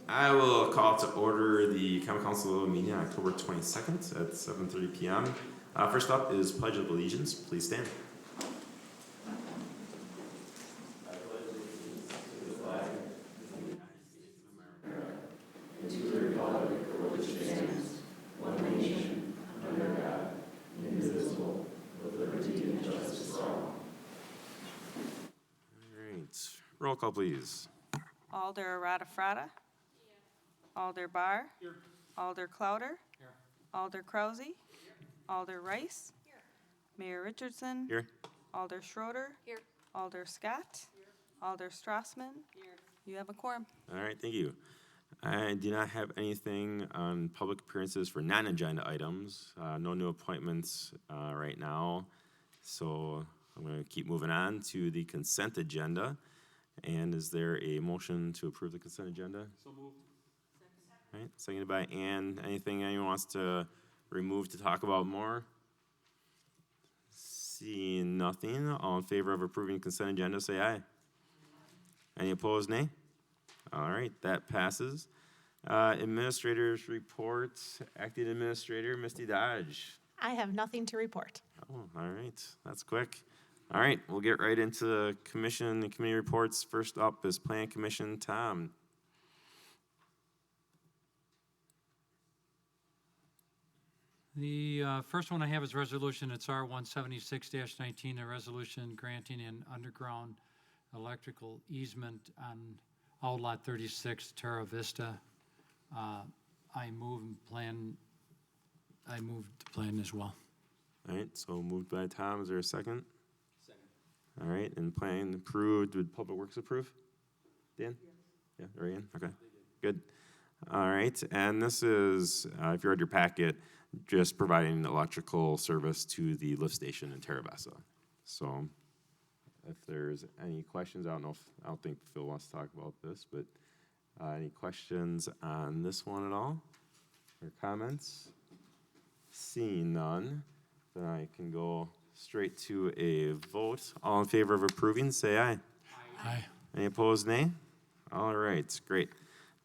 I will call to order the Common Council meeting on October 22nd at 7:30 p.m. First up is Pledge of Allegiance. Please stand. All right. Roll call, please. Alder Radafrada. Alder Barr. Here. Alder Clouder. Here. Alder Krause. Here. Alder Rice. Here. Mayor Richardson. Here. Alder Schroeder. Here. Alder Scott. Here. Alder Strassman. Here. You have a quorum. All right, thank you. I do not have anything on public appearances for non-agenda items. No new appointments right now. So I'm going to keep moving on to the consent agenda. And is there a motion to approve the consent agenda? So moved. All right, seconded by Ann. Anything anyone wants to remove to talk about more? Seeing nothing, all in favor of approving consent agenda, say aye. Any opposed, nay? All right, that passes. Administrators report, acting administrator, Misty Dodge. I have nothing to report. Oh, all right, that's quick. All right, we'll get right into the commission and committee reports. First up is Plan Commission, Tom. The first one I have is resolution. It's R-176-19, a resolution granting an underground electrical easement on Outlot 36, Terra Vista. I moved the plan as well. All right, so moved by Tom. Is there a second? All right, and plan approved. Would Public Works approve? Dan? Yes. Yeah, Ryan? Okay, good. All right, and this is, if you read your packet, just providing electrical service to the lift station in Terra Vista. So if there's any questions, I don't think Phil wants to talk about this, but any questions on this one at all? Or comments? Seeing none, then I can go straight to a vote. All in favor of approving, say aye. Aye. Any opposed, nay? All right, great.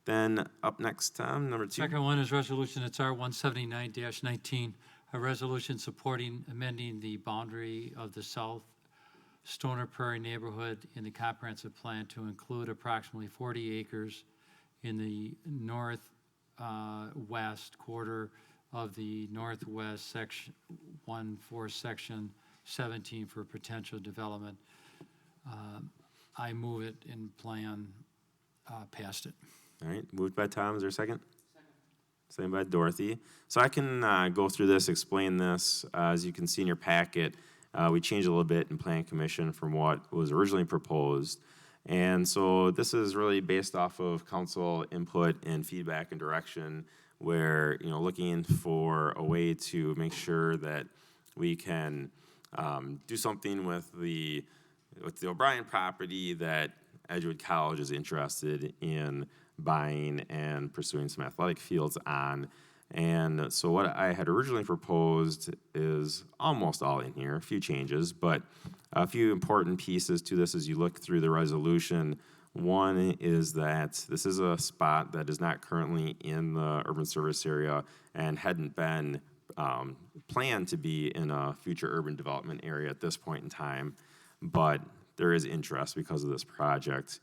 Then up next, Tom, number 2. Second one is resolution. It's R-179-19, a resolution supporting amending the boundary of the South Stoner Prairie neighborhood in the comprehensive plan to include approximately 40 acres in the northwest quarter of the northwest section 14 section 17 for potential development. I move it and plan passed it. All right, moved by Tom. Is there a second? Second by Dorothy. So I can go through this, explain this. As you can see in your packet, we changed a little bit in Plan Commission from what was originally proposed. And so this is really based off of council input and feedback and direction where, looking for a way to make sure that we can do something with the O'Brien property that Edgewood College is interested in buying and pursuing some athletic fields on. And so what I had originally proposed is almost all in here, a few changes, but a few important pieces to this as you look through the resolution. One is that this is a spot that is not currently in the urban service area and hadn't been planned to be in a future urban development area at this point in time, but there is interest because of this project.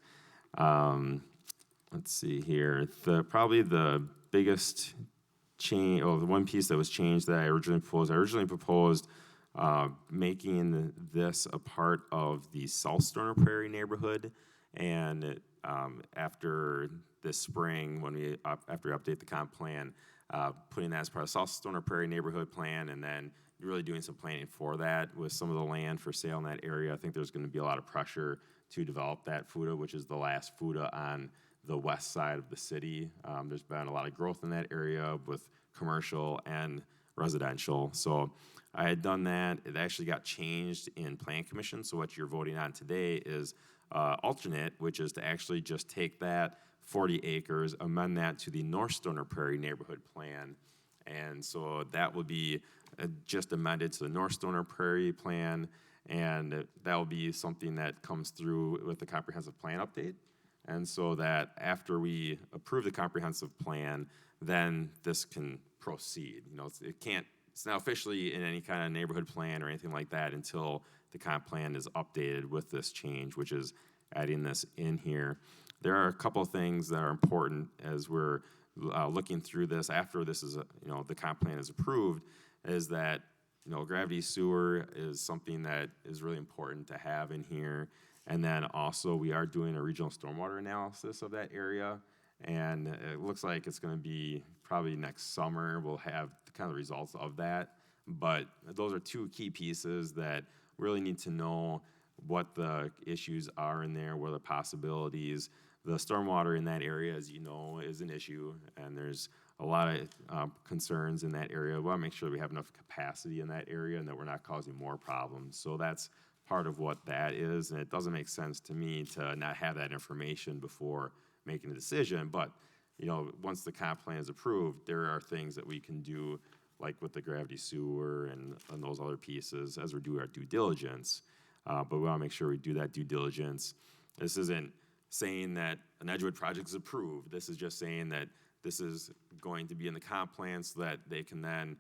Let's see here. Probably the biggest change, the one piece that was changed that I originally proposed making this a part of the South Stoner Prairie neighborhood, and after this spring, after we update the comp plan, putting that as part of South Stoner Prairie neighborhood plan, and then really doing some planning for that with some of the land for sale in that area. I think there's going to be a lot of pressure to develop that FUTA, which is the last FUTA on the west side of the city. There's been a lot of growth in that area with commercial and residential. So I had done that. It actually got changed in Plan Commission. So what you're voting on today is alternate, which is to actually just take that 40 acres, amend that to the North Stoner Prairie neighborhood plan. And so that will be just amended to the North Stoner Prairie plan, and that will be something that comes through with the comprehensive plan update. And so that after we approve the comprehensive plan, then this can proceed. You know, it's not officially in any kind of neighborhood plan or anything like that until the comp plan is updated with this change, which is adding this in here. There are a couple of things that are important as we're looking through this after this is, the comp plan is approved, is that, gravity sewer is something that is really important to have in here. And then also we are doing a regional stormwater analysis of that area. And it looks like it's gonna be probably next summer, we'll have the kind of results of that. But those are two key pieces that really need to know what the issues are in there, what are the possibilities. The stormwater in that area, as you know, is an issue, and there's a lot of concerns in that area. We want to make sure we have enough capacity in that area and that we're not causing more problems. So that's part of what that is, and it doesn't make sense to me to not have that information before making a decision. But, once the comp plan is approved, there are things that we can do, like with the gravity sewer and those other pieces as we do our due diligence. But we want to make sure we do that due diligence. This isn't saying that an Edgewood project is approved. This is just saying that this is going to be in the comp plan so that they can then,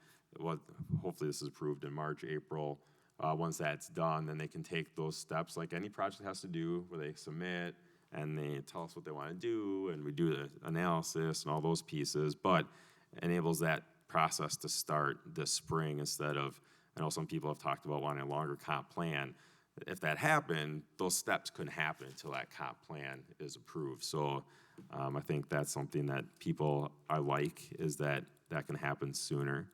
hopefully this is approved in March, April. Once that's done, then they can take those steps like any project has to do, where they submit and they tell us what they want to do, and we do the analysis and all those pieces, but enables that process to start this spring instead of, I know some people have talked about wanting a longer comp plan. If that happened, those steps couldn't happen until that comp plan is approved. So I think that's something that people I like, is that can happen sooner.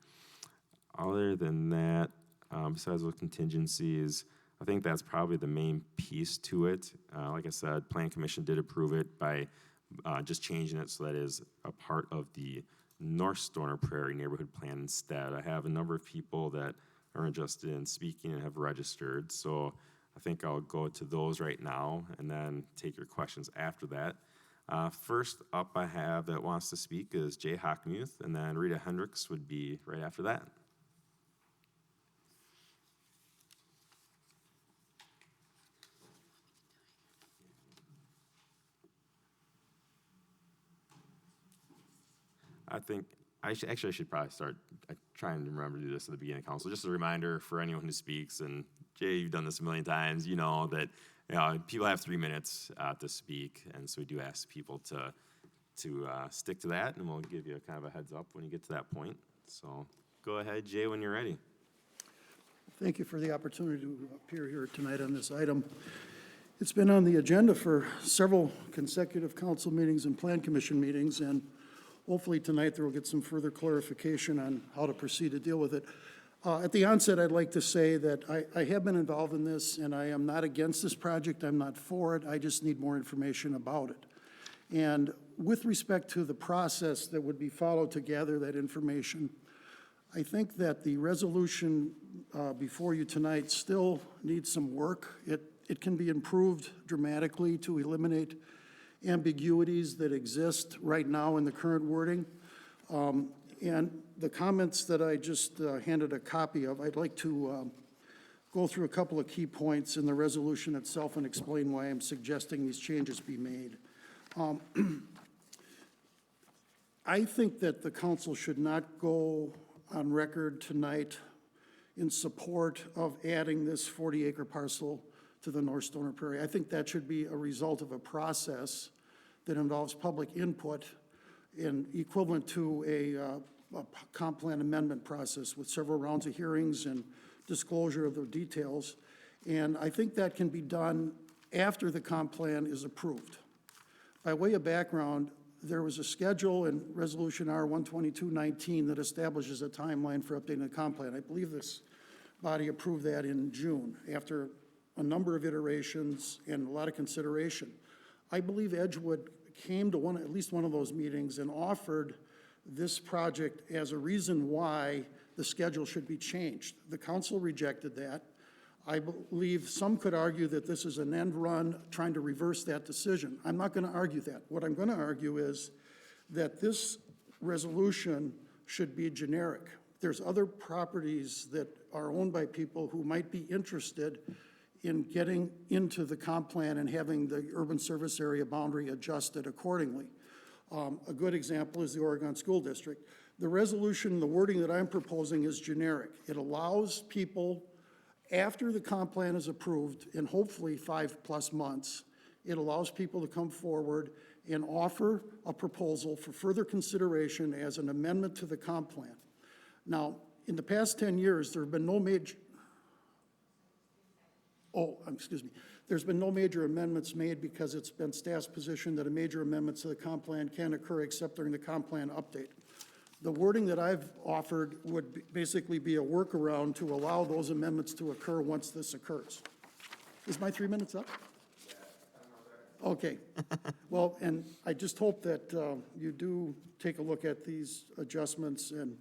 Other than that, besides those contingencies, I think that's probably the main piece to it. Like I said, Plan Commission did approve it by just changing it so that is a part of the North Stoner Prairie neighborhood plan instead. I have a number of people that are interested in speaking and have registered, so I think I'll go to those right now and then take your questions after that. First up I have that wants to speak is Jay Hockmuth, and then Rita Hendricks would be right after that. I think I should probably start trying to remember to do this at the beginning of council. Just a reminder for anyone who speaks, and Jay, you've done this a million times, you know that people have 3 minutes to speak, and so we do ask people to stick to that, and we'll give you kind of a heads up when you get to that point. So go ahead, Jay, when you're ready. Thank you for the opportunity to appear here tonight on this item. It's been on the agenda for several consecutive council meetings and plan commission meetings, and hopefully tonight there will get some further clarification on how to proceed to deal with it. At the onset, I'd like to say that I have been involved in this, and I am not against this project. I'm not for it. I just need more information about it. And with respect to the process that would be followed to gather that information, I think that the resolution before you tonight still needs some work. It can be improved dramatically to eliminate ambiguities that exist right now in the current wording. And the comments that I just handed a copy of, I'd like to go through a couple of key points in the resolution itself and explain why I'm suggesting these changes be made. I think that the council should not go on record tonight in support of adding this 40-acre parcel to the North Stoner Prairie. I think that should be a result of a process that involves public input and equivalent to a comp plan amendment process with several rounds of hearings and disclosure of the details. And I think that can be done after the comp plan is approved. By way of background, there was a schedule in Resolution R 12219 that establishes a timeline for updating the comp plan. I believe this body approved that in June after a number of iterations and a lot of consideration. I believe Edgewood came to at least one of those meetings and offered this project as a reason why the schedule should be changed. The council rejected that. I believe some could argue that this is an end run trying to reverse that decision. I'm not going to argue that. What I'm going to argue is that this resolution should be generic. There's other properties that are owned by people who might be interested in getting into the comp plan and having the urban service area boundary adjusted accordingly. A good example is the Oregon School District. The resolution, the wording that I'm proposing is generic. It allows people, after the comp plan is approved, in hopefully 5+ months, it allows people to come forward and offer a proposal for further consideration as an amendment to the comp plan. Now, in the past 10 years, there have been no major, there's been no major amendments made because it's been staff's position that a major amendment to the comp plan can occur except during the comp plan update. The wording that I've offered would basically be a workaround to allow those amendments to occur once this occurs. Is my 3 minutes up? Okay. Well, and I just hope that you do take a look at these adjustments and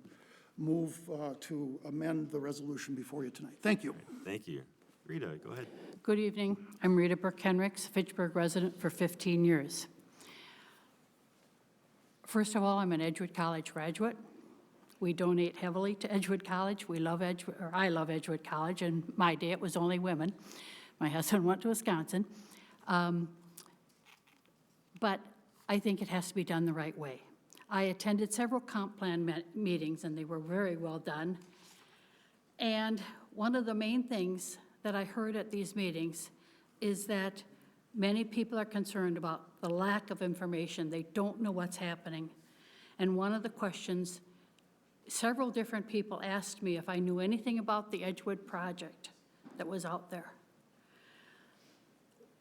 move to amend the resolution before you tonight. Thank you. Thank you. Rita, go ahead. Good evening. I'm Rita Burke-Henricks, Fitchburg resident for 15 years. First of all, I'm an Edgewood College graduate. We donate heavily to Edgewood College. We love Edgewood, or I love Edgewood College. In my day, it was only women. My husband went to Wisconsin. But I think it has to be done the right way. I attended several comp plan meetings, and they were very well done. And one of the main things that I heard at these meetings is that many people are concerned about the lack of information. They don't know what's happening. And one of the questions, several different people asked me if I knew anything about the Edgewood project that was out there.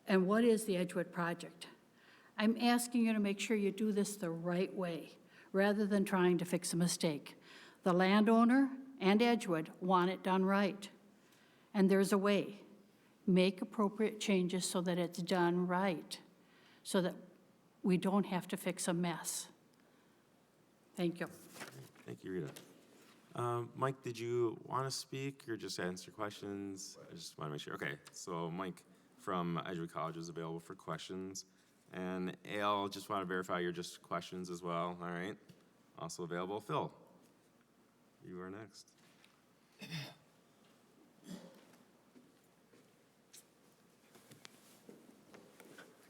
And what is the Edgewood project? I'm asking you to make sure you do this the right way, rather than trying to fix a mistake. The landowner and Edgewood want it done right. And there's a way. Make appropriate changes so that it's done right, so that we don't have to fix a mess. Thank you. Thank you, Rita. Mike, did you want to speak or just answer questions? I just want to make sure. Okay, so Mike from Edgewood College is available for questions. And Al, just want to verify your just questions as well. All right. Also available. Phil, you are next.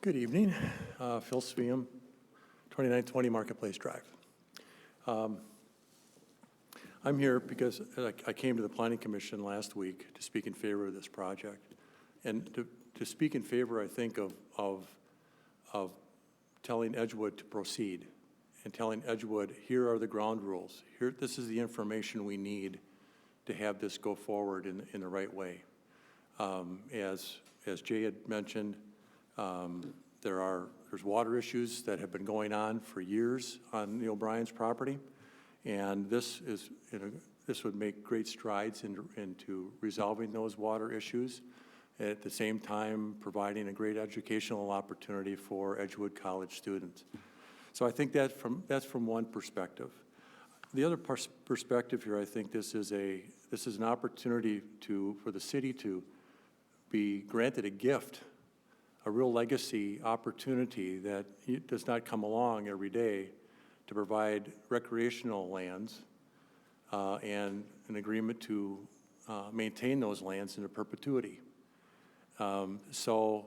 Good evening. Phil Sveum, 2920 Marketplace Drive. I'm here because I came to the Planning Commission last week to speak in favor of this project. And to speak in favor, I think, of telling Edgewood to proceed and telling Edgewood, here are the ground rules. Here, this is the information we need to have this go forward in the right way. As Jay had mentioned, there's water issues that have been going on for years on the O'Brien's property, and this would make great strides into resolving those water issues, at the same time providing a great educational opportunity for Edgewood College students. So I think that's from one perspective. The other perspective here, I think this is an opportunity for the city to be granted a gift, a real legacy opportunity that does not come along every day, to provide recreational lands and an agreement to maintain those lands into perpetuity. So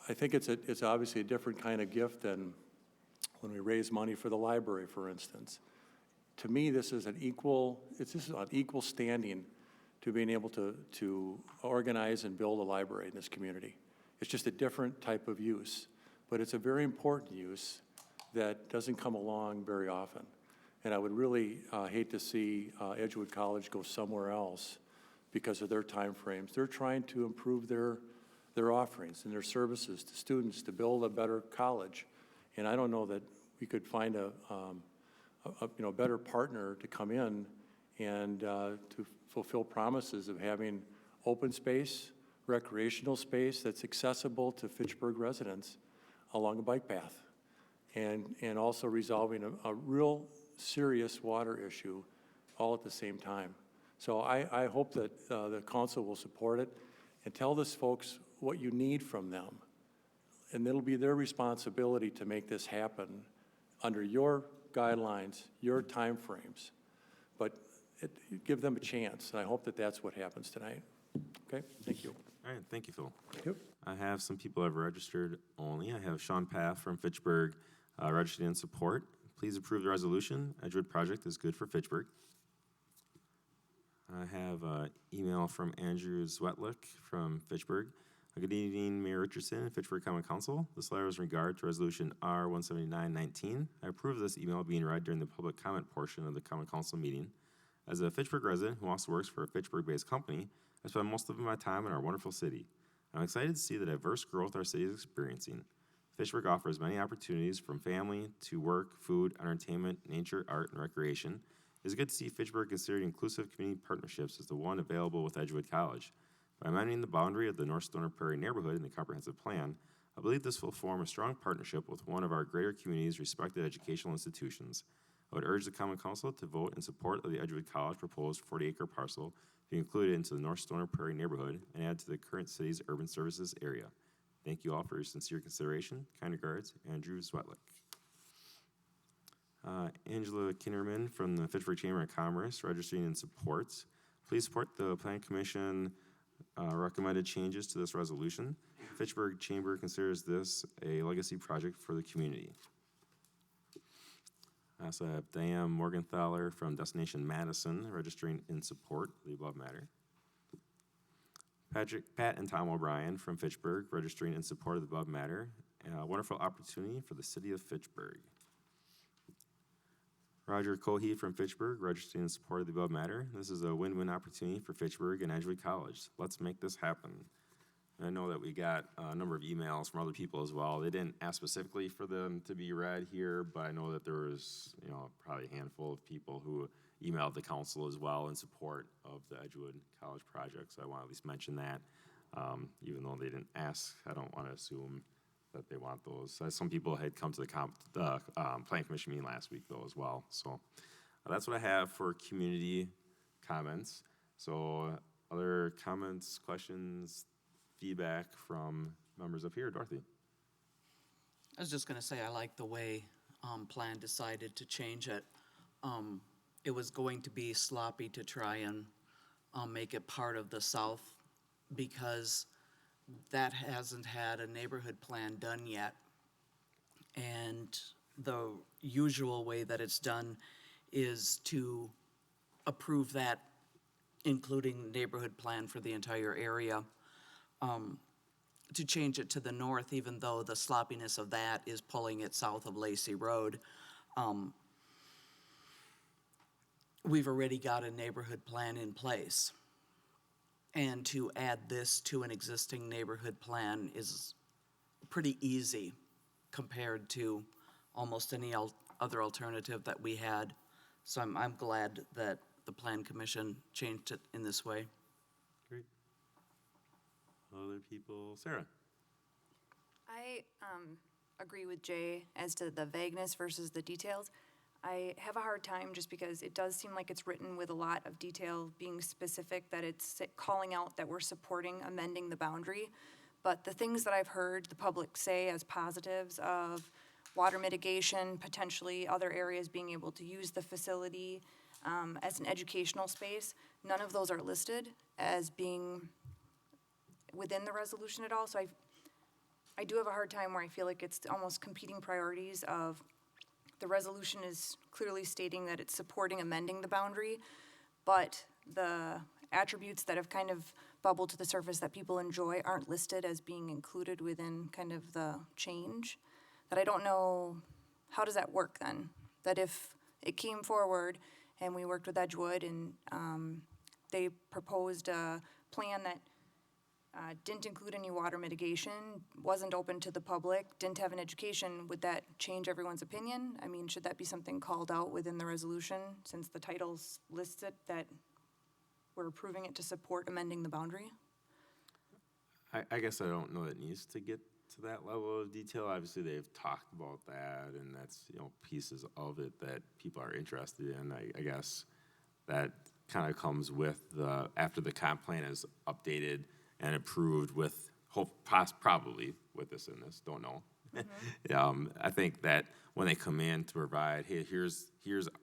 I think it's obviously a different kind of gift than when we raise money for the library, for instance. To me, this is on equal standing to being able to organize and build a library in this community. It's just a different type of use, but it's a very important use that doesn't come along very often. And I would really hate to see Edgewood College go somewhere else because of their time frames. They're trying to improve their offerings and their services to students to build a better college. And I don't know that we could find a better partner to come in and to fulfill promises of having open space, recreational space that's accessible to Fitchburg residents along a bike path, and also resolving a real serious water issue all at the same time. So I hope that the council will support it and tell these folks what you need from them. And it'll be their responsibility to make this happen under your guidelines, your timeframes. But give them a chance, and I hope that that's what happens tonight. Okay, thank you. All right, thank you, Phil. Yep. I have some people who have registered only. I have Sean Paff from Fitchburg, registered in support. Please approve the resolution. Edgewood project is good for Fitchburg. I have an email from Andrew Zwetlick from Fitchburg. Good evening, Mayor Richardson and Fitchburg Common Council. This letter is in regard to Resolution R 17919. I approve this email being read during the public comment portion of the Common Council meeting. As a Fitchburg resident who also works for a Fitchburg-based company, I spend most of my time in our wonderful city. I'm excited to see the diverse growth our city is experiencing. Fitchburg offers many opportunities from family to work, food, entertainment, nature, art, and recreation. It is good to see Fitchburg considered inclusive community partnerships as the one available with Edgewood College. By amending the boundary of the North Stoner Prairie neighborhood in the comprehensive plan, I believe this will form a strong partnership with one of our greater community's respected educational institutions. I would urge the Common Council to vote in support of the Edgewood College proposed 40-acre parcel to be included into the North Stoner Prairie neighborhood and add to the current city's urban services area. Thank you all for your sincere consideration. Kind regards, Andrew Zwetlick. Angela Kinnerman from the Fitchburg Chamber of Commerce, registering in support. Please support the Plan Commission recommended changes to this resolution. Fitchburg Chamber considers this a legacy project for the community. I also have Diane Morgenthaler from Destination Madison, registering in support of the above matter. Pat and Tom O'Brien from Fitchburg, registering in support of the above matter. A wonderful opportunity for the city of Fitchburg. Roger Cohey from Fitchburg, registering in support of the above matter. This is a win-win opportunity for Fitchburg and Edgewood College. Let's make this happen. And I know that we got a number of emails from other people as well. They didn't ask specifically for them to be read here, but I know that there was, probably a handful of people who emailed the council as well in support of the Edgewood College project. So I want to at least mention that, even though they didn't ask. I don't want to assume that they want those. Some people had come to the Plan Commission meeting last week, though, as well. So that's what I have for community comments. So other comments, questions, feedback from members up here? Dorothy? I was just gonna say, I like the way Plan decided to change it. It was going to be sloppy to try and make it part of the South because that hasn't had a neighborhood plan done yet. And the usual way that it's done is to approve that, including neighborhood plan for the entire area. To change it to the north, even though the sloppiness of that is pulling it south of Lacey Road. We've already got a neighborhood plan in place. And to add this to an existing neighborhood plan is pretty easy compared to almost any other alternative that we had. So I'm glad that the Plan Commission changed it in this way. Great. Other people? Sarah? I agree with Jay as to the vagueness versus the details. I have a hard time just because it does seem like it's written with a lot of detail, being specific, that it's calling out that we're supporting amending the boundary. But the things that I've heard the public say as positives of water mitigation, potentially other areas being able to use the facility as an educational space, none of those are listed as being within the resolution at all. So I do have a hard time where I feel like it's almost competing priorities of the resolution is clearly stating that it's supporting amending the boundary, but the attributes that have kind of bubbled to the surface that people enjoy aren't listed as being included within kind of the change. That I don't know, how does that work then? That if it came forward and we worked with Edgewood and they proposed a plan that didn't include any water mitigation, wasn't open to the public, didn't have an education, would that change everyone's opinion? I mean, should that be something called out within the resolution, since the titles list it, that we're approving it to support amending the boundary? I guess I don't know that it needs to get to that level of detail. Obviously, they've talked about that, and that's, pieces of it that people are interested in. I guess that kind of comes with after the comp plan is updated and approved with probably with this in this, don't know. Mm-hmm. I think that when they come in to provide, hey, here's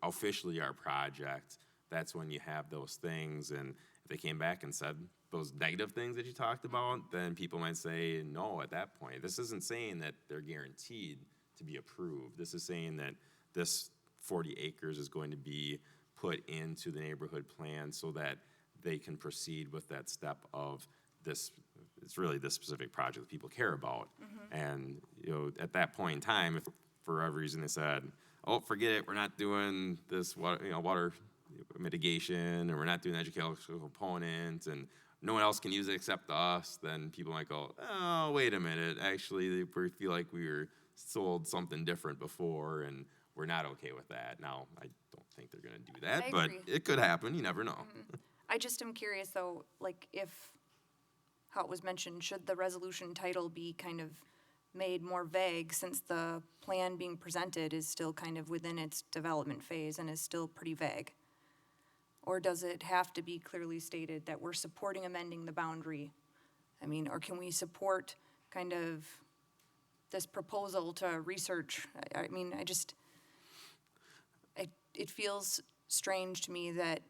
officially our project, that's when you have those things. And if they came back and said, those negative things that you talked about, then people might say no at that point. This isn't saying that they're guaranteed to be approved. This is saying that this 40 acres is going to be put into the neighborhood plan so that they can proceed with that step of this, it's really this specific project that people care about. And, you know, at that point in time, if for whatever reason they said, oh, forget it, we're not doing this water mitigation, and we're not doing the educational component, and no one else can use it except us, then people might go, oh, wait a minute, actually, we feel like we were sold something different before, and we're not okay with that. Now, I don't think they're gonna do that, I but agree. it could happen, you never know. I just am curious though, like if, how it was mentioned, should the resolution title be kind of made more vague since the plan being presented is still kind of within its development phase and is still pretty vague? Or does it have to be clearly stated that we're supporting amending the boundary? I mean, or can we support kind of this proposal to research? I mean, it feels strange to me that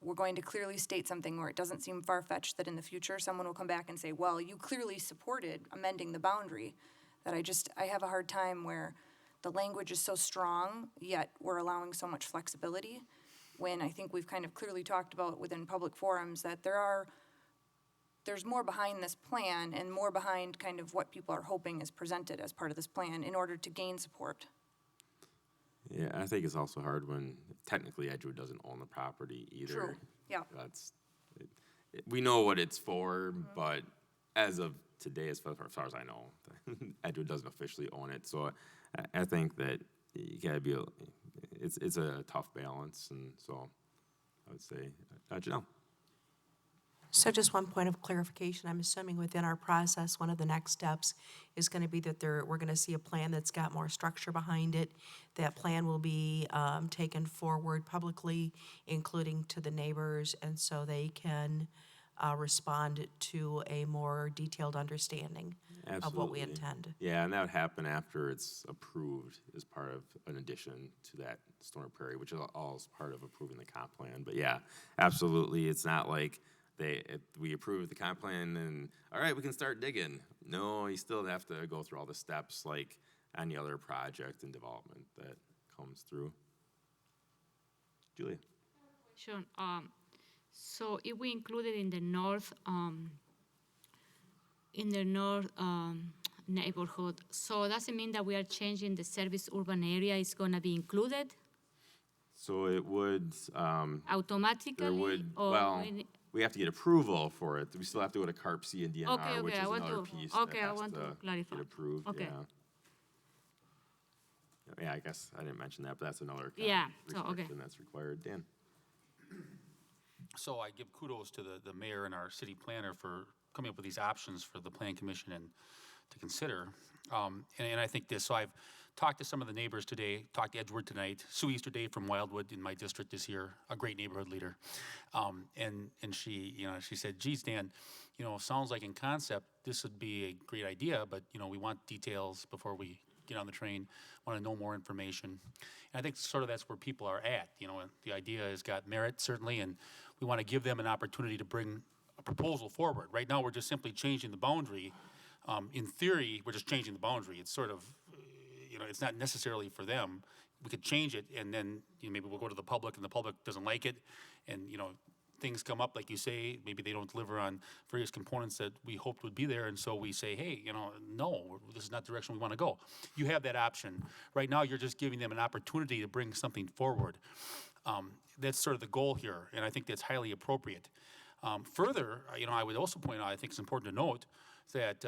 we're going to clearly state something where it doesn't seem far-fetched that in the future someone will come back and say, well, you clearly supported amending the boundary. That I have a hard time where the language is so strong, yet we're allowing so much flexibility, when I think we've kind of clearly talked about within public forums that there's more behind this plan and more behind kind of what people are hoping is presented as part of this plan in order to gain support. Yeah, I think it's also hard when technically Edgewood doesn't own the property either. True, yeah. We know what it's for, but as of today, as far as I know, Edgewood doesn't officially own it. So I think that you gotta be, it's a tough balance, and so I would say, Janelle. So just one point of clarification, I'm assuming within our process, one of the next steps is going to be that we're going to see a plan that's got more structure behind it. That plan will be taken forward publicly, including to the neighbors, and so they can respond to a more detailed understanding of what we Absolutely. intend. Yeah, and that would happen after it's approved as part of an addition to that Stoner Prairie, which is all is part of approving the comp plan. But yeah, absolutely, it's not like we approve the comp plan and, all right, we can start digging. No, you still have to go through all the steps like any other project and development that comes through. Julia? Sure. So if we include it in the north neighborhood, so does it mean that we are changing the service urban area is gonna be included So it would, automatically? there would, or well, we need- we have to get approval for it. We still have to go to CARP C and DNR, Okay, which okay, is I want another to- piece okay, that I has want to to clarify. get approved, Okay. yeah. Yeah, I guess I didn't mention that, but that's another kind Yeah, of so, okay. restriction that's required. Dan? So I give kudos to the mayor and our city planner for coming up with these options for the plan commission and to consider. And I think this, so I've talked to some of the neighbors today, talked to Edgewood tonight. Sue Easterday from Wildwood in my district is here, a great neighborhood leader. And she, she said, geez, Dan, sounds like in concept, this would be a great idea, but, we want details before we get on the train, want to know more information. And I think sort of that's where people are at, the idea has got merit certainly, and we want to give them an opportunity to bring a proposal forward. Right now, we're just simply changing the boundary. In theory, we're just changing the boundary. It's sort of, it's not necessarily for them. We could change it, and then maybe we'll go to the public, and the public doesn't like it, and things come up, like you say, maybe they don't deliver on various components that we hoped would be there, and so we say, hey, no, this is not the direction we want to go. You have that option. Right now, you're just giving them an opportunity to bring something forward. That's sort of the goal here, and I think that's highly appropriate. Further, I would also point out, I think it's important to note that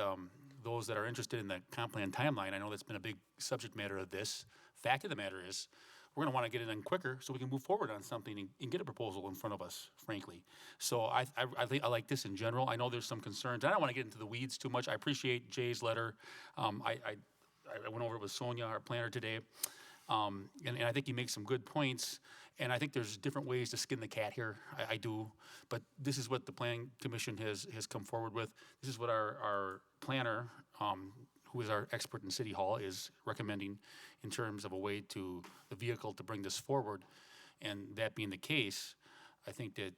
those that are interested in the comp plan timeline, I know that's been a big subject matter of this. Fact of the matter is, we're going to want to get it in quicker so we can move forward on something and get a proposal in front of us, frankly. So I like this in general. I know there's some concerns. I don't want to get into the weeds too much. I appreciate Jay's letter. I went over it with Sonia, our planner, today. And I think he makes some good points. And I think there's different ways to skin the cat here. I do. But this is what the Planning Commission has come forward with. This is what our planner, who is our expert in City Hall, is recommending in terms of a way to, the vehicle to bring this forward. And that being the case, I think that,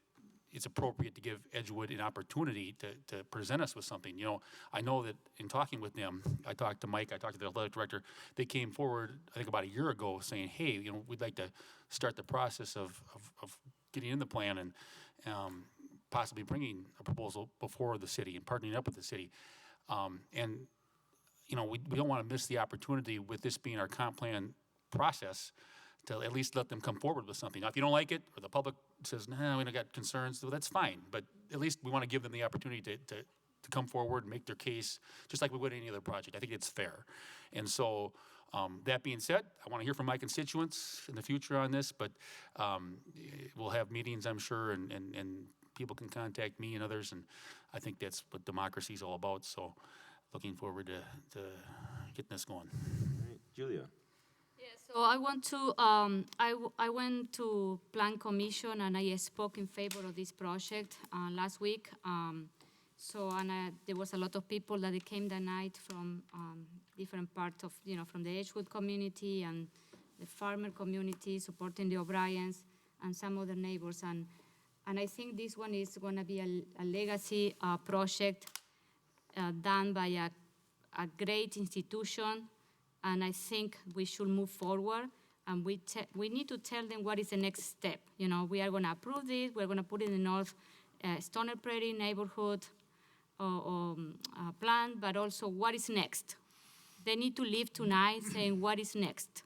it's appropriate to give Edgewood an opportunity to present us with something. You know, I know that in talking with them, I talked to Mike, I talked to the athletic director, they came forward, I think about a year ago, saying, hey, you know, we'd like to start the process of getting in the plan and possibly bringing a proposal before the city and partnering up with the city. And, you know, we don't want to miss the opportunity with this being our comp plan process to at least let them come forward with something. Now, if you don't like it, or the public says, nah, we don't got concerns, well, that's fine. But at least we want to give them the opportunity to come forward and make their case, just like we would any other project. I think it's fair. And so, that being said, I want to hear from my constituents in the future on this, but we'll have meetings, I'm sure, and people can contact me and others, and I think that's what democracy is all about. So looking forward to getting this going. All right, Julia. Yeah, so I want to, I went to Plan Commission and I spoke in favor of this project last week. There was a lot of people that they came that night from different parts of, you know, from the Edgewood community and the farmer community supporting the O'Briens and some other neighbors. And I think this one is going to be a legacy project done by a great institution. And I think we should move forward. And we need to tell them what is the next step. You know, we are going to approve this. We're going to put it in the North Stoner Prairie neighborhood plan, but also what is next. They need to leave tonight saying what is next.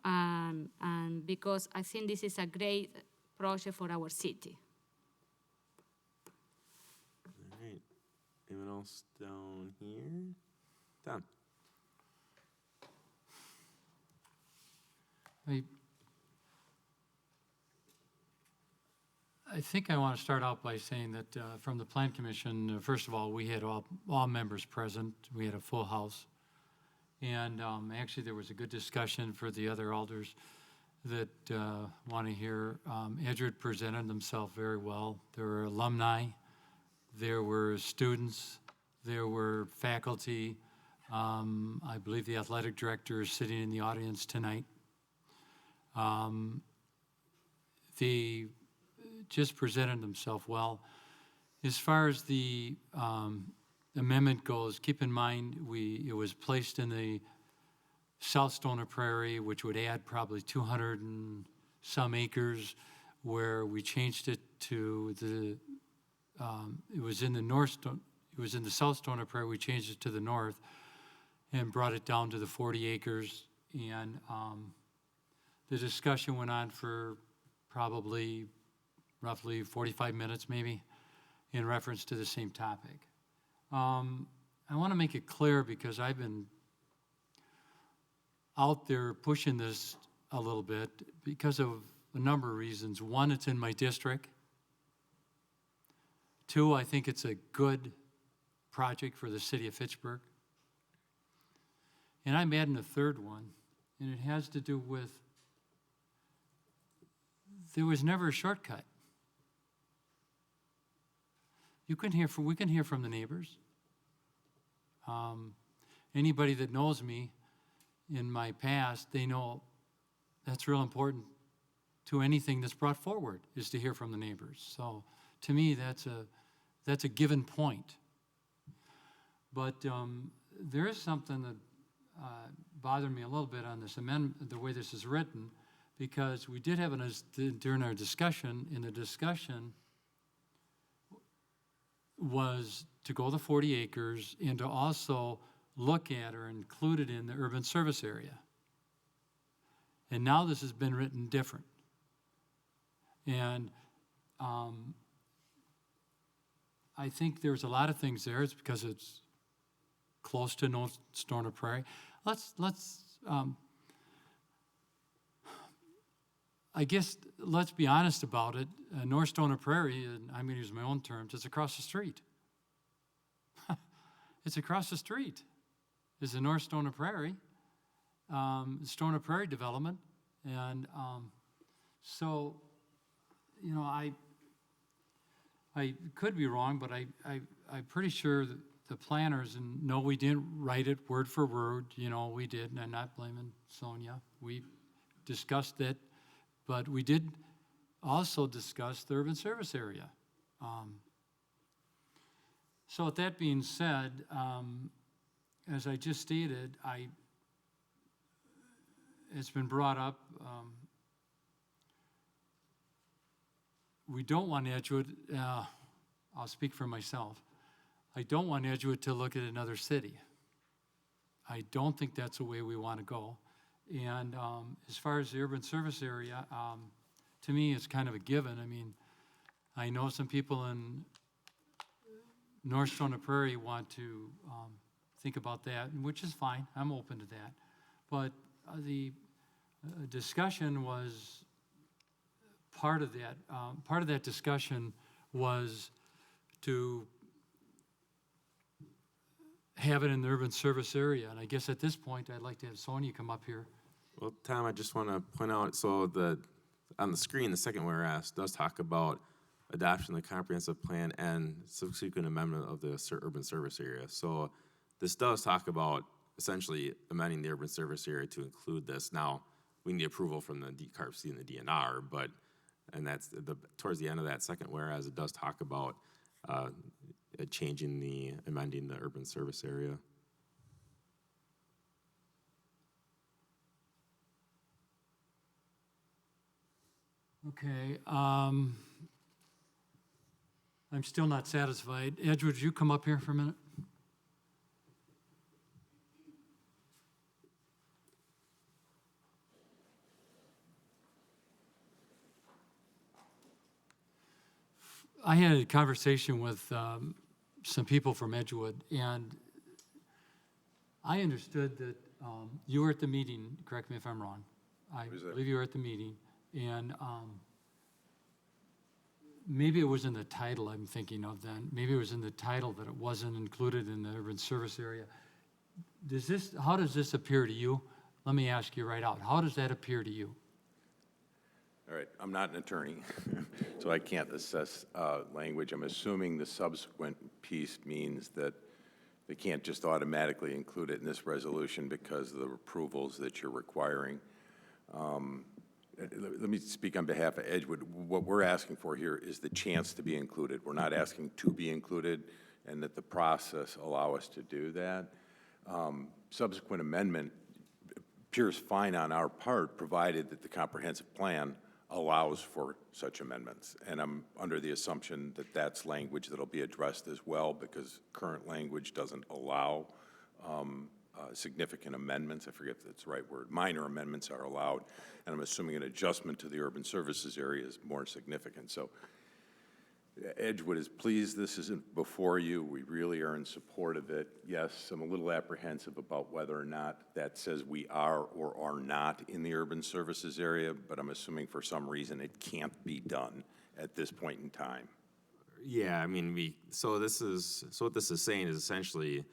And because I think this is a great project for our city. All right. Anyone else down here? Tom. I think I want to start out by saying that from the Plan Commission, first of all, we had all members present. We had a full house. And actually, there was a good discussion for the other alders that want to hear. Edgewood presented themselves very well. There were alumni, there were students, there were faculty. I believe the athletic director is sitting in the audience tonight. They just presented themselves well. As far as the amendment goes, keep in mind it was placed in the South Stoner Prairie, which would add probably 200 and some acres, where we changed it to the, it was in the South Stoner Prairie, we changed it to the north and brought it down to the 40 acres. And the discussion went on for probably roughly 45 minutes maybe in reference to the same topic. I want to make it clear because I've been out there pushing this a little bit because of a number of reasons. One, it's in my district. Two, I think it's a good project for the city of Fitchburg. And I'm adding a third one, and it has to do with there was never a shortcut. We can hear from the neighbors. Anybody that knows me in my past, they know that's real important to anything that's brought forward is to hear from the neighbors. So to me, that's a given point. But there is something that bothered me a little bit on this amendment, the way this is written, because we did have during our discussion, and the discussion was to go the 40 acres and to also look at or include it in the urban service area. And now this has been written different. And I think there's a lot of things there. It's because it's close to North Stoner Prairie. I guess let's be honest about it. North Stoner Prairie, and I'm going to use my own terms, it's across the street. It's across the street. Is the North Stoner Prairie, Stoner Prairie development. And so, you know, I could be wrong, but I'm pretty sure that the planners, and no, we didn't write it word for word, you know, we did, and I'm not blaming Sonia. We discussed it, but we did also discuss the urban service area. So with that being said, as I just stated, it's been brought up, we don't want Edgewood, I'll speak for myself, I don't want Edgewood to look at another city. I don't think that's the way we want to go. And as far as the urban service area, to me, it's kind of a given. I mean, I know some people in North Stone Prairie want to think about that, which is fine. I'm open to that. But the discussion was, part of that discussion was to have it in the urban service area. And I guess at this point, I'd like to have Sonia come up here. Well, Tom, I just want to point out, so on the screen, the second whereas does talk about adoption of the comprehensive plan and subsequent amendment of the urban service area. So this does talk about essentially amending the urban service area to include this. Now, we need approval from the CARPC and the DNR, and that's towards the end of that second whereas it does talk about amending the urban service area. Okay, I'm still not satisfied. Edgewood, would you come up here for a minute? I had a conversation with some people from Edgewood, and I understood that you were at the meeting, correct me if I'm wrong. I believe you were at the meeting, and maybe it was in the title I'm thinking of then. Maybe it was in the title that it wasn't included in the urban service area. How does this appear to you? Let me ask you right out. How does that appear to you? All right, I'm not an attorney, so I can't assess language. I'm assuming the subsequent piece means that they can't just automatically include it in this resolution because of the approvals that you're requiring. Let me speak on behalf of Edgewood. What we're asking for here is the chance to be included. We're not asking to be included, and that the process allow us to do that. Subsequent amendment appears fine on our part, provided that the comprehensive plan allows for such amendments. And I'm under the assumption that that's language that'll be addressed as well, because current language doesn't allow significant amendments. I forget if that's the right word. Minor amendments are allowed, and I'm assuming an adjustment to the urban services area is more significant. So Edgewood is pleased this isn't before you. We really are in support of it. Yes, I'm a little apprehensive about whether or not that says we are or are not in the urban services area, but I'm assuming for some reason it can't be done at this point in time. Yeah, I mean, so what this is saying is essentially,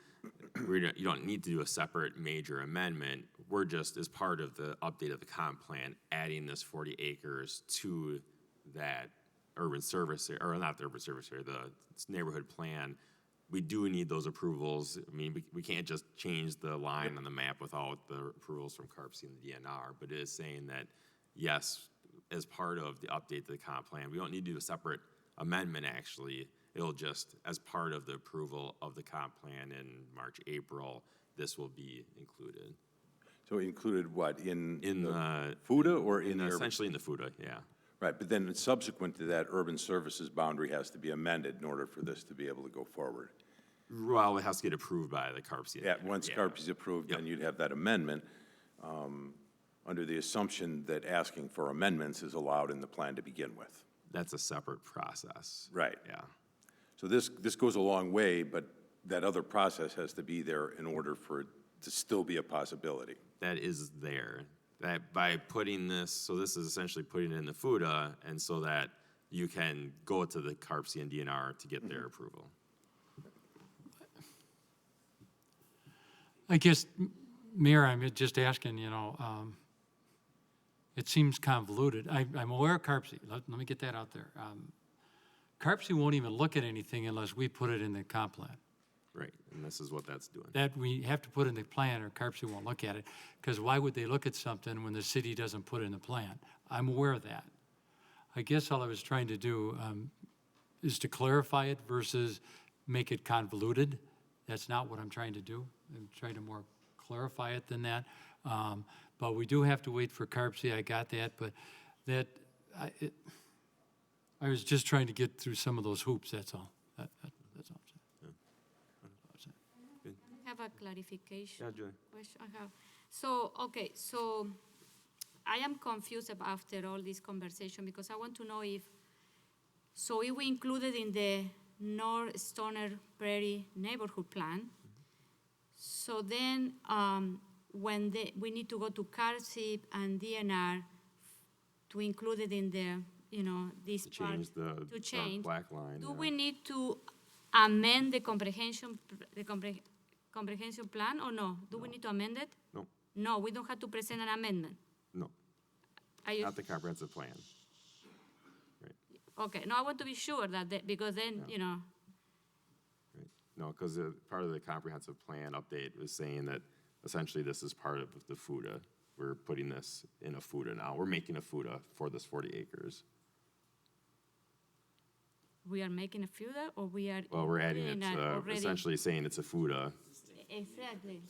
you don't need to do a separate major amendment. We're just, as part of the update of the comp plan, adding this 40 acres to that urban service, or not the urban service area, the neighborhood plan. We do need those approvals. I mean, we can't just change the line on the map without the approvals from CARPC and the DNR, but it is saying that, yes, as part of the update to the comp plan, we don't need to do a separate amendment, actually. It'll just, as part of the approval of the comp plan in March, April, this will be included. So included what, in the FUDA or in the urban? Essentially in the FUDA, yeah. Right, but then subsequent to that, urban services boundary has to be amended in order for this to be able to go forward. Well, it has to get approved by the CARPC. Yeah, once CARPC is approved, then you'd have that amendment, under the assumption that asking for amendments is allowed in the plan to begin with. That's a separate process. Right. Yeah. So this goes a long way, but that other process has to be there in order for it to still be a possibility. That is there. That by putting this, so this is essentially putting it in the FUDA, and so that you can go to the CARPC and DNR to get their approval. I guess, Mayor, I'm just asking, it seems convoluted. I'm aware of CARPC. Let me get that out there. CARPC won't even look at anything unless we put it in the comp plan. Right, and this is what that's doing. That we have to put in the plan, or CARPC won't look at it, because why would they look at something when the city doesn't put it in the plan? I'm aware of that. I guess all I was trying to do is to clarify it versus make it convoluted. That's not what I'm trying to do. I'm trying to more clarify it than that. But we do have to wait for CARB. I got that, but I was just trying to get through some of those hoops, that's all. That's all I'm saying. I have a clarification. Yeah, Julie. Question I have. So, okay, so I am confused after all this conversation because I want to know if we included in the North Stoner Prairie Neighborhood Plan. So then, when we need to go to CARSIP and DNR to include it in the, this part. Change the To change. black line. Do we need to amend the comprehension plan or no? Do we need to amend it? No, No, we don't have to present an amendment. no, Are you, not the comprehensive plan. okay, no, I want to be sure because then, Right. No, because part of the comprehensive plan update was saying that essentially this is part of the FUDA. We're putting this in a FUDA now. We're making a FUDA for this 40 acres. we are making a FUDA or we are. Well, we're adding it, including that already? essentially saying it's a FUDA Exactly.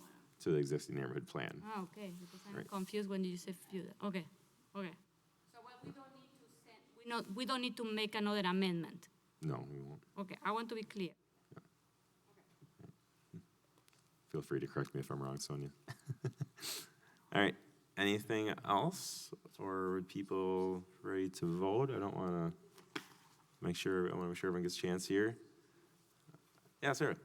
to the existing neighborhood plan. Ah, okay, because I'm Right. confused when you say FUDA. Okay. So we don't need to make another amendment. No, we won't. Okay, I want to be clear. Feel free to correct me if I'm wrong, Sonia. All right, anything else? Or are people ready to vote? I don't want to I want to make sure everyone gets a chance here. Yeah, Sarah.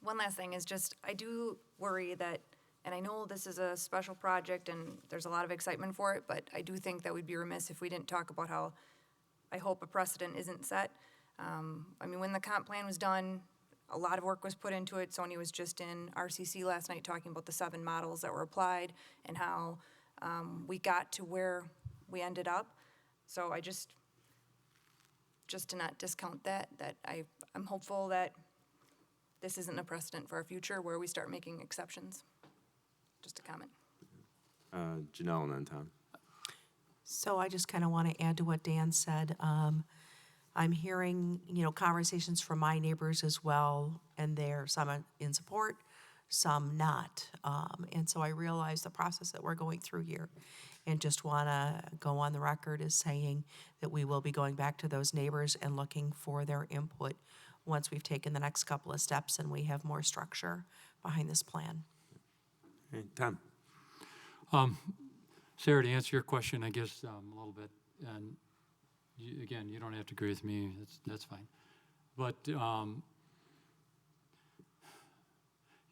One last thing is just, I do worry that, and I know this is a special project and there's a lot of excitement for it, but I do think that we'd be remiss if we didn't talk about how I hope a precedent isn't set. I mean, when the comp plan was done, a lot of work was put into it. Sonia was just in RCC last night talking about the 7 models that were applied and how we got to where we ended up. So I just to not discount that I'm hopeful that this isn't a precedent for our future where we start making exceptions. Just a comment. Janelle and then Tom. So I just kind of want to add to what Dan said. I'm hearing, conversations from my neighbors as well, and they're some in support, some not. And so I realize the process that we're going through here, and just want to go on the record as saying that we will be going back to those neighbors and looking for their input once we've taken the next couple of steps and we have more structure behind this plan. Hey, Tom. Sarah, to answer your question, I guess, a little bit, and again, you don't have to agree with me, that's fine. But,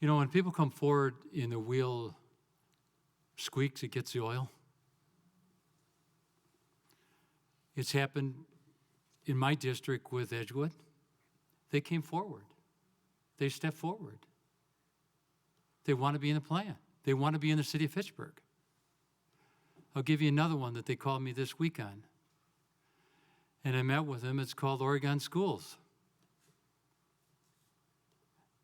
when people come forward and the wheel squeaks, it gets the oil. It's happened in my district with Edgewood. They came forward. They stepped forward. They want to be in the plan. They want to be in the city of Fitchburg. I'll give you another one that they called me this week on. And I met with them. It's called Oregon Schools.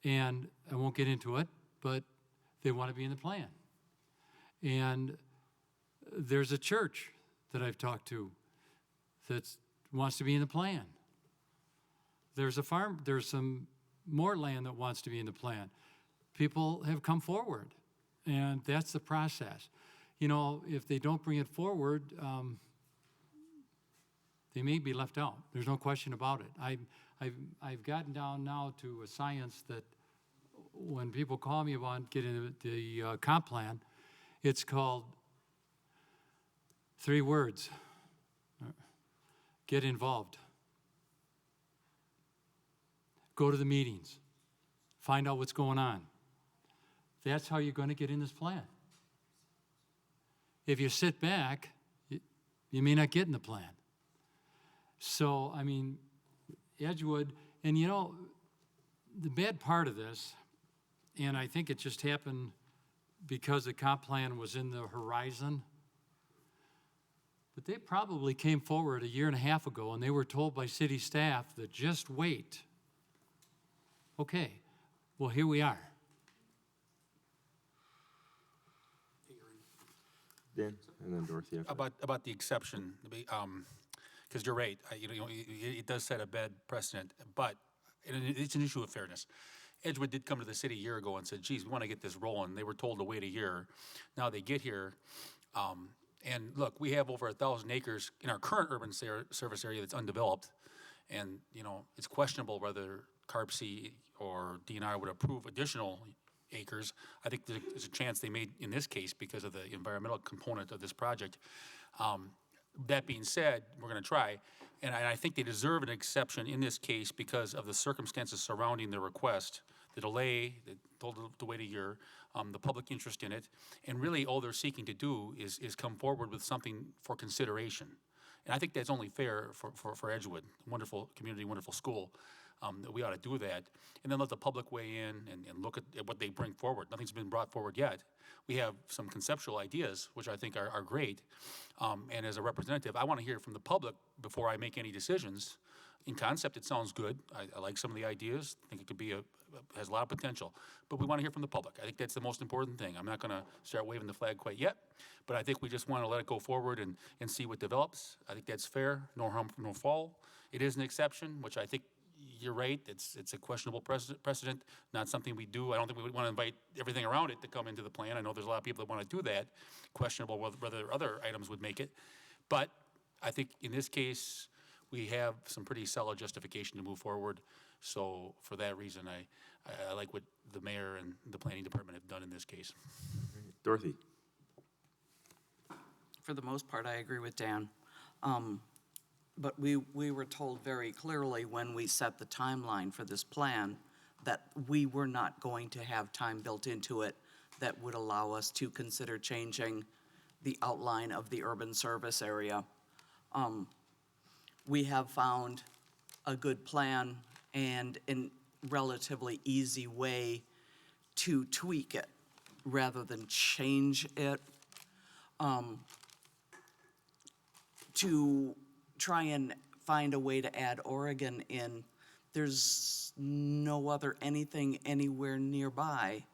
And I won't get into it, but they want to be in the plan. And there's a church that I've talked to that wants to be in the plan. There's a farm, there's some more land that wants to be in the plan. People have come forward, and that's the process. If they don't bring it forward, they may be left out. There's no question about it. I've gotten down now to a science that when people call me about getting the comp plan, it's called 3 words. Get involved. Go to the meetings. Find out what's going on. That's how you're going to get in this plan. If you sit back, you may not get in the plan. So, Edgewood, and the bad part of this, and I think it just happened because the comp plan was in the horizon, but they probably came forward 1.5 years ago and they were told by city staff that just wait. Okay, well, here we are. Dan, and then Dorothy after. About the exception, because you're right, it does set a bad precedent, but it's an issue of fairness. Edgewood did come to the city a year ago and said, geez, we want to get this rolling. They were told to wait a year. Now they get here, and look, we have over 1,000 acres in our current urban service area that's undeveloped, and, it's questionable whether CARB-C or DNR would approve additional acres. I think there's a chance they may in this case because of the environmental component of this project. That being said, we're going to try, and I think they deserve an exception in this case because of the circumstances surrounding their request, the delay, they told them to wait a year, the public interest in it, and really all they're seeking to do is come forward with something for consideration. And I think that's only fair for Edgewood, wonderful community, wonderful school, that we ought to do that. And then let the public weigh in and look at what they bring forward. Nothing's been brought forward yet. We have some conceptual ideas, which I think are great. And as a representative, I want to hear from the public before I make any decisions. In concept, it sounds good. I like some of the ideas. I think it could be has a lot of potential. But we want to hear from the public. I think that's the most important thing. I'm not going to start waving the flag quite yet, but I think we just want to let it go forward and see what develops. I think that's fair. No harm, no foul. It is an exception, which I think you're right. It's a questionable precedent, not something we do. I don't think we would want to invite everything around it to come into the plan. I know there's a lot of people that want to do that. Questionable whether other items would make it. But I think in this case, we have some pretty solid justification to move forward. So for that reason, I like what the mayor and the planning department have done in this case. Dorothy. For the most part, I agree with Dan. But we were told very clearly when we set the timeline for this plan that we were not going to have time built into it that would allow us to consider changing the outline of the urban service area. We have found a good plan and a relatively easy way to tweak it rather than change it. To try and find a way to add Oregon in, there's no other anything anywhere nearby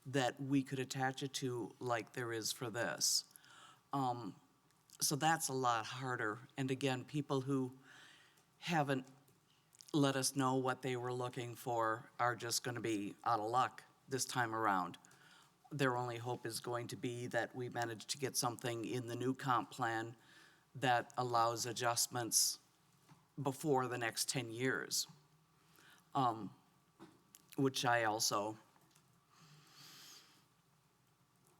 that we could attach it to like there is for this. So that's a lot harder. And again, people who haven't let us know what they were looking for are just going to be out of luck this time around. Their only hope is going to be that we manage to get something in the new comp plan that allows adjustments before the next 10 years, which I also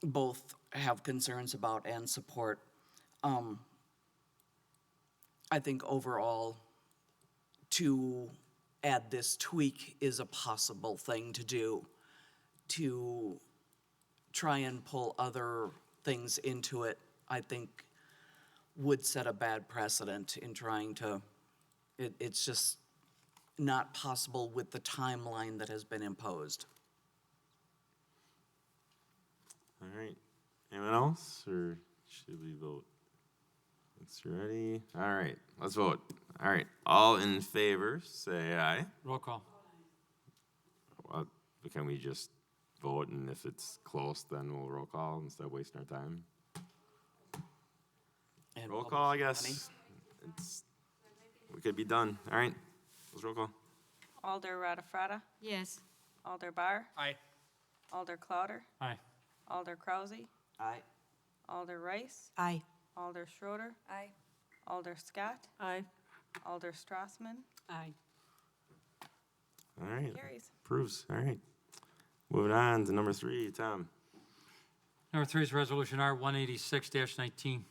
both have concerns about and support. I think overall, to add this tweak is a possible thing to do, to try and pull other things into it, I think would set a bad precedent in trying to, it's just not possible with the timeline that has been imposed. All right. Anyone else, or should we vote? It's ready. All right, let's vote. All right, all in favor, say aye. Roll call. Well, can we just vote, and if it's close, then we'll roll call instead of wasting our time? And Roll call, I guess. We could be done. All right, let's roll call. Alder Radafrada, Yes. Alder Bar, Aye. Alder Clouder, Aye. Alder Krausey, Aye. Alder Rice, Aye. Alder Schroeder, Aye. Alder Scott, Aye. Alder Strassman, Aye. All right, carries. approves. All right. Moving on to number 3, Tom. Number 3 is Resolution R 186-19.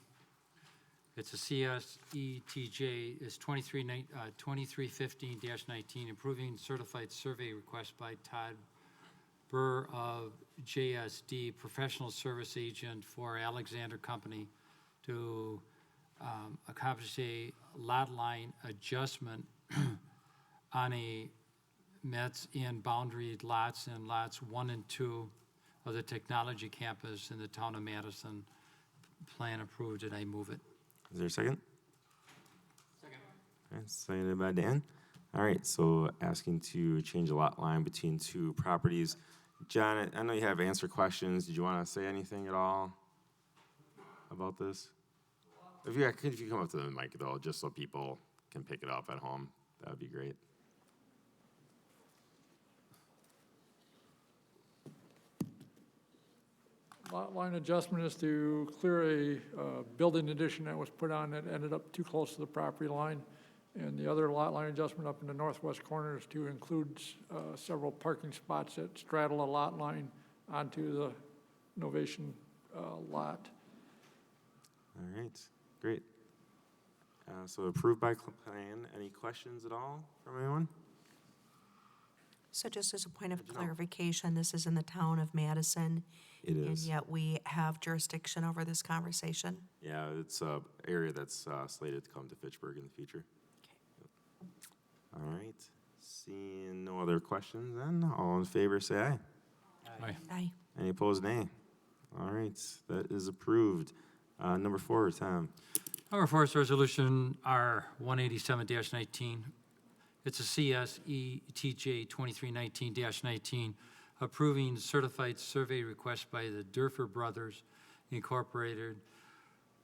It's a CSETJ, it's 2315-19, approving certified survey request by Todd Burr of JSD, professional service agent for Alexander Company, to accomplish a lot line adjustment on a Mets in boundary lots and lots 1 and 2 of the technology campus in the town of Madison. Plan approved, and I move it. Is there a second? Second. Okay, seconded by Dan. All right, so asking to change the lot line between 2 properties. John, I know you have answer questions. Did you want to say anything at all? about this? If you come up to the mic though, just so people can pick it up at home, that would be great. Lot line adjustment is to clear a building addition that was put on that ended up too close to the property line. And the other lot line adjustment up in the northwest corner is to include several parking spots that straddle a lot line onto the Novation lot. All right, great. So approved by plan. Any questions at all from anyone? So just as a point of clarification, this is in the town of Madison. It And is. yet we have jurisdiction over this conversation. Yeah, it's a area that's slated to come to Fitchburg in the future. All right. Seeing no other questions then, all in favor say aye. Aye. Aye. Any opposed, nay. All right, that is approved. Number 4, Tom. Number 4 is Resolution R 187-19. It's a CSETJ 2319-19, approving certified survey request by the Durfer Brothers Incorporated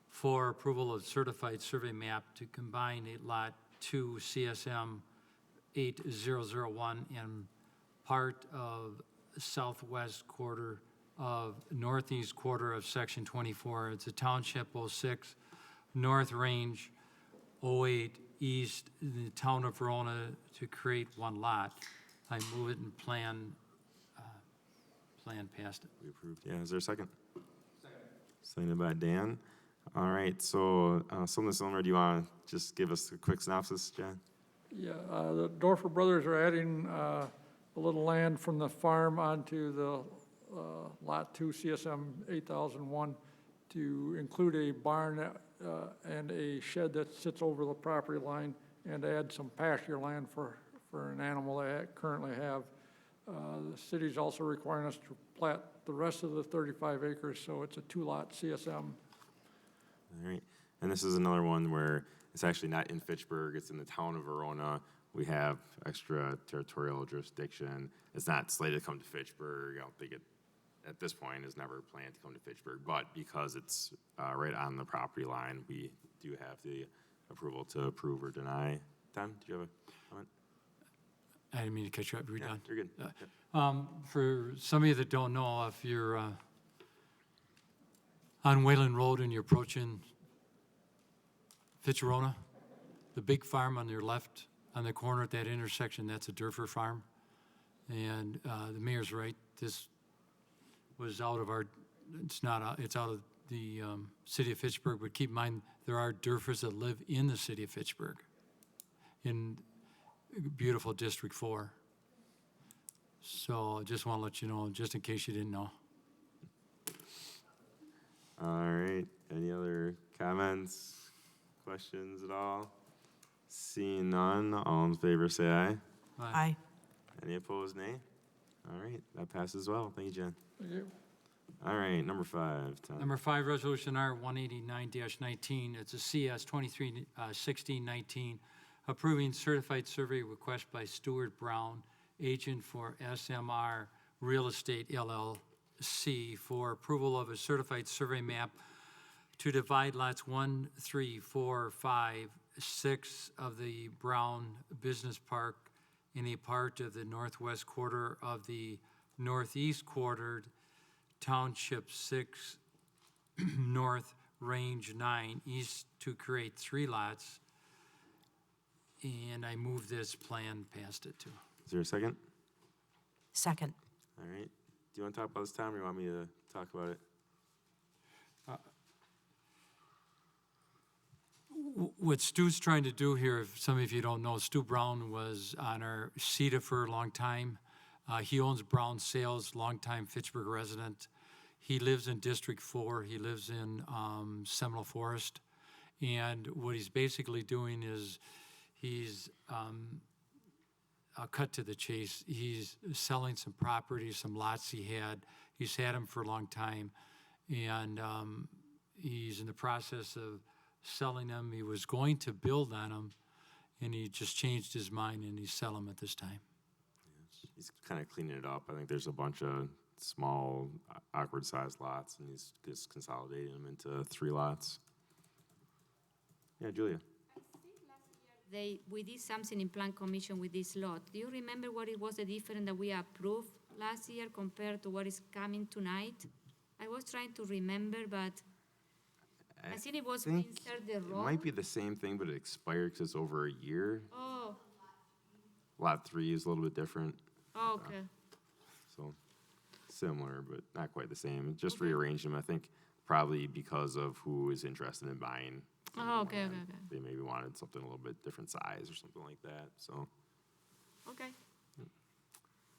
for approval of certified survey map to combine a Lot 2 CSM 8001 and part of southwest quarter of northeast quarter of Section 24. It's a Township 06, North Range 08, East, in the town of Verona, to create one lot. I move it and plan passed it. We approved. Yeah, is there a second? Seconded by Dan. All right, so something similar. Do you want to just give us a quick synopsis, John? Yeah, the Dorfer brothers are adding a little land from the farm onto the Lot 2 CSM 8001 to include a barn and a shed that sits over the property line and add some pasture land for an animal they currently have. The city's also requiring us to plat the rest of the 35 acres, so it's a 2-lot CSM. All right, and this is another one where it's actually not in Fitchburg, it's in the town of Verona. We have extraterritorial jurisdiction. It's not slated to come to Fitchburg. I don't think it, at this point, is never planned to come to Fitchburg, but because it's right on the property line, we do have the approval to approve or deny. Tom, do you have a comment? I didn't mean to catch you up. You're done. You're good. For some of you that don't know, if you're on Wayland Road and you're approaching Fitcherona, the big farm on your left, on the corner at that intersection, that's a Durfer farm. And the mayor's right, this was out of our, it's not, it's out of the city of Fitchburg, but keep in mind, there are Durfers that live in the city of Fitchburg, in beautiful District 4. So I just want to let you know, just in case you didn't know. All right, any other comments, questions at all? Seeing none, all in favor say aye. Aye. Any opposed, nay? All right, that passes well. Thank you, Jen. Thank you. All right, number 5, Tom. Number 5, Resolution R 189-19. It's a CS 231619, approving certified survey request by Stuart Brown, agent for SMR Real Estate LLC, for approval of a certified survey map to divide lots 1, 3, 4, 5, 6 of the Brown Business Park in a part of the northwest quarter of the northeast quartered Township 6, North Range 9, East, to create 3 lots. And I move this plan past it too. Is there a second? Second. All right. Do you want to talk about this, Tom, or you want me to talk about it? What Stu's trying to do here, if some of you don't know, Stu Brown was on our CETA for a long time. He owns Brown Sales, longtime Fitchburg resident. He lives in District 4. He lives in Seminole Forest. And what he's basically doing is he's, I'll cut to the chase, he's selling some properties, some lots he had. He's had them for a long time. And he's in the process of selling them. He was going to build on them, and he just changed his mind, and he's selling them at this time. He's kind of cleaning it up. I think there's a bunch of small, awkward-sized lots, and he's just consolidating them into 3 lots. Yeah, Julia? We did something in Plan Commission with this lot. Do you remember what it was the difference that we approved last year compared to what is coming tonight? I was trying to remember, but I think it was think insert the It road. might be the same thing, but it expired because it's over a year. Oh, Lot 3 is a little bit different, okay. so similar, but not quite the same. Just Okay. rearranged them, I think, probably because of who is interested in buying. Oh, okay, okay, okay. They maybe wanted something a little bit different size or something like that, so. Okay.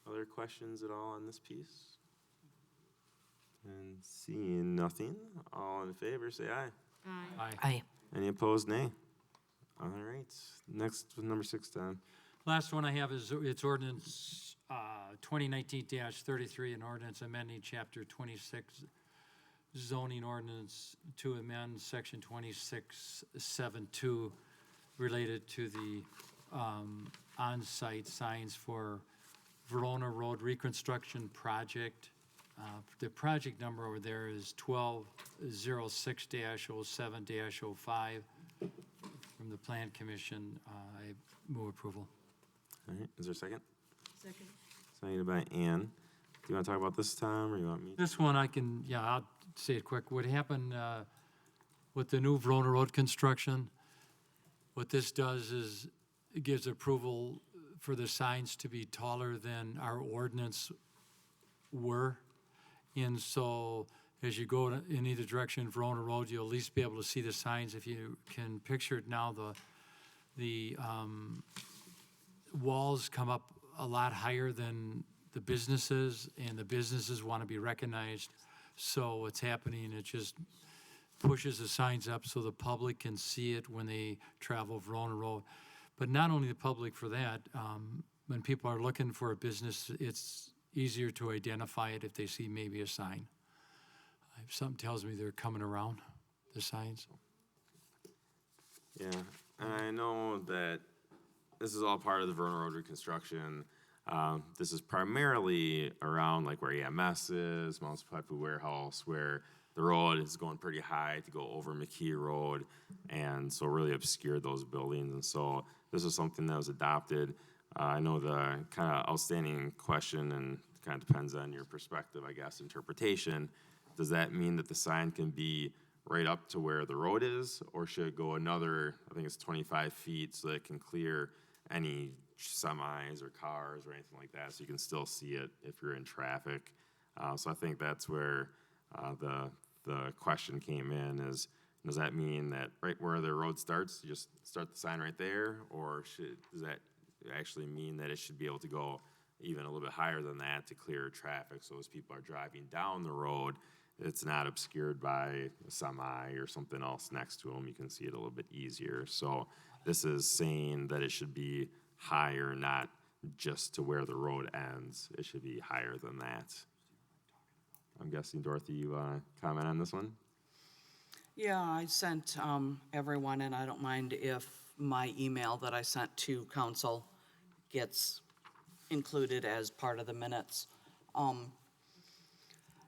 Other questions at all on this piece? And seeing nothing, all in favor, say aye. Aye. Aye. Any opposed, nay? All right, next, number 6, Don. Last one I have is, it's ordinance 2019-33, an ordinance amending chapter 26 zoning ordinance to amend section 2672 related to the on-site signs for Verona Road reconstruction project. The project number over there is 1206-07-05 from the Plan Commission. I move approval. All right, is there a second? Second. Seconded by Ann. Do you want to talk about this, Tom, or you want me? This one I can, yeah, I'll say it quick. What happened with the new Verona Road construction, what this does is it gives approval for the signs to be taller than our ordinance were. And so as you go in either direction, Verona Road, you'll at least be able to see the signs. If you can picture it now, the walls come up a lot higher than the businesses, and the businesses want to be recognized. So what's happening, it just pushes the signs up so the public can see it when they travel Verona Road. But not only the public for that, when people are looking for a business, it's easier to identify it if they see maybe a sign. If something tells me they're coming around, the signs. Yeah, and I know that this is all part of the Verona Road reconstruction. This is primarily around like where EMS is, Mount Supply Food Warehouse, where the road is going pretty high to go over McKee Road, and so really obscured those buildings. And so this is something that was adopted. I know the kind of outstanding question, and kind of depends on your perspective, I guess, interpretation. Does that mean that the sign can be right up to where the road is, or should it go another, I think it's 25 feet, so that it can clear any semis or cars or anything like that, so you can still see it if you're in traffic? So I think that's where the question came in is, does that mean that right where the road starts, you just start the sign right there, or does that actually mean that it should be able to go even a little bit higher than that to clear traffic, so as people are driving down the road, it's not obscured by a semi or something else next to them, you can see it a little bit easier. So this is saying that it should be higher, not just to where the road ends, it should be higher than that. I'm guessing, Dorothy, you comment on this one? Yeah, I sent everyone, and I don't mind if my email that I sent to council gets included as part of the minutes.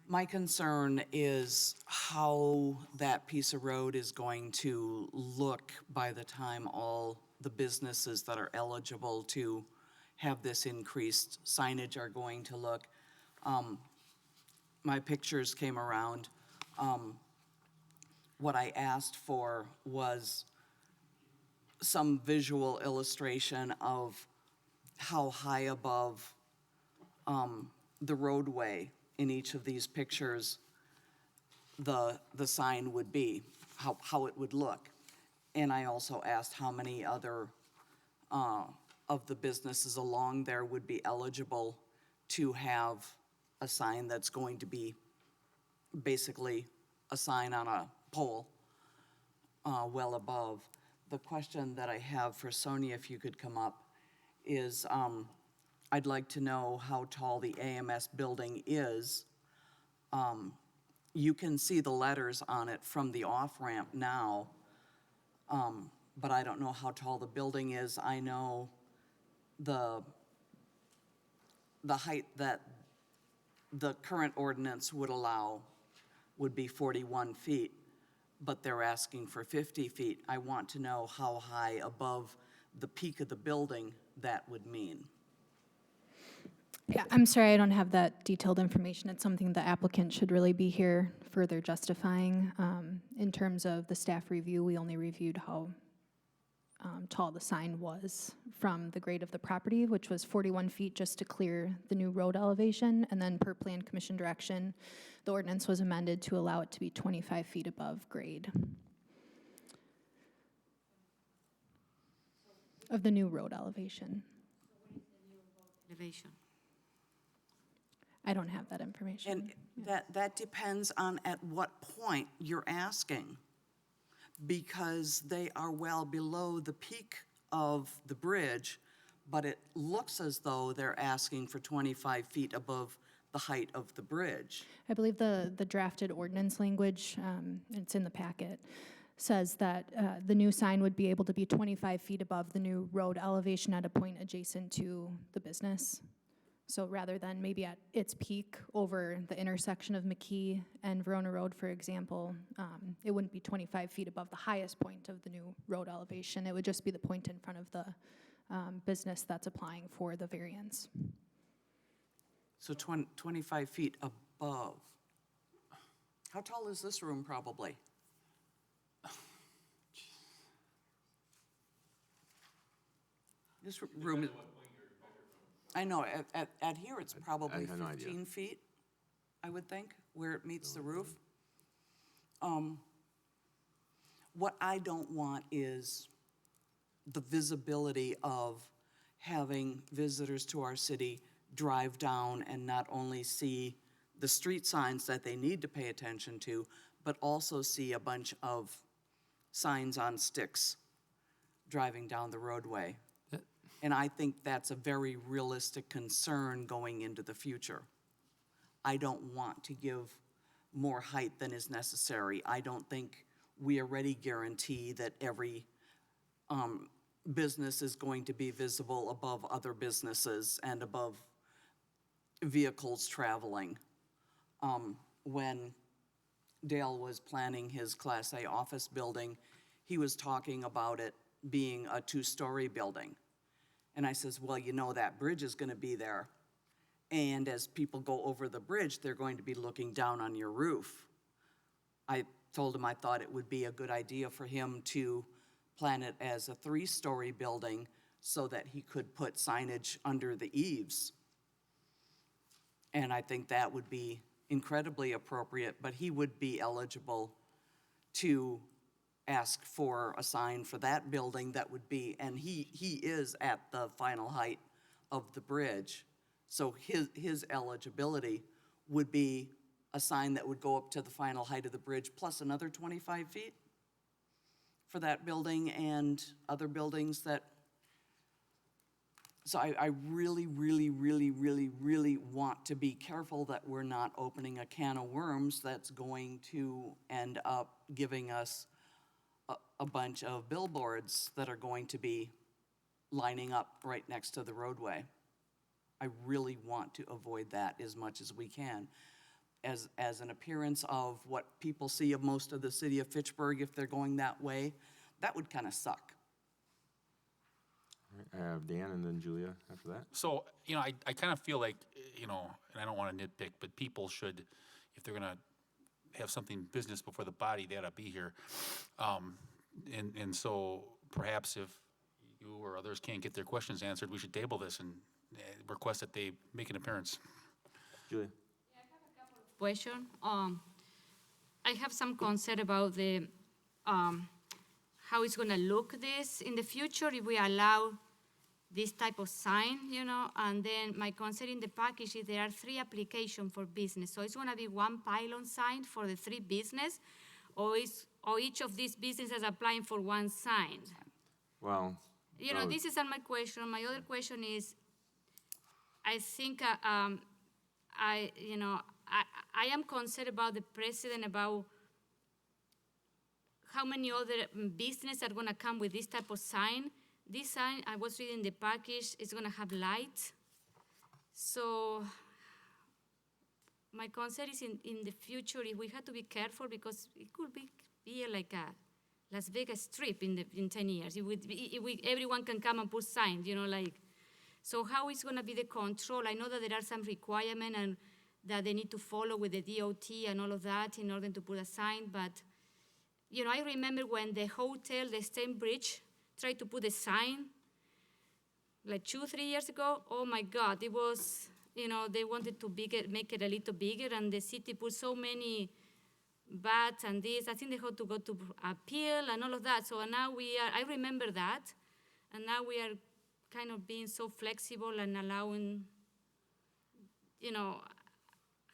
My concern is how that piece of road is going to look by the time all the businesses that are eligible to have this increased signage are going to look. My pictures came around. What I asked for was some visual illustration of how high above the roadway in each of these pictures the sign would be, how it would look. And I also asked how many other of the businesses along there would be eligible to have a sign that's going to be basically a sign on a pole well above. The question that I have for Sonia, if you could come up, is I'd like to know how tall the AMS building is. You can see the letters on it from the off-ramp now, but I don't know how tall the building is. I know the height that the current ordinance would allow would be 41 feet, but they're asking for 50 feet. I want to know how high above the peak of the building that would mean. Yeah, I'm sorry, I don't have that detailed information. It's something the applicant should really be here further justifying. In terms of the staff review, we only reviewed how tall the sign was from the grade of the property, which was 41 feet just to clear the new road elevation. And then per plan commission direction, the ordinance was amended to allow it to be 25 feet above grade of the new road elevation. Elevation. I don't have that information. And that depends on at what point you're asking, because they are well below the peak of the bridge, but it looks as though they're asking for 25 feet above the height of the bridge. I believe the drafted ordinance language, it's in the packet, says that the new sign would be able to be 25 feet above the new road elevation at a point adjacent to the business. So rather than maybe at its peak over the intersection of McKee and Verona Road, for example, it wouldn't be 25 feet above the highest point of the new road elevation. It would just be the point in front of the business that's applying for the variance. So 25 feet above. How tall is this room probably? This room is, I know, at here it's probably I have no idea. 15 feet, I would think, where it meets the roof. What I don't want is the visibility of having visitors to our city drive down and not only see the street signs that they need to pay attention to, but also see a bunch of signs on sticks driving down the roadway. And I think that's a very realistic concern going into the future. I don't want to give more height than is necessary. I don't think we already guarantee that every business is going to be visible above other businesses and above vehicles traveling. When Dale was planning his Class A office building, he was talking about it being a 2-story building. And I says, well, you know, that bridge is going to be there. And as people go over the bridge, they're going to be looking down on your roof. I told him I thought it would be a good idea for him to plan it as a 3-story building so that he could put signage under the eaves. And I think that would be incredibly appropriate, but he would be eligible to ask for a sign for that building that would be, and he is at the final height of the bridge. So his eligibility would be a sign that would go up to the final height of the bridge plus another 25 feet for that building and other buildings that, so I really, really, really, really, really want to be careful that we're not opening a can of worms that's going to end up giving us a bunch of billboards that are going to be lining up right next to the roadway. I really want to avoid that as much as we can. As an appearance of what people see of most of the city of Fitchburg, if they're going that way, that would kind of suck. I have Dan and then Julia after that. So, you know, I kind of feel like, you know, and I don't want to nitpick, but people should, if they're going to have something business before the body, they ought to be here. And so perhaps if you or others can't get their questions answered, we should table this and request that they make an appearance. Julia? Question. I have some concern about the how it's going to look this in the future if we allow this type of sign, you know. And then my concern in the package is there are 3 applications for business, so it's going to be one pylon sign for the 3 business, or each of these businesses applying for one sign. Well, You know, this is my question. My other question is, I think I am concerned about the precedent about how many other businesses are going to come with this type of sign. This sign, I was reading the package, is going to have light. So my concern is in the future, if we have to be careful, because it could be like a Las Vegas Strip in 10 years. Everyone can come and put signs, like, so how is going to be the control? I know that there are some requirements and that they need to follow with the DOT and all of that in order to put a sign, but, I remember when the hotel, the Stanbridge, tried to put a sign, like 2-3 years ago. Oh my God, it was, they wanted to make it a little bigger, and the city put so many bats and this. I think they had to go to appeal and all of that. So now I remember that, and now we are kind of being so flexible and allowing,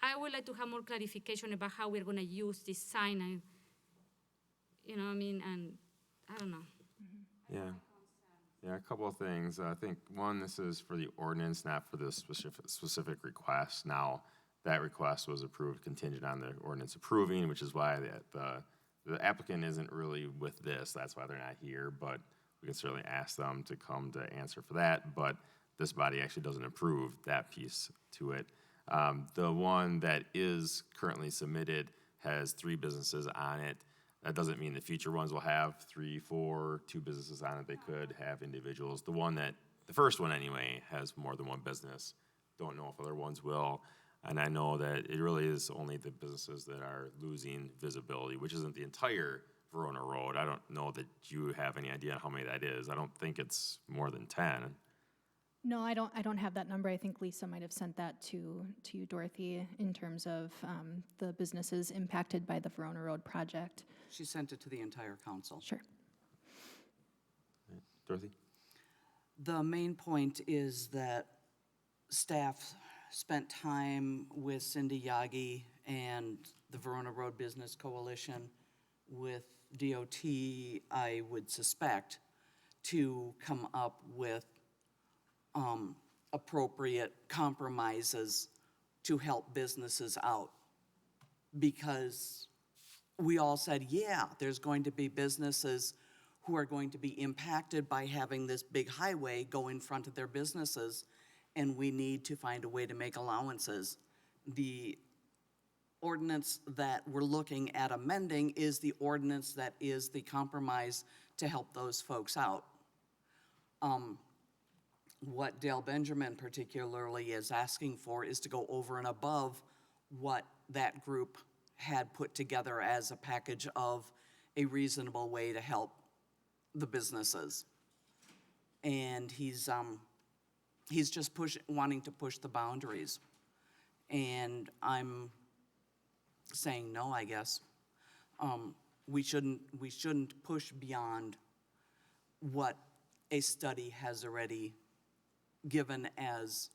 I would like to have more clarification about how we're going to use this sign, and, and I don't know. Yeah. Yeah, a couple of things. I think, one, this is for the ordinance, not for the specific request. Now, that request was approved contingent on the ordinance approving, which is why the applicant isn't really with this. That's why they're not here, but we can certainly ask them to come to answer for that. But this body actually doesn't approve that piece to it. The one that is currently submitted has 3 businesses on it. That doesn't mean the future ones will have 3, 4, 2 businesses on it. They could have individuals. The first one anyway, has more than one business. Don't know if other ones will. And I know that it really is only the businesses that are losing visibility, which isn't the entire Verona Road. I don't know that you have any idea how many that is. I don't think it's more than 10. No, I don't have that number. I think Lisa might have sent that to you, Dorothy, in terms of the businesses impacted by the Verona Road project. She sent it to the entire council. Sure. Dorothy? The main point is that staff spent time with Cindy Yagi and the Verona Road Business Coalition with DOT, I would suspect, to come up with appropriate compromises to help businesses out. Because we all said, yeah, there's going to be businesses who are going to be impacted by having this big highway go in front of their businesses, and we need to find a way to make allowances. The ordinance that we're looking at amending is the ordinance that is the compromise to help those folks out. What Dale Benjamin particularly is asking for is to go over and above what that group had put together as a package of a reasonable way to help the businesses. And he's just wanting to push the boundaries. And I'm saying no, I guess. We shouldn't push beyond what a study has already given as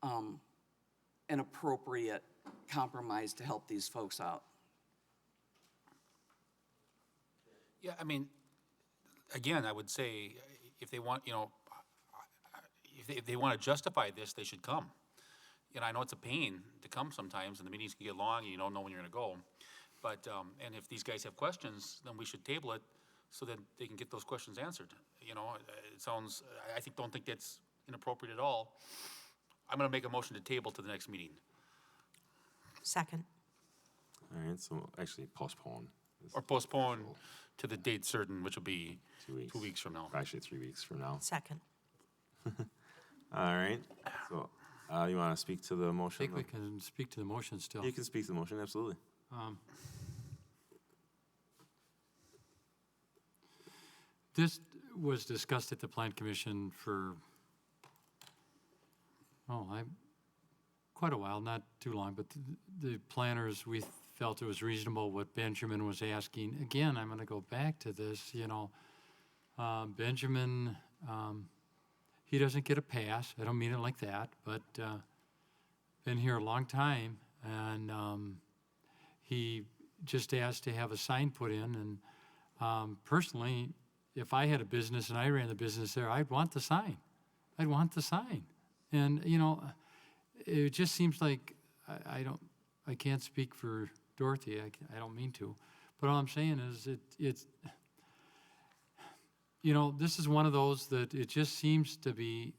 an appropriate compromise to help these folks out. Yeah, I mean, again, I would say if they want, if they want to justify this, they should come. I know it's a pain to come sometimes, and the meetings can get long, and you don't know when you're going to go. But, and if these guys have questions, then we should table it so that they can get those questions answered. It sounds, don't think that's inappropriate at all. I'm going to make a motion to table to the next meeting. Second. All right, so actually postpone. Or postpone to the date certain, which will be 2 weeks. 2 weeks from now. Actually, 3 weeks from now. Second. All right, so you want to speak to the I motion? think we can speak to the motion still. You can speak to the motion, absolutely. This was discussed at the Plan Commission for, quite a while, not too long, but the planners, we felt it was reasonable what Benjamin was asking. Again, I'm going to go back to this, Benjamin, he doesn't get a pass. I don't mean it like that, but been here a long time, and he just asked to have a sign put in, and personally, if I had a business and I ran the business there, I'd want the sign. I'd want the sign. And, it just seems like I can't speak for Dorothy. I don't mean to. But all I'm saying is it's this is one of those that it just seems to be,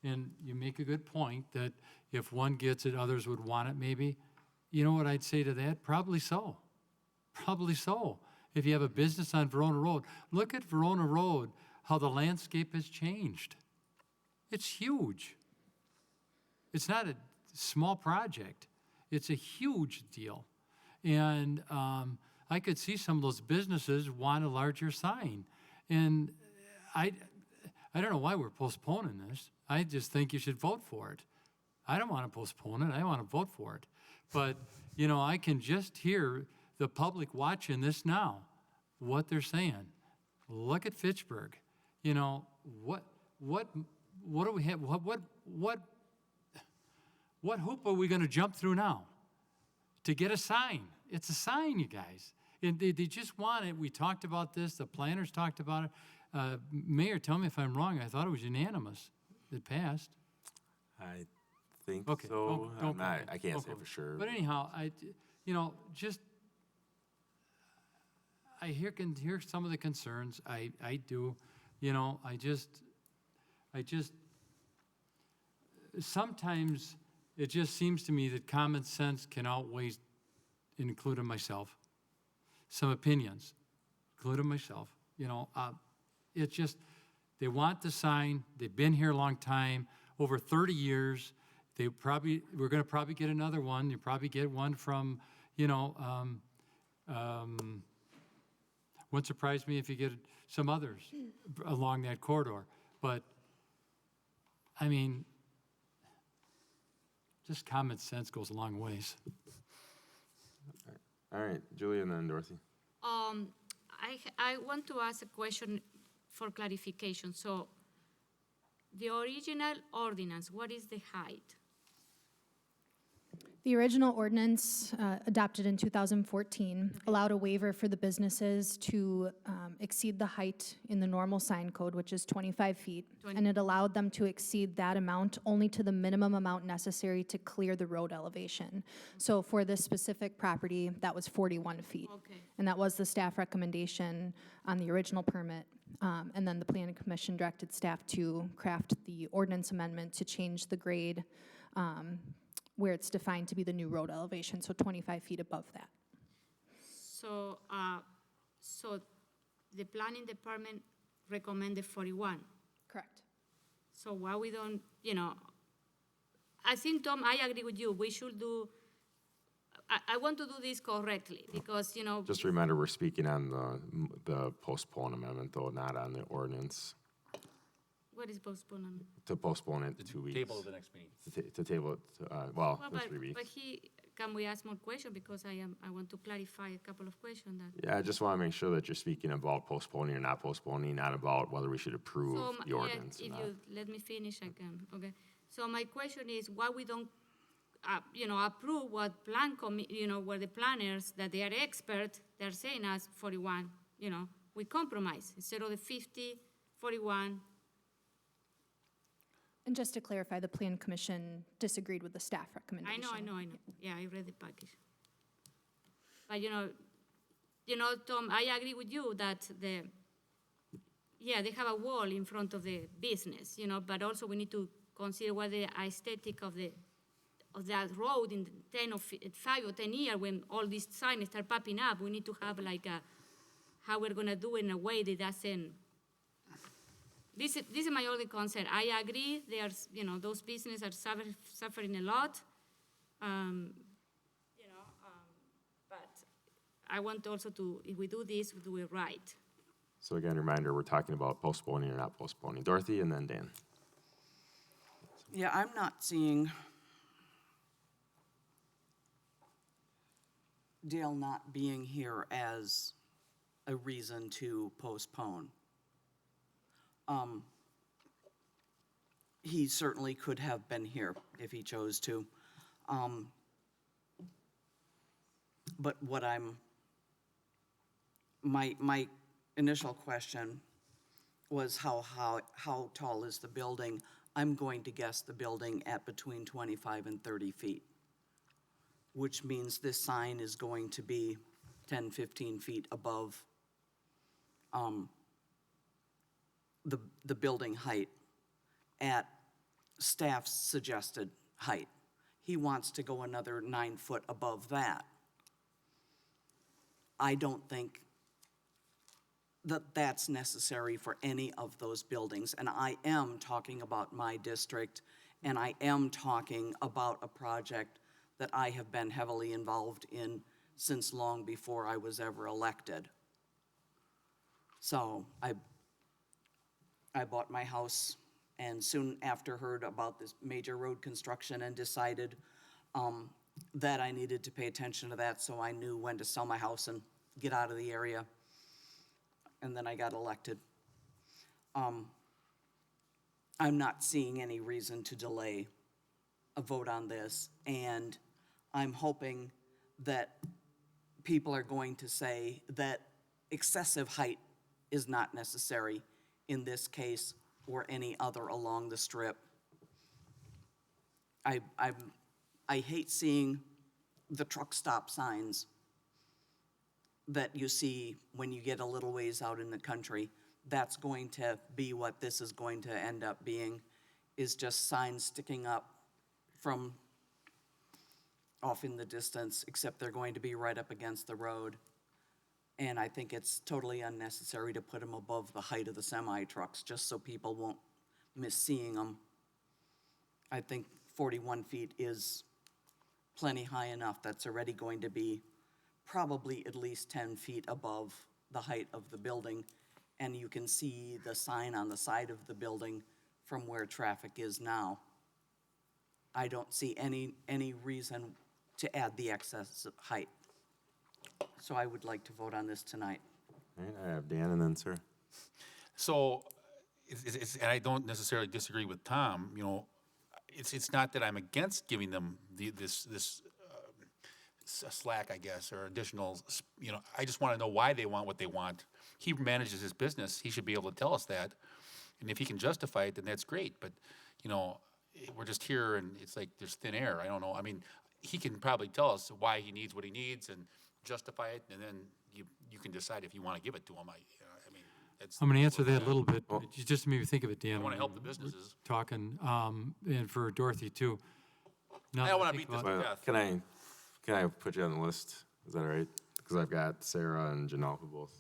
And you make a good point that if one gets it, others would want it maybe. You know what I'd say to that? Probably so. Probably so. If you have a business on Verona Road, look at Verona Road, how the landscape has changed. It's huge. It's not a small project. It's a huge deal. And I could see some of those businesses want a larger sign. And I don't know why we're postponing this. I just think you should vote for it. I don't want to postpone it. I want to vote for it. But, you know, I can just hear the public watching this now, what they're saying. Look at Fitchburg. You know, what do we have? What hoop are we going to jump through now to get a sign? It's a sign, you guys. And they just want it. We talked about this. The planners talked about it. Mayor, tell me if I'm wrong. I thought it was unanimous. It passed. I think Okay, so. don't I can't don't say comment. for sure. But anyhow, I can hear some of the concerns. I do. You know, I just sometimes it just seems to me that common sense can outweigh, including myself, some opinions, including myself. You know, it's just, they want the sign. They've been here a long time, over 30 years. We're going to probably get another one. You probably get one from, you know, wouldn't surprise me if you get some others along that corridor. But, I mean, just common sense goes a long ways. All right, Julia and then Dorothy. I want to ask a question for clarification. So the original ordinance, what is the height? The original ordinance, adopted in 2014, allowed a waiver for the businesses to exceed the height in the normal sign code, which is 25 feet. And it allowed them to exceed that amount only to the minimum amount necessary to clear the road elevation. So for this specific property, that was 41 feet. Okay. And that was the staff recommendation on the original permit. And then the Planning Commission directed staff to craft the ordinance amendment to change the grade where it's defined to be the new road elevation, so 25 feet above that. So, so the planning department recommended 41. Correct. So why we don't, you know, I think, Tom, I agree with you. We should do, I want to do this correctly because, you know. Just a reminder, we're speaking on the postpone amendment, though, not on the ordinance. What is postponement? To postpone it 2 weeks. Table of the next meeting. To table it, Well, for 3 weeks. but can we ask more questions because I want to clarify a couple of questions that. Yeah, I just want to make sure that you're speaking about postponing or not postponing, not about whether we should approve the ordinance or If not. you let me finish, I can, okay. So my question is why we don't, approve what where the planners, that they are expert, they're saying us 41, we compromise. Instead of the 50, 41. And just to clarify, the Plan Commission disagreed with the staff recommendation. I know. Yeah, I read the package. But, Tom, I agree with you that they have a wall in front of the business, but also we need to consider what the aesthetic of that road in 5 or 10 years when all these signs start popping up. We need to have how we're going to do it in a way that doesn't. This is my only concern. I agree. Those businesses are suffering a lot. But I want also to, if we do this, we do it right. So again, reminder, we're talking about postponing or not postponing. Dorothy and then Dan. Yeah, I'm not seeing Dale not being here as a reason to postpone. He certainly could have been here if he chose to. But what my initial question was how tall is the building? I'm going to guess the building at between 25 and 30 feet, which means this sign is going to be 10, 15 feet above the building height at staff's suggested height. He wants to go another 9 foot above that. I don't think that that's necessary for any of those buildings. And I am talking about my district, and I am talking about a project that I have been heavily involved in since long before I was ever elected. So I bought my house and soon after heard about this major road construction and decided that I needed to pay attention to that, so I knew when to sell my house and get out of the area. And then I got elected. I'm not seeing any reason to delay a vote on this, and I'm hoping that people are going to say that excessive height is not necessary in this case or any other along the strip. I hate seeing the truck stop signs that you see when you get a little ways out in the country. That's going to be what this is going to end up being, is just signs sticking up from off in the distance, except they're going to be right up against the road. And I think it's totally unnecessary to put them above the height of the semi-trucks, just so people won't miss seeing them. I think 41 feet is plenty high enough. That's already going to be probably at least 10 feet above the height of the building, and you can see the sign on the side of the building from where traffic is now. I don't see any reason to add the excess height. So I would like to vote on this tonight. All right, I have Dan and then Sarah. So, and I don't necessarily disagree with Tom, you know, it's not that I'm against giving them this slack, I guess, or additional, you know, I just want to know why they want what they want. He manages his business, he should be able to tell us that. And if he can justify it, then that's great, but, you know, we're just here and it's like there's thin air, I don't know. I mean, he can probably tell us why he needs what he needs and justify it, and then you can decide if you want to give it to him. I mean, that's. I'm going to answer that a little bit. You just made me think of it, Dan. I want to help the businesses. Talking, and for Dorothy too. I don't want to beat this to Well, death. can I put you on the list? Is that all right? Because I've got Sarah and Janelle who both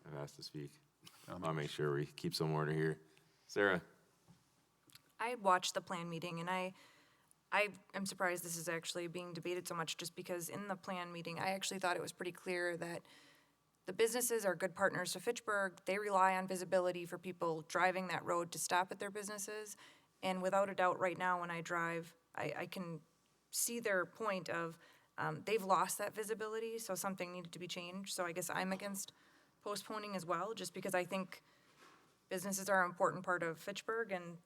have asked to speak. I want to make sure we keep some order here. Sarah? I watched the plan meeting, and I am surprised this is actually being debated so much, just because in the plan meeting, I actually thought it was pretty clear that the businesses are good partners to Fitchburg. They rely on visibility for people driving that road to stop at their businesses. And without a doubt, right now when I drive, I can see their point of they've lost that visibility, so something needed to be changed. So I guess I'm against postponing as well, just because I think businesses are an important part of Fitchburg, and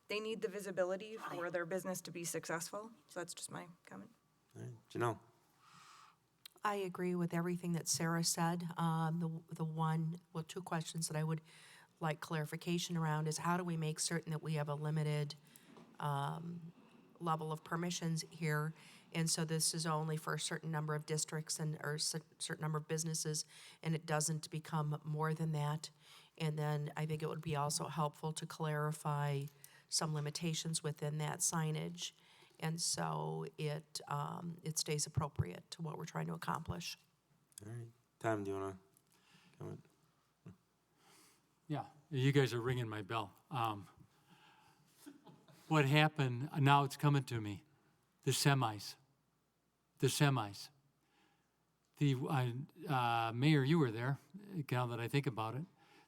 they need the visibility for their business to be successful. So that's just my comment. All right, Janelle? I agree with everything that Sarah said. Two questions that I would like clarification around is how do we make certain that we have a limited level of permissions here? And so this is only for a certain number of districts or certain number of businesses, and it doesn't become more than that. And then I think it would be also helpful to clarify some limitations within that signage. And so it stays appropriate to what we're trying to accomplish. All right. Tom, do you want to comment? Yeah, you guys are ringing my bell. What happened, now it's coming to me, the semis. Mayor, you were there, now that I think about it.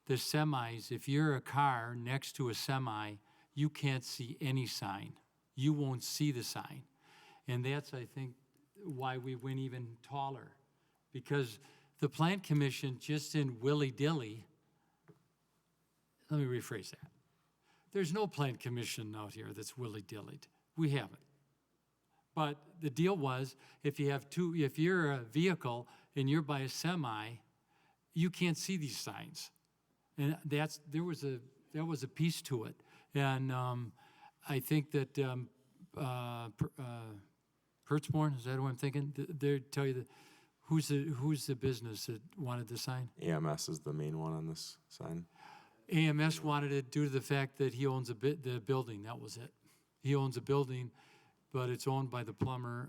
The semis, if you're a car next to a semi, you can't see any sign. You won't see the sign. And that's, I think, why we went even taller. Because the Plan Commission, just in willy-dilly, let me rephrase that. There's no Plan Commission out here that's willy-dillied. We haven't. But the deal was, if you're a vehicle and you're by a semi, you can't see these signs. And there was a piece to it. And I think that Pertzborn, is that who I'm thinking? They tell you that who's the business that wanted the sign? EMS is the main one on this sign. AMS wanted it due to the fact that he owns the building, that was it. He owns a building, but it's owned by the plumber,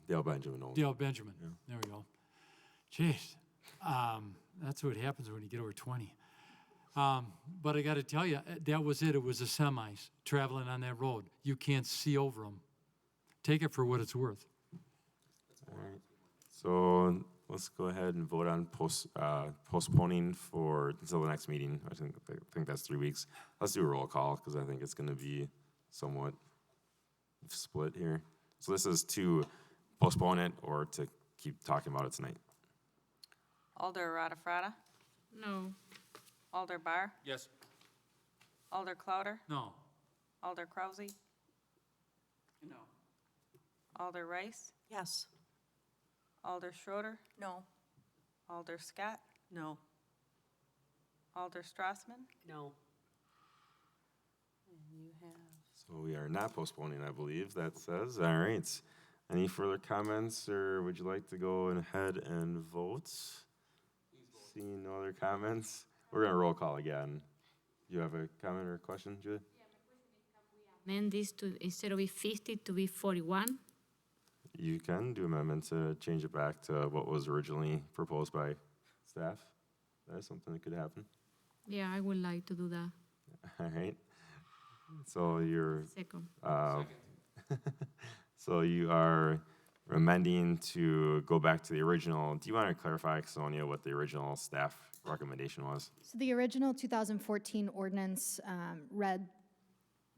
Dale Benjamin owns it. Dale Benjamin. There we go. Jeez, that's what happens when you get over 20. But I gotta tell you, that was it. It was the semis traveling on that road. You can't see over them. Take it for what it's worth. All right. So let's go ahead and vote on postponing until the next meeting. I think that's 3 weeks. Let's do a roll call because I think it's going to be somewhat split here. So this is to postpone it or to keep talking about it tonight. Alder Rada-Frada, No. Alder Bar, Yes. Alder Clouder, No. Alder Krausey, No. Alder Rice, Yes. Alder Schroeder, No. Alder Scott, No. Alder Strassman, No. and you have So we are not postponing, I believe, that says. All right. Any further comments, or would you like to go ahead and vote? Seeing no other comments, we're going to roll call again. You have a comment or a question, Julie? Amend this to, instead of be 50, to be 41. You can do amendment to change it back to what was originally proposed by staff. That is something that could happen. Yeah, I would like to do that. All right. So you're, Second. so you are amending to go back to the original. Do you want to clarify, Sonia, what the original staff recommendation was? So the original 2014 ordinance read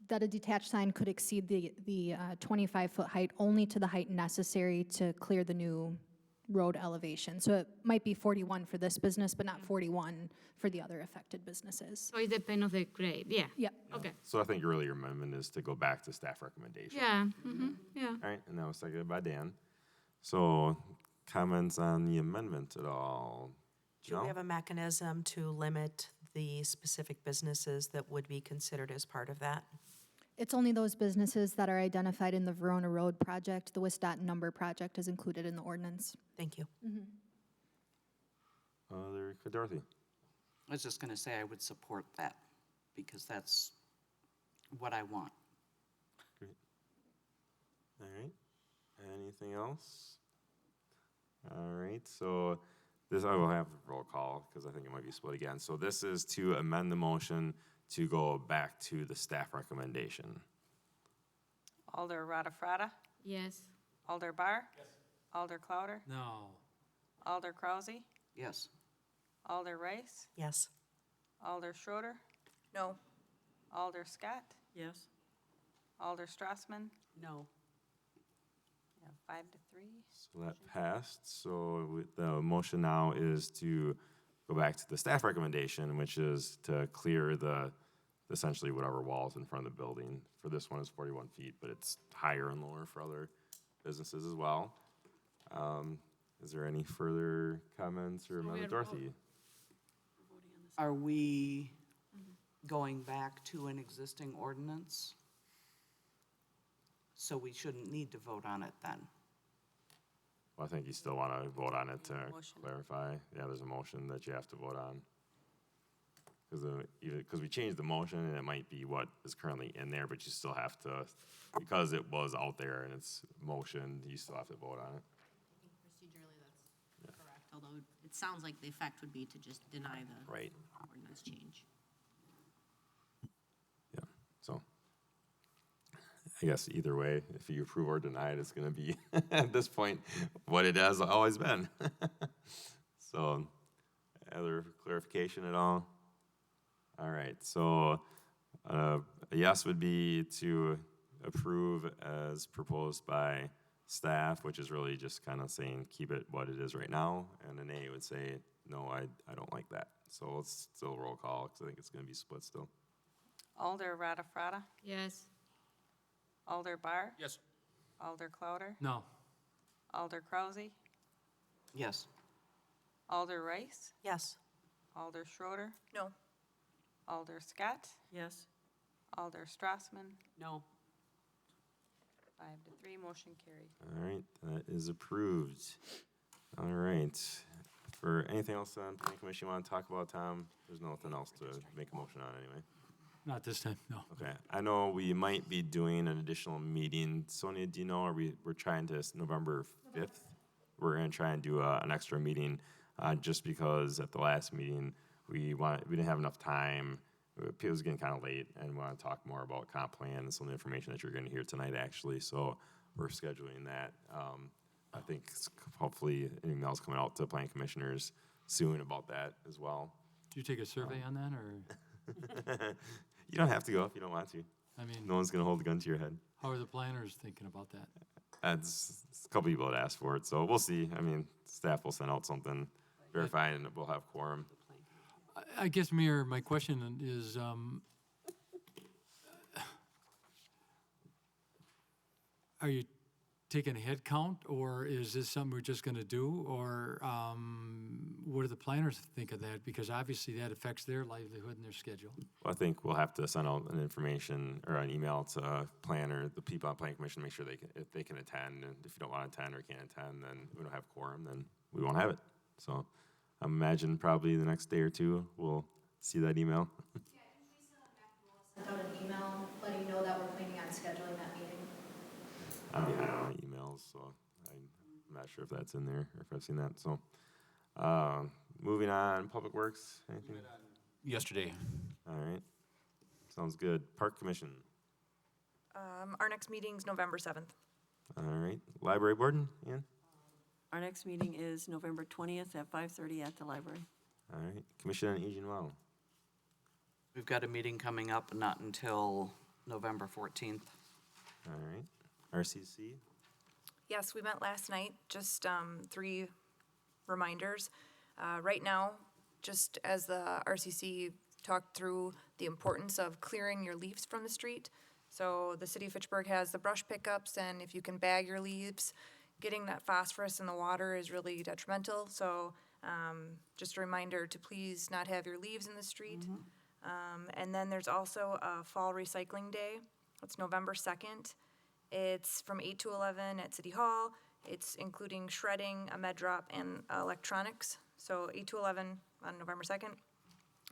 that a detached sign could exceed the 25-foot height only to the height necessary to clear the new road elevation. So it might be 41 for this business, but not 41 for the other affected businesses. So it depends on the grade, yeah. Yep. Okay. So I think really your amendment is to go back to staff recommendation. Yeah, yeah. All right, and that was seconded by Dan. So comments on the amendment at all? Do we No? have a mechanism to limit the specific businesses that would be considered as part of that? It's only those businesses that are identified in the Verona Road project. The WISDOT number project is included in the ordinance. Thank you. Dorothy? I was just gonna say I would support that, because that's what I want. All right. Anything else? All right, so this, I will have a roll call because I think it might be split again. So this is to amend the motion to go back to the staff recommendation. Alder Rada-Frada, Yes. Alder Bar, Alder Clouder, No. Alder Krausey, Yes. Alder Rice, Yes. Alder Schroeder, No. Alder Scott, Yes. Alder Strassman, No. yeah, 5-3. So that passed. So the motion now is to go back to the staff recommendation, which is to clear essentially whatever walls in front of the building. For this one, it's 41 feet, but it's higher and lower for other businesses as well. Is there any further comments or amendment? Dorothy? Are we going back to an existing ordinance? So we shouldn't need to vote on it then? Well, I think you still want to vote on it to Motion. clarify. Yeah, there's a motion that you have to vote on. Because we changed the motion, and it might be what is currently in there, but you still have to, because it was out there and it's motion, you still have to vote on it. Procedurally, that's correct, although it sounds like the effect would be to just deny the Right. ordinance change. Yeah, so I guess either way, if you approve or deny it, it's going to be, at this point, what it has always been. So, other clarification at all? All right, so a yes would be to approve as proposed by staff, which is really just kind of saying keep it what it is right now, and an A would say, no, I don't like that. So let's still roll call, because I think it's going to be split still. Alder Rada-Frada, Yes. Alder Bar, Yes. Alder Clouder, No. Alder Krausey, Yes. Alder Rice, Yes. Alder Schroeder, No. Alder Scott, Yes. Alder Strassman, No. 5-3, motion carried. All right, that is approved. All right. For anything else on planning commission you want to talk about, Tom? There's nothing else to make a motion on anyway. Not this time, no. Okay, I know we might be doing an additional meeting. Sonia, do you know, we're trying to, November 5th? We're gonna try and do an extra meeting, just because at the last meeting, we didn't have enough time. It was getting kind of late, and we want to talk more about comp plan and some of the information that you're gonna hear tonight, actually, so we're scheduling that. I think hopefully an email's coming out to planning commissioners soon about that as well. Do you take a survey on that, or, You don't have to go if you don't want to. I mean, No one's gonna hold a gun to your head. how are the planners thinking about that? It's a couple people that asked for it, so we'll see. I mean, staff will send out something verifying and we'll have quorum. I guess, Mayor, my question is, are you taking a head count, or is this something we're just gonna do? Or what do the planners think of that? Because obviously that affects their livelihood and their schedule. Well, I think we'll have to send out an information or an email to planner, the people on planning commission, make sure if they can attend. And if you don't want to attend or can't attend, then we don't have quorum, then we won't have it. So I imagine probably the next day or two, we'll see that email. Yeah, sent out an email letting know that we're planning on scheduling that meeting. I'm behind on my emails, so I'm not sure if that's in there or if I've seen that. So moving on, Public Works, anything? Yesterday. All right, sounds good. Park Commission. Our next meeting's November 7th. All right, Library Board, Ian? Our next meeting is November 20th at 5:30 at the library. All right, Commission on Aging Well. We've got a meeting coming up, not until November 14th. All right, RCC. Yes, we met last night, just 3 reminders. Right now, just as the RCC talked through the importance of clearing your leaves from the street. So the city of Fitchburg has the brush pickups, and if you can bag your leaves, getting that phosphorus in the water is really detrimental. So just a reminder to please not have your leaves in the street. And then there's also a fall recycling day. It's November 2nd. It's from 8 to 11 at City Hall. It's including shredding, a med drop, and electronics. So 8 to 11 on November 2nd.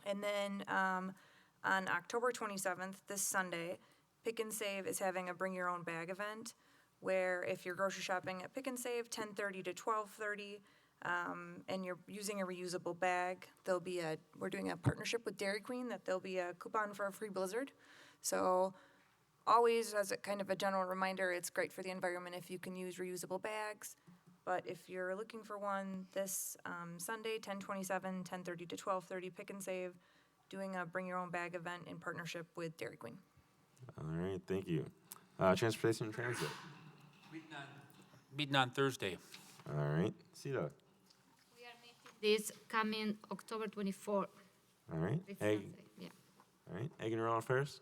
And then on October 27th, this Sunday, Pick and Save is having a Bring Your Own Bag event, where if you're grocery shopping at Pick and Save, 10:30 to 12:30, and you're using a reusable bag, we're doing a partnership with Dairy Queen, that there'll be a coupon for a free Blizzard. So always, as a kind of a general reminder, it's great for the environment if you can use reusable bags. But if you're looking for one, this Sunday, 10/27, 10:30 to 12:30, Pick and Save, doing a Bring Your Own Bag event in partnership with Dairy Queen. All right, thank you. Transportation and Transit. Meeting on Thursday. All right, Sita. This coming October 24th. All right, This Ag. Sunday, yeah. All right, Ag and Rural Affairs.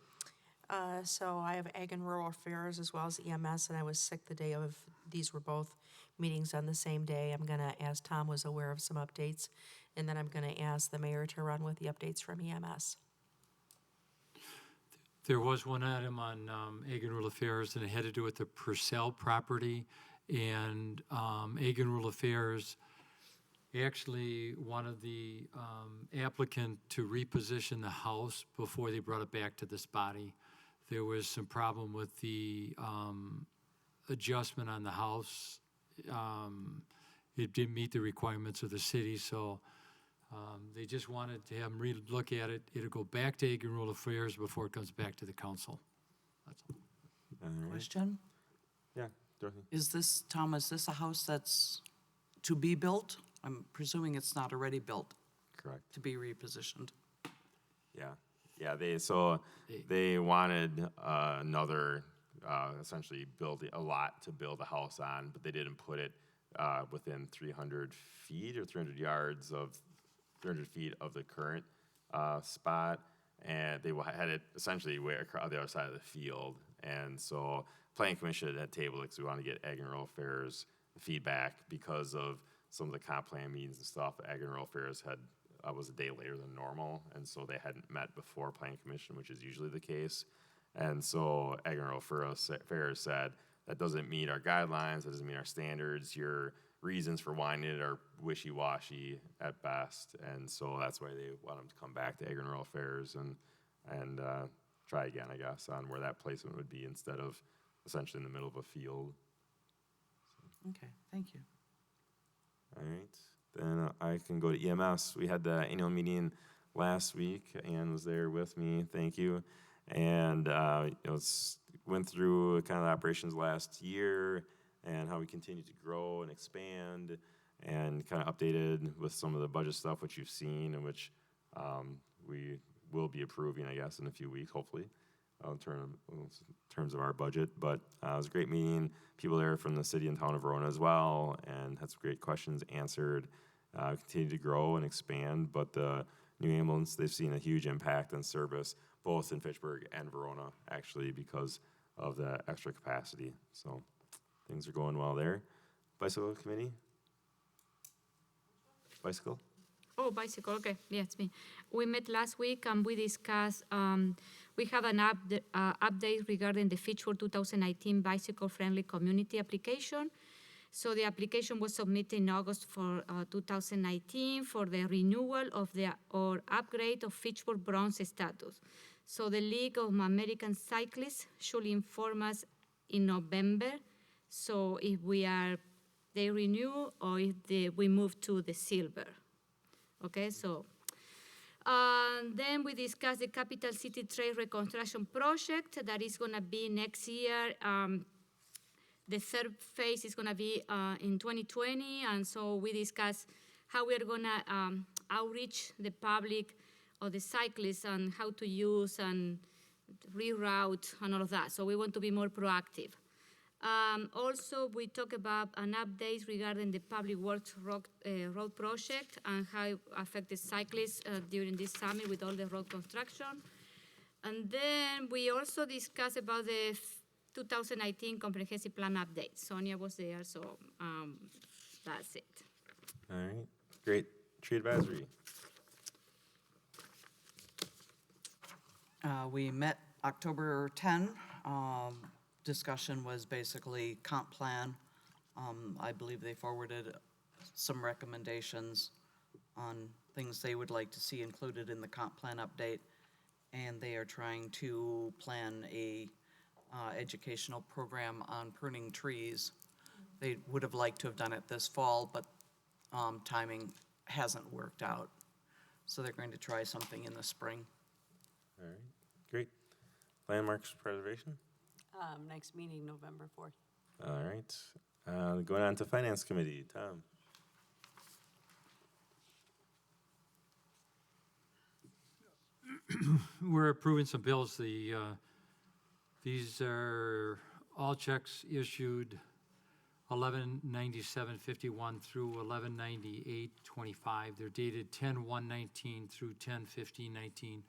So I have Ag and Rural Affairs as well as EMS, and I was sick the day of, these were both meetings on the same day. I'm gonna, as Tom was aware of some updates, and then I'm gonna ask the mayor to run with the updates from EMS. There was one item on Ag and Rural Affairs, and it had to do with the Purcell property. And Ag and Rural Affairs actually wanted the applicant to reposition the house before they brought it back to this body. There was some problem with the adjustment on the house. It didn't meet the requirements of the city, so they just wanted to have them re-look at it. It'll go back to Ag and Rural Affairs before it comes back to the council. That's all. All right. Question? Yeah, Dorothy. Is this, Tom, is this a house that's to be built? I'm presuming it's not already built, Correct. to be repositioned. Yeah, they wanted another, essentially build a lot to build a house on, but they didn't put it within 300 feet or 300 yards of 300 feet of the current spot, and they had it essentially way across the other side of the field. And so Planning Commission had tabled it because we want to get Ag and Rural Affairs feedback because of some of the comp plan meetings and stuff. Ag and Rural Affairs was a day later than normal, and so they hadn't met before Planning Commission, which is usually the case. And so Ag and Rural Affairs said, that doesn't meet our guidelines, that doesn't meet our standards, you're reasons for wanting it are wishy-washy at best, and so that's why they want them to come back to Ag and Rural Affairs and try again, I guess, on where that placement would be instead of essentially in the middle of a field. Okay, thank you. All right, then I can go to EMS. We had the annual meeting last week. Ann was there with me, thank you. And went through kind of the operations last year and how we continue to grow and expand, and kind of updated with some of the budget stuff, which you've seen and which we will be approving, I guess, in a few weeks, hopefully, in terms of our budget. But it was a great meeting. People there from the city and town of Verona as well, and had some great questions answered. Continue to grow and expand, but the new ambulance, they've seen a huge impact on service, both in Fitchburg and Verona, actually, because of the extra capacity. So things are going well there. Bicycle committee? Bicycle? Oh, bicycle, okay, yeah, it's me. We met last week and we discussed, we have an update regarding the Fitchburg 2019 bicycle-friendly community application. So the application was submitted in August for 2019 for the renewal of or upgrade of Fitchburg bronze status. So the League of American Cyclists should inform us in November. So if they renew or if we move to the silver. Okay, so then we discussed the Capital City Trail Reconstruction Project that is going to be next year. The third phase is going to be in 2020, and so we discussed how we are going to outreach the public or the cyclists and how to use and reroute and all of that. So we want to be more proactive. Also, we talk about an update regarding the Public Works road project and how it affected cyclists during this summer with all the road construction. And then we also discussed about the 2019 comprehensive plan update. Sonia was there, so that's it. All right, great. Tree advisory. We met October 10. Discussion was basically comp plan. I believe they forwarded some recommendations on things they would like to see included in the comp plan update, and they are trying to plan a educational program on pruning trees. They would have liked to have done it this fall, but timing hasn't worked out. So they're going to try something in the spring. All right, great. Landmarks preservation? Next meeting, November 4th. All right. Going on to Finance Committee, Tom. We're approving some bills. These are all checks issued 11/97/51 through 11/98/25. They're dated 10/1/19 through 10/15/19.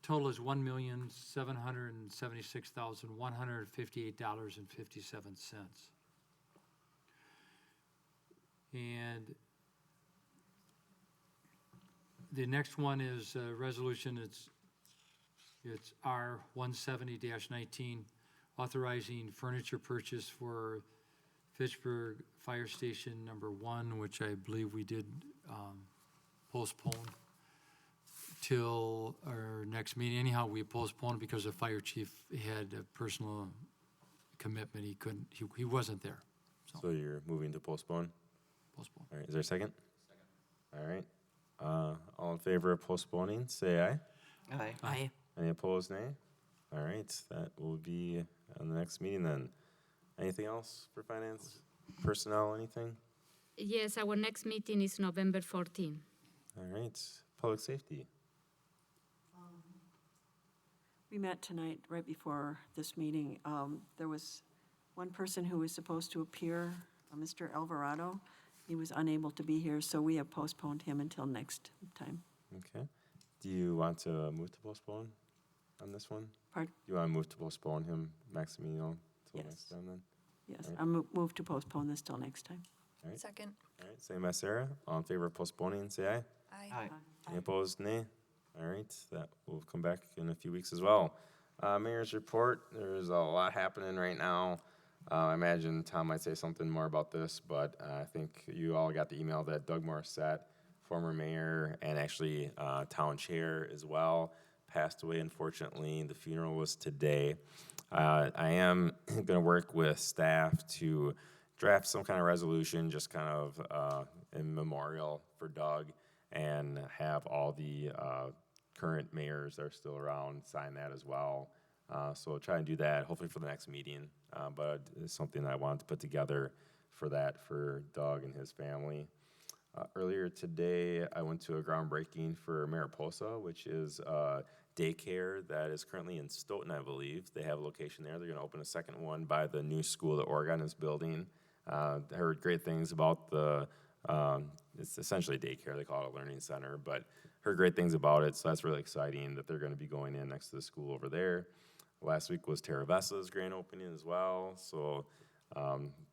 Total is $1,776,158.57. And the next one is a resolution. It's R 170-19, authorizing furniture purchase for Fitchburg Fire Station number 1, which I believe we did postpone till our next meeting. Anyhow, we postponed because the fire chief had a personal commitment. He wasn't there. So you're moving to postpone? Postpone. All right, is there a second? Second. All right. All in favor of postponing, say aye. Aye. Aye. Any opposed, nay? All right, that will be on the next meeting then. Anything else for finance? Personnel, anything? Yes, our next meeting is November 14. All right, public safety. We met tonight, right before this meeting. There was one person who was supposed to appear, Mr. Alvarado. He was unable to be here, so we have postponed him until next time. Okay. Do you want to move to postpone on this one? Pardon? Do you want to move to postpone him, Maximino, till Yes. next time then? Yes, All right. I move to postpone this till next time. All right. Second. All right, same by Sarah. All in favor of postponing, say aye. Aye. Any opposed, nay? All right, that will come back in a few weeks as well. Mayor's report, there's a lot happening right now. I imagine Tom might say something more about this, but I think you all got the email that Doug Morissette, former mayor and actually town chair as well, passed away unfortunately. The funeral was today. I am going to work with staff to draft some kind of resolution, just kind of in memorial for Doug, and have all the current mayors that are still around sign that as well. So I'll try and do that hopefully for the next meeting, but it's something I wanted to put together for that for Doug and his family. Earlier today, I went to a groundbreaking for Mariposa, which is a daycare that is currently in Stoughton, I believe. They have a location there. They're going to open a second one by the new school that Oregon is building. I heard great things about it's essentially a daycare. They call it a learning center, but heard great things about it, so that's really exciting that they're going to be going in next to the school over there. Last week was Terra Vesta's grand opening as well, so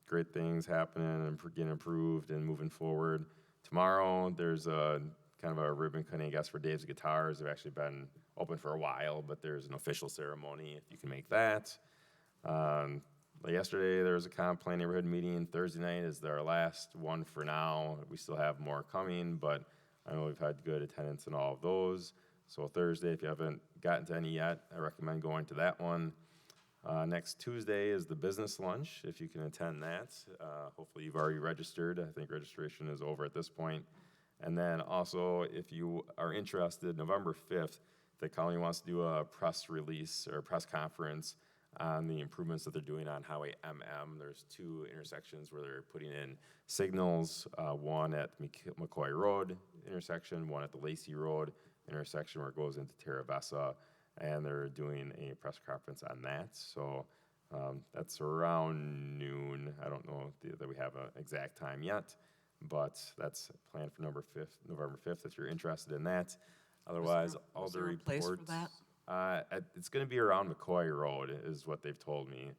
great things happening and getting improved and moving forward. Tomorrow, there's a kind of a ribbon cutting, I guess, for Dave's Guitars. They've actually been open for a while, but there's an official ceremony if you can make that. Yesterday, there was a comp plan neighborhood meeting. Thursday night is our last one for now. We still have more coming, but I know we've had good attendance in all of those. So Thursday, if you haven't gotten to any yet, I recommend going to that one. Next Tuesday is the business lunch, if you can attend that. Hopefully you've already registered. I think registration is over at this point. And then also, if you are interested, November 5th, the county wants to do a press release or press conference on the improvements that they're doing on Highway MM. There's 2 intersections where they're putting in signals, one at McCoy Road intersection, one at the Lacey Road intersection where it goes into Terra Vesta, and they're doing a press conference on that. So that's around noon. I don't know that we have an exact time yet, but that's planned for November 5th if you're interested in that. Otherwise, all the there a place reports. for that? It's going to be around McCoy Road is what they've told me.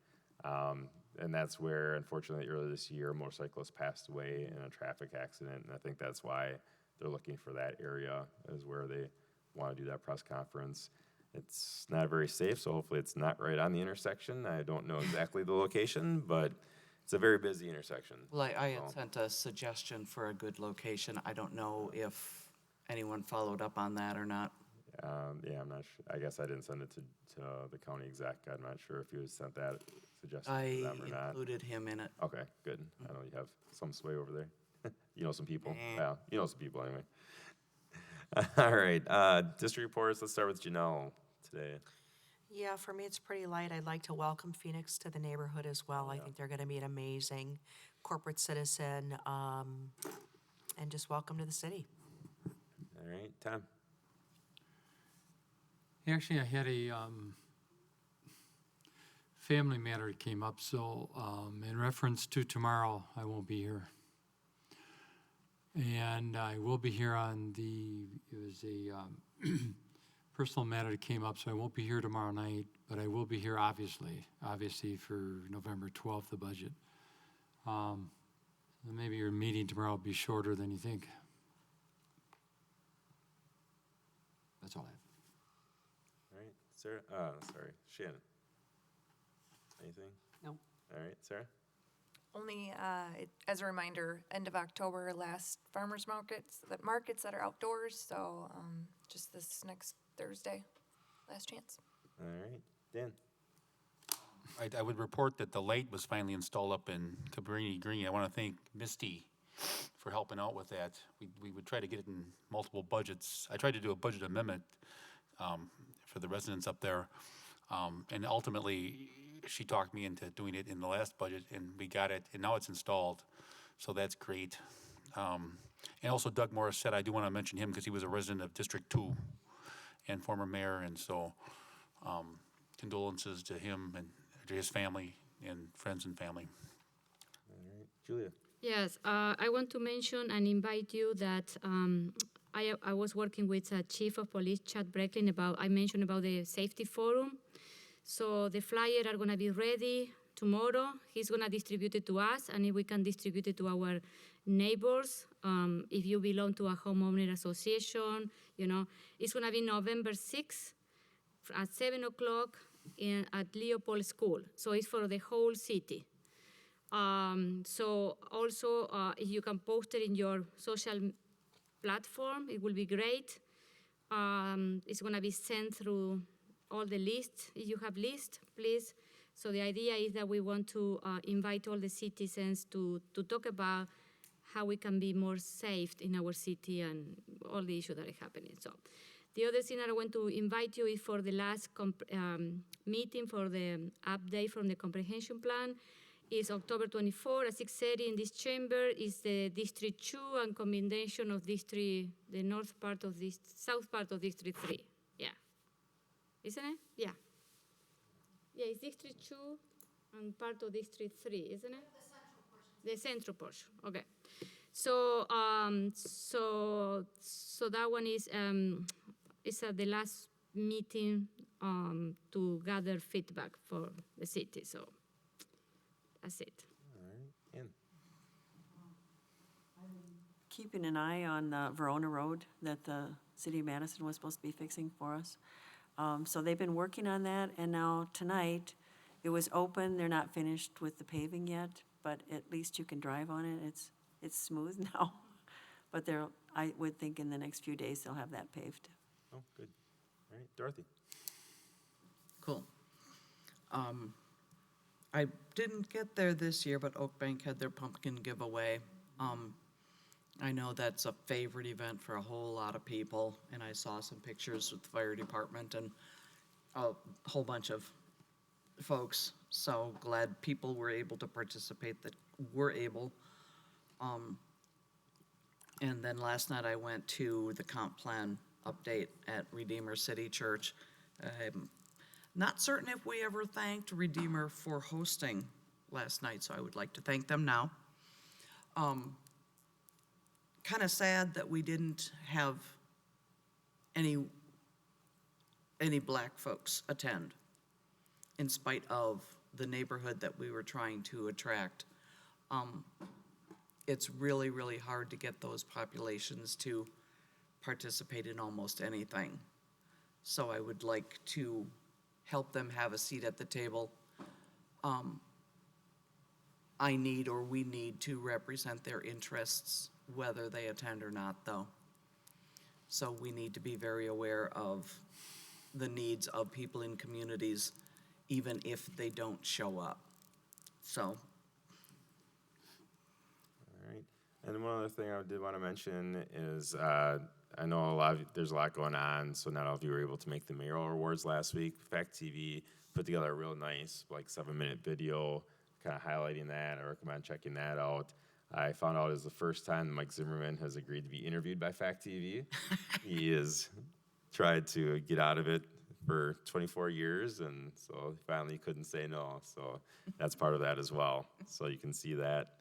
And that's where, unfortunately, earlier this year, a motorcyclist passed away in a traffic accident, and I think that's why they're looking for that area is where they want to do that press conference. It's not very safe, so hopefully it's not right on the intersection. I don't know exactly the location, but it's a very busy intersection. Well, I had sent a suggestion for a good location. I don't know if anyone followed up on that or not. Yeah, I'm not sure. I guess I didn't send it to the county exec. I'm not sure if you sent that suggestion to them or not. I included him in it. Okay, good. I know you have some sway over there. You know some people. Yeah, you know some people anyway. All right, district reports. Let's start with Janelle today. Yeah, for me, it's pretty light. I'd like to welcome Phoenix to the neighborhood as well. I think they're going to be an amazing corporate citizen, and just welcome to the city. All right, Tom. Actually, I had a family matter that came up, so in reference to tomorrow, I won't be here. And I will be here it was a personal matter that came up, so I won't be here tomorrow night, but I will be here obviously for November 12th, the budget. Maybe your meeting tomorrow will be shorter than you think. That's all I have. All right, Sarah. Shannon. Anything? No. All right, Sarah. Only, as a reminder, end of October, last farmers markets that are outdoors, so just this next Thursday, last chance. All right, Dan. I would report that the light was finally installed up in Cabrini Green. I want to thank Misty for helping out with that. We would try to get it in multiple budgets. I tried to do a budget amendment for the residents up there, and ultimately she talked me into doing it in the last budget, and we got it, and now it's installed, so that's great. And also Doug Morris said, I do want to mention him because he was a resident of District 2 and former mayor, and so condolences to him and to his family and friends and family. All right, Julia. Yes, I want to mention and invite you that I was working with Chief of Police Chad Brecklin I mentioned about the safety forum. So the flyer are gonna be ready tomorrow. He's gonna distribute it to us, and we can distribute it to our neighbors. If you belong to a homeowner association, it's gonna be November 6th at 7 o'clock at Leopold School. So it's for the whole city. So also, if you can post it in your social platform, it will be great. It's going to be sent through all the lists. If you have lists, please. So the idea is that we want to invite all the citizens to talk about how we can be more safe in our city and all the issues that are happening. So the other thing that I want to invite you is for the last meeting for the update from the comprehension plan is October 24 at 6:30 in this chamber. Is the District 2 and combination of District, the north part of this, south part of District 3. Yeah. Isn't it? Yeah. Yeah, it's District 2 and part of District 3, isn't it? The central portion. Okay. So, so that one is at the last meeting to gather feedback for the city. So that's it. All right. Ann? Keeping an eye on Verona Road that the city of Madison was supposed to be fixing for us. So they've been working on that, and now tonight, it was open. They're not finished with the paving yet, but at least you can drive on it. It's smooth now. But I would think in the next few days, they'll have that paved. Oh, good. All right, Dorothy. Cool. I didn't get there this year, but Oak Bank had their pumpkin giveaway. I know that's a favorite event for a whole lot of people, and I saw some pictures with the fire department and a whole bunch of folks. So glad people were able to participate that were able. And then last night I went to the comp plan update at Redeemer City Church. I'm not certain if we ever thanked Redeemer for hosting last night, so I would like to thank them now. Kind of sad that we didn't have any black folks attend, in spite of the neighborhood that we were trying to attract. It's really, really hard to get those populations to participate in almost anything. So I would like to help them have a seat at the table. We need to represent their interests, whether they attend or not, though. So we need to be very aware of the needs of people in communities, even if they don't show up. So. All right. And one other thing I did want to mention is I know there's a lot going on, so not all of you were able to make the mayoral awards last week. Fact TV put together a real nice, 7-minute video kind of highlighting that. I recommend checking that out. I found out it was the first time Mike Zimmerman has agreed to be interviewed by Fact TV. He has tried to get out of it for 24 years, and so finally couldn't say no. So that's part of that as well. So you can see that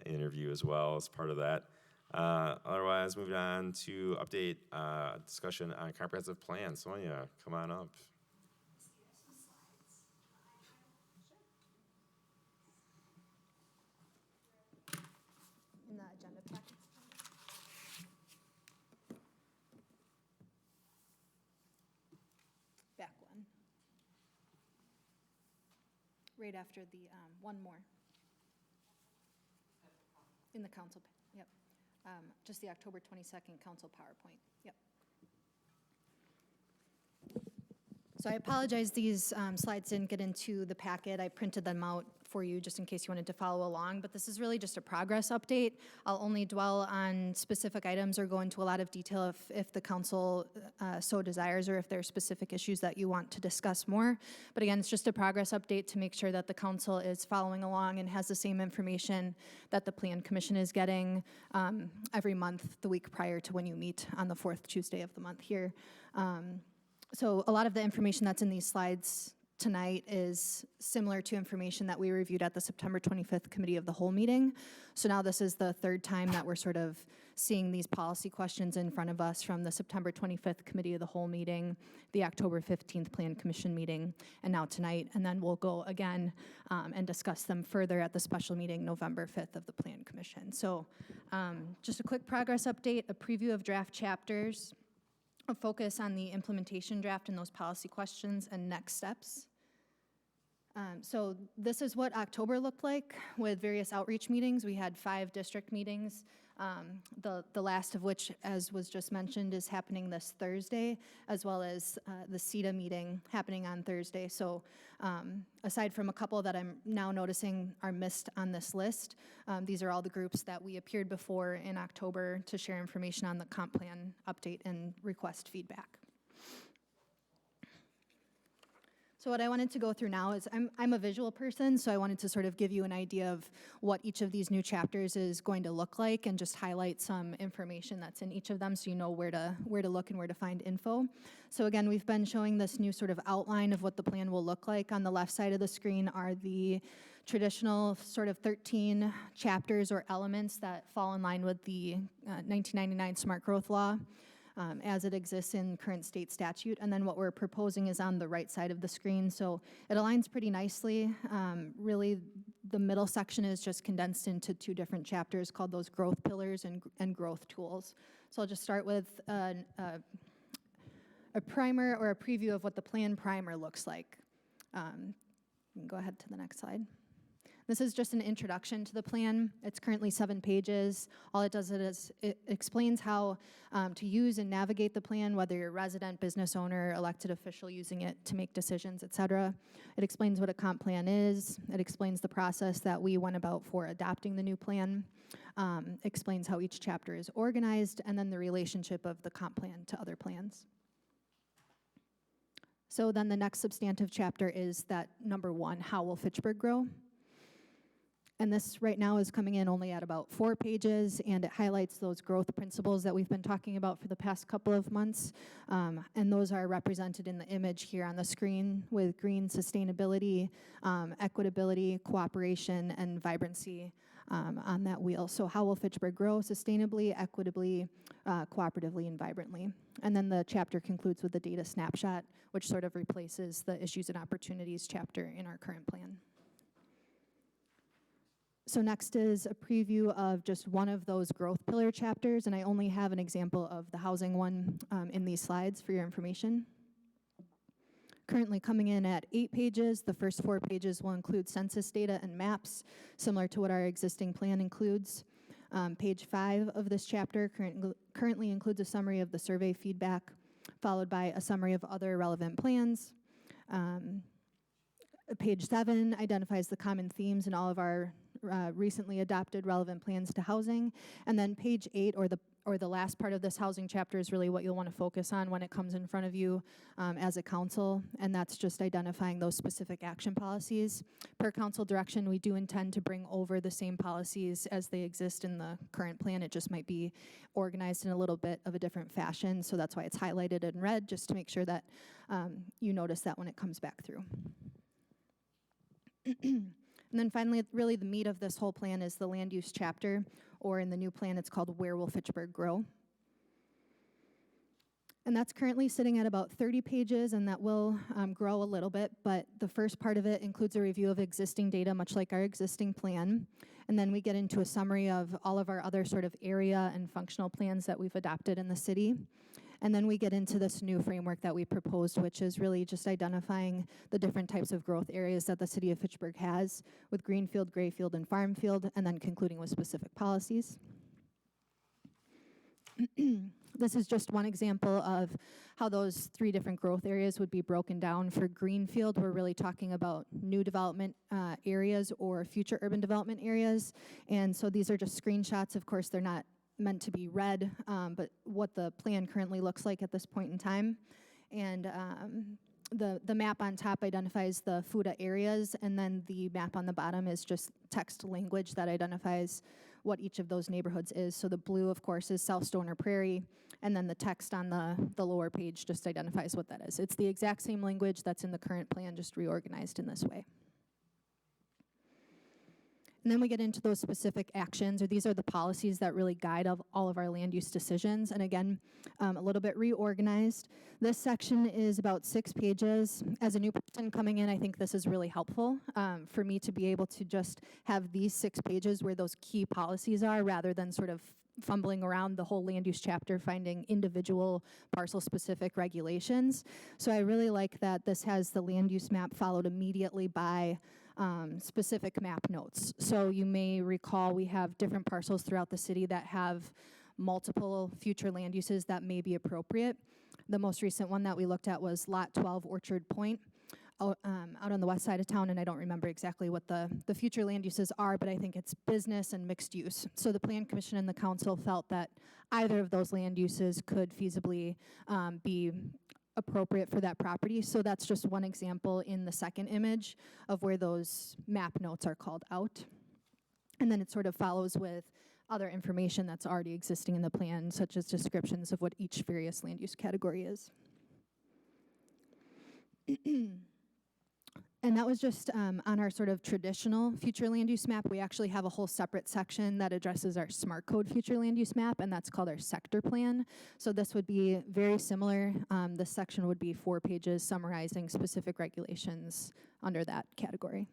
interview as well as part of that. Otherwise, moving on to update discussion on comprehensive plan. Sonia, come on up. In the agenda packet. Back one. Right after the, one more. In the council, yep. Just the October 22nd council PowerPoint, yep. So I apologize, these slides didn't get into the packet. I printed them out for you just in case you wanted to follow along, but this is really just a progress update. I'll only dwell on specific items or go into a lot of detail if the council so desires, or if there are specific issues that you want to discuss more. But again, it's just a progress update to make sure that the council is following along and has the same information that the Plan Commission is getting every month, the week prior to when you meet on the 4th Tuesday of the month here. So a lot of the information that's in these slides tonight is similar to information that we reviewed at the September 25th Committee of the Whole meeting. So now this is the third time that we're sort of seeing these policy questions in front of us from the September 25th Committee of the Whole meeting, the October 15th Plan Commission meeting, and now tonight. And then we'll go again and discuss them further at the special meeting November 5th of the Plan Commission. So just a quick progress update, a preview of draft chapters, a focus on the implementation draft and those policy questions and next steps. So this is what October looked like with various outreach meetings. We had 5 district meetings, the last of which, as was just mentioned, is happening this Thursday, as well as the CETA meeting happening on Thursday. So aside from a couple that I'm now noticing are missed on this list, these are all the groups that we appeared before in October to share information on the comp plan update and request feedback. So what I wanted to go through now is I'm a visual person, so I wanted to sort of give you an idea of what each of these new chapters is going to look like and just highlight some information that's in each of them so you know where to look and where to find info. So again, we've been showing this new sort of outline of what the plan will look like. On the left side of the screen are the traditional sort of 13 chapters or elements that fall in line with the 1999 Smart Growth Law. As it exists in current state statute. And then what we're proposing is on the right side of the screen. So it aligns pretty nicely. Really, the middle section is just condensed into 2 different chapters called those growth pillars and growth tools. So I'll just start with a primer or a preview of what the plan primer looks like. You can go ahead to the next slide. This is just an introduction to the plan. It's currently 7 pages. All it does is it explains how to use and navigate the plan, whether you're a resident, business owner, elected official using it to make decisions, et cetera. It explains what a comp plan is. It explains the process that we went about for adopting the new plan. Explains how each chapter is organized, and then the relationship of the comp plan to other plans. So then the next substantive chapter is that number 1, how will Fitchburg grow? And this right now is coming in only at about 4 pages, and it highlights those growth principles that we've been talking about for the past couple of months. And those are represented in the image here on the screen with green sustainability, equitability, cooperation, and vibrancy on that wheel. So how will Fitchburg grow sustainably, equitably, cooperatively, and vibrantly? And then the chapter concludes with the data snapshot, which sort of replaces the issues and opportunities chapter in our current plan. So next is a preview of just one of those growth pillar chapters, and I only have an example of the housing one in these slides for your information. Currently coming in at 8 pages. The first 4 pages will include census data and maps, similar to what our existing plan includes. Page 5 of this chapter currently includes a summary of the survey feedback, followed by a summary of other relevant plans. Page 7 identifies the common themes in all of our recently adopted relevant plans to housing. And then page 8, or the last part of this housing chapter, is really what you'll want to focus on when it comes in front of you as a council, and that's just identifying those specific action policies. Per council direction, we do intend to bring over the same policies as they exist in the current plan. It just might be organized in a little bit of a different fashion, so that's why it's highlighted in red, just to make sure that you notice that when it comes back through. And then finally, really the meat of this whole plan is the land use chapter, or in the new plan, it's called Where Will Fitchburg Grow? And that's currently sitting at about 30 pages, and that will grow a little bit, but the first part of it includes a review of existing data, much like our existing plan. And then we get into a summary of all of our other sort of area and functional plans that we've adopted in the city. And then we get into this new framework that we proposed, which is really just identifying the different types of growth areas that the city of Fitchburg has, with greenfield, grayfield, and farmfield, and then concluding with specific policies. This is just one example of how those 3 different growth areas would be broken down. For greenfield, we're really talking about new development areas or future urban development areas. And so these are just screenshots. Of course, they're not meant to be read, but what the plan currently looks like at this point in time. And the map on top identifies the FUTA areas, and then the map on the bottom is just text language that identifies what each of those neighborhoods is. So the blue, of course, is South Stoner Prairie, and then the text on the lower page just identifies what that is. It's the exact same language that's in the current plan, just reorganized in this way. And then we get into those specific actions, or these are the policies that really guide all of our land use decisions. And again, a little bit reorganized. This section is about 6 pages. As a new person coming in, I think this is really helpful for me to be able to just have these 6 pages where those key policies are, rather than sort of fumbling around the whole land use chapter, finding individual parcel-specific regulations. So I really like that this has the land use map followed immediately by specific map notes. So you may recall we have different parcels throughout the city that have multiple future land uses that may be appropriate. The most recent one that we looked at was Lot 12 Orchard Point, out on the west side of town, and I don't remember exactly what the future land uses are, but I think it's business and mixed use. So the Plan Commission and the council felt that either of those land uses could feasibly be appropriate for that property. So that's just one example in the second image of where those map notes are called out. And then it sort of follows with other information that's already existing in the plan, such as descriptions of what each various land use category is. And that was just on our sort of traditional future land use map. We actually have a whole separate section that addresses our smart code future land use map, and that's called our sector plan. So this would be very similar. This section would be 4 pages summarizing specific regulations under that category,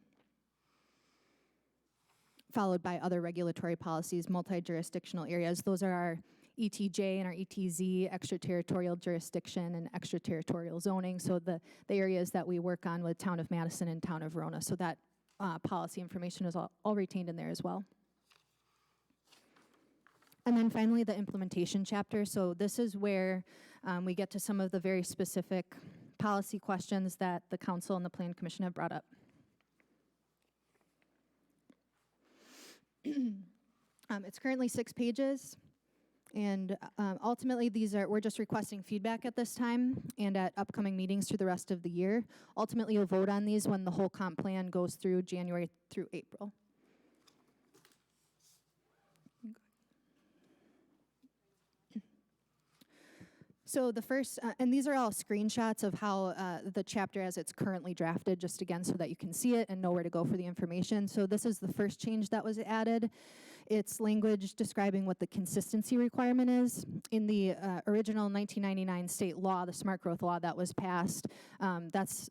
followed by other regulatory policies, multi-jurisdictional areas. Those are our ETJ and our ETZ, extraterritorial jurisdiction and extraterritorial zoning. So the areas that we work on with Town of Madison and Town of Verona. So that policy information is all retained in there as well. And then finally, the implementation chapter. So this is where we get to some of the very specific policy questions that the council and the Plan Commission have brought up. It's currently 6 pages. And ultimately, we're just requesting feedback at this time and at upcoming meetings through the rest of the year. Ultimately, you'll vote on these when the whole comp plan goes through January through April. So the first, and these are all screenshots of how the chapter as it's currently drafted, just again so that you can see it and know where to go for the information. So this is the first change that was added. It's language describing what the consistency requirement is. In the original 1999 state law, the smart growth law that was passed, that's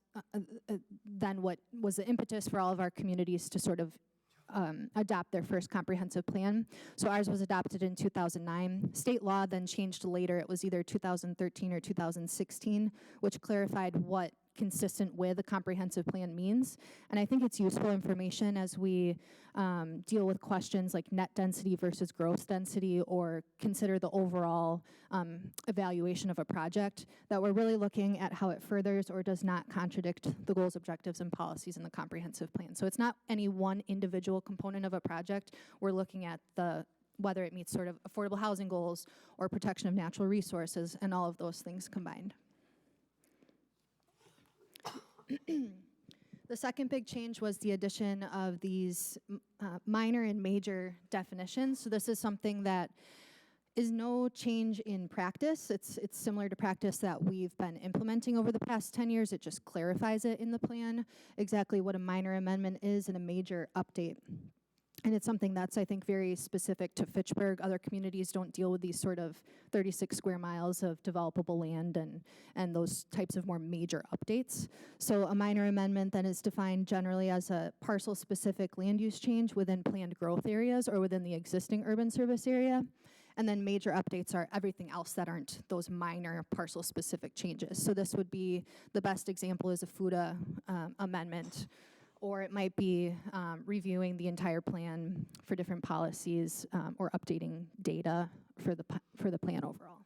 then what was the impetus for all of our communities to sort of adopt their first comprehensive plan. So ours was adopted in 2009. State law then changed later. It was either 2013 or 2016, which clarified what consistent with a comprehensive plan means. And I think it's useful information as we deal with questions like net density versus gross density, or consider the overall evaluation of a project, that we're really looking at how it furthers or does not contradict the goals, objectives, and policies in the comprehensive plan. So it's not any one individual component of a project. We're looking at whether it meets sort of affordable housing goals or protection of natural resources, and all of those things combined. The second big change was the addition of these minor and major definitions. So this is something that is no change in practice. It's similar to practice that we've been implementing over the past 10 years. It just clarifies it in the plan, exactly what a minor amendment is and a major update. And it's something that's, I think, very specific to Fitchburg. Other communities don't deal with these sort of 36 square miles of developable land and those types of more major updates. So a minor amendment then is defined generally as a parcel-specific land use change within planned growth areas or within the existing urban service area. And then major updates are everything else that aren't those minor parcel-specific changes. So this would be, the best example is a FUTA amendment, or it might be reviewing the entire plan for different policies, or updating data for the plan overall.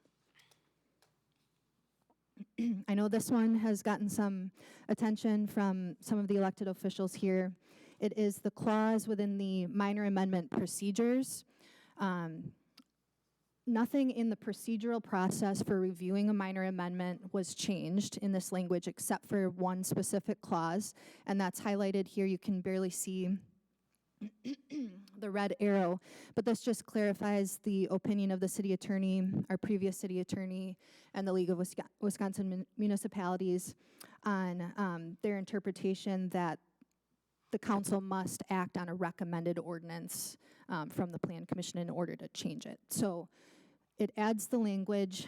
I know this one has gotten some attention from some of the elected officials here. It is the clause within the minor amendment procedures. Nothing in the procedural process for reviewing a minor amendment was changed in this language except for one specific clause, and that's highlighted here. You can barely see the red arrow, but this just clarifies the opinion of the city attorney, our previous city attorney, and the League of Wisconsin Municipalities on their interpretation that the council must act on a recommended ordinance from the Plan Commission in order to change it. So it adds the language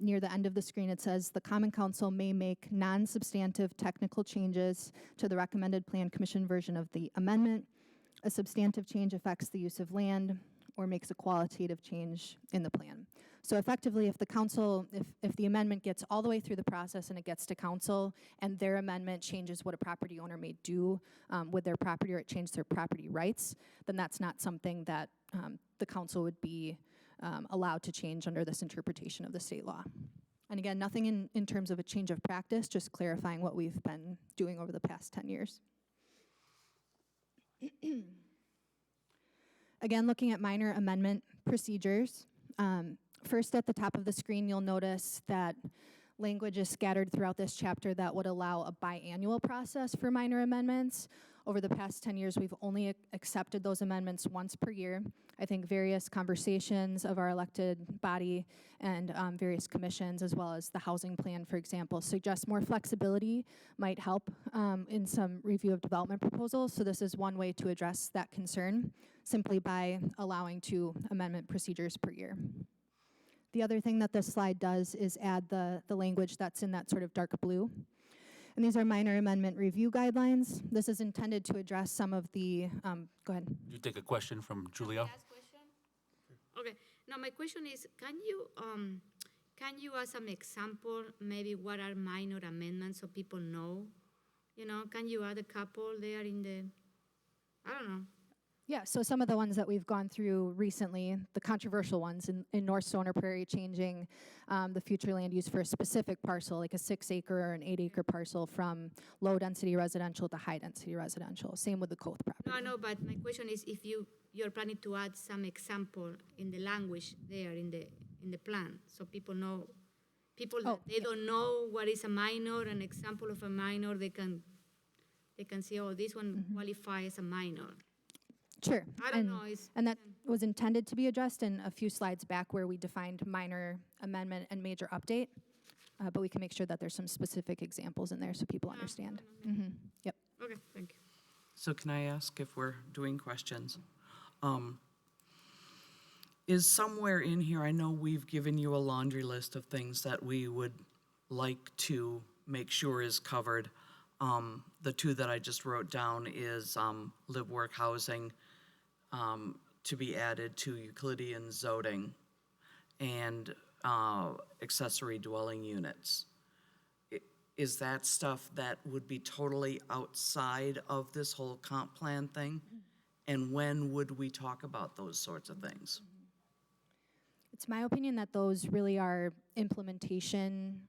near the end of the screen. It says the Common Council may make non-substantive technical changes to the recommended Plan Commission version of the amendment. A substantive change affects the use of land or makes a qualitative change in the plan. So effectively, if the council, if the amendment gets all the way through the process and it gets to council and their amendment changes what a property owner may do with their property, or it changes their property rights, then that's not something that the council would be allowed to change under this interpretation of the state law. And again, nothing in terms of a change of practice, just clarifying what we've been doing over the past 10 years. Again, looking at minor amendment procedures. First, at the top of the screen, you'll notice that language is scattered throughout this chapter that would allow a biannual process for minor amendments. Over the past 10 years, we've only accepted those amendments once per year. I think various conversations of our elected body and various commissions, as well as the housing plan, for example, suggest more flexibility might help in some review of development proposals. So this is one way to address that concern, simply by allowing 2 amendment procedures per year. The other thing that this slide does is add the language that's in that sort of dark blue. And these are minor amendment review guidelines. This is intended to address some of the, go ahead. You take a question from Julia? Last question? Okay. Now, my question is, can you add some example, maybe what are minor amendments so people know? You know, can you add a couple there in the, I don't know. Yeah, so some of the ones that we've gone through recently, the controversial ones in North Stoner Prairie, changing the future land use for a specific parcel, like a 6-acre or an 8-acre parcel, from low-density residential to high-density residential. Same with the Coth property. No, I know, but my question is if you're planning to add some example in the language there in the plan, so people know, they don't know what is a minor, an example of a minor, they can see, oh, this one qualifies as a minor. Sure. I don't know. And that was intended to be addressed in a few slides back where we defined minor amendment and major update. But we can make sure that there's some specific examples in there so people understand. Yep. Okay, thank you. So can I ask if we're doing questions? Is somewhere in here, I know we've given you a laundry list of things that we would like to make sure is covered. The 2 that I just wrote down is live, work, housing, to be added to Euclidean zoning, and accessory dwelling units. Is that stuff that would be totally outside of this whole comp plan thing? And when would we talk about those sorts of things? It's my opinion that those really are implementation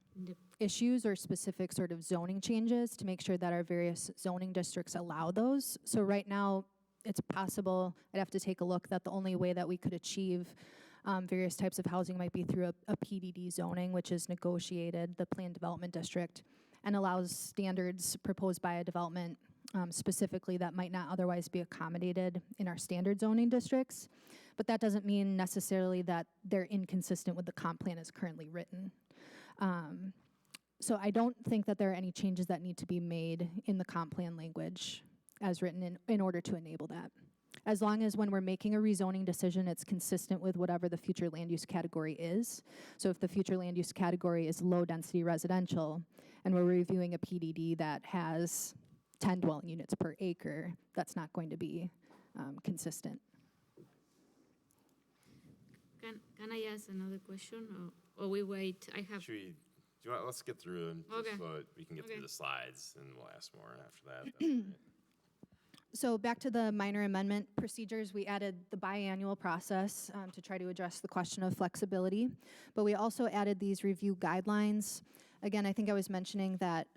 issues or specific sort of zoning changes to make sure that our various zoning districts allow those. So right now, it's possible, I'd have to take a look, that the only way that we could achieve various types of housing might be through a PDD zoning, which is negotiated, the Planned Development District, and allows standards proposed by a development specifically that might not otherwise be accommodated in our standard zoning districts. But that doesn't mean necessarily that they're inconsistent with the comp plan as currently written. So I don't think that there are any changes that need to be made in the comp plan language as written in order to enable that. As long as when we're making a rezoning decision, it's consistent with whatever the future land use category is. So if the future land use category is low density residential, and we're reviewing a PDD that has 10 dwelling units per acre, that's not going to be consistent. Can I ask another question, or we wait? I have. Let's get through and Okay. just so we can get Okay. through the slides, and we'll ask more after that. That'd be great. So back to the minor amendment procedures, we added the biannual process to try to address the question of flexibility. But we also added these review guidelines. Again, I think I was mentioning that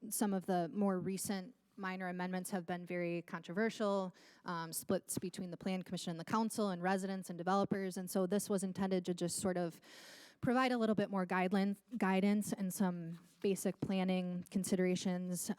some of the more recent minor amendments have been very controversial, splits between the Plan Commission and the council and residents and developers. And so this was intended to just sort of provide a little bit more guidance and some basic planning considerations,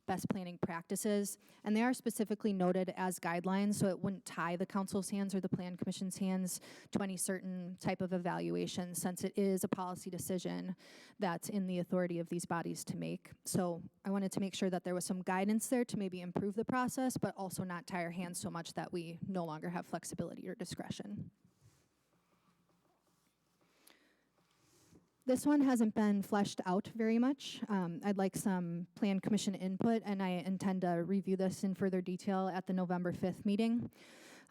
best planning practices. And they are specifically noted as guidelines, so it wouldn't tie the council's hands or the Plan Commission's hands to any certain type of evaluation, since it is a policy decision that's in the authority of these bodies to make. So I wanted to make sure that there was some guidance there to maybe improve the process, but also not tie our hands so much that we no longer have flexibility or discretion. This one hasn't been fleshed out very much. I'd like some Plan Commission input, and I intend to review this in further detail at the November 5th meeting.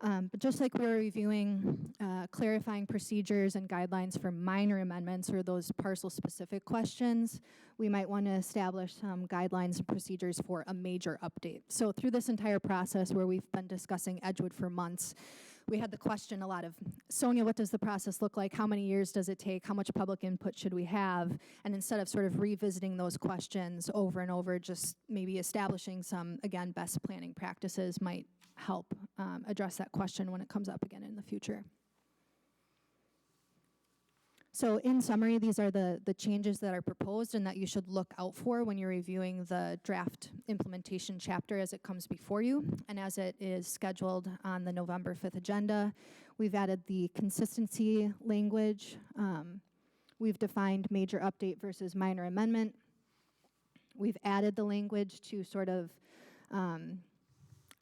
But just like we're reviewing clarifying procedures and guidelines for minor amendments or those parcel-specific questions, we might want to establish some guidelines and procedures for a major update. So through this entire process where we've been discussing Edgewood for months, we had the question a lot of, Sonia, what does the process look like? How many years does it take? How much public input should we have? And instead of sort of revisiting those questions over and over, just maybe establishing some, again, best planning practices might help address that question when it comes up again in the future. So in summary, these are the changes that are proposed and that you should look out for when you're reviewing the draft implementation chapter as it comes before you. And as it is scheduled on the November 5th agenda, we've added the consistency language. We've defined major update versus minor amendment. We've added the language to sort of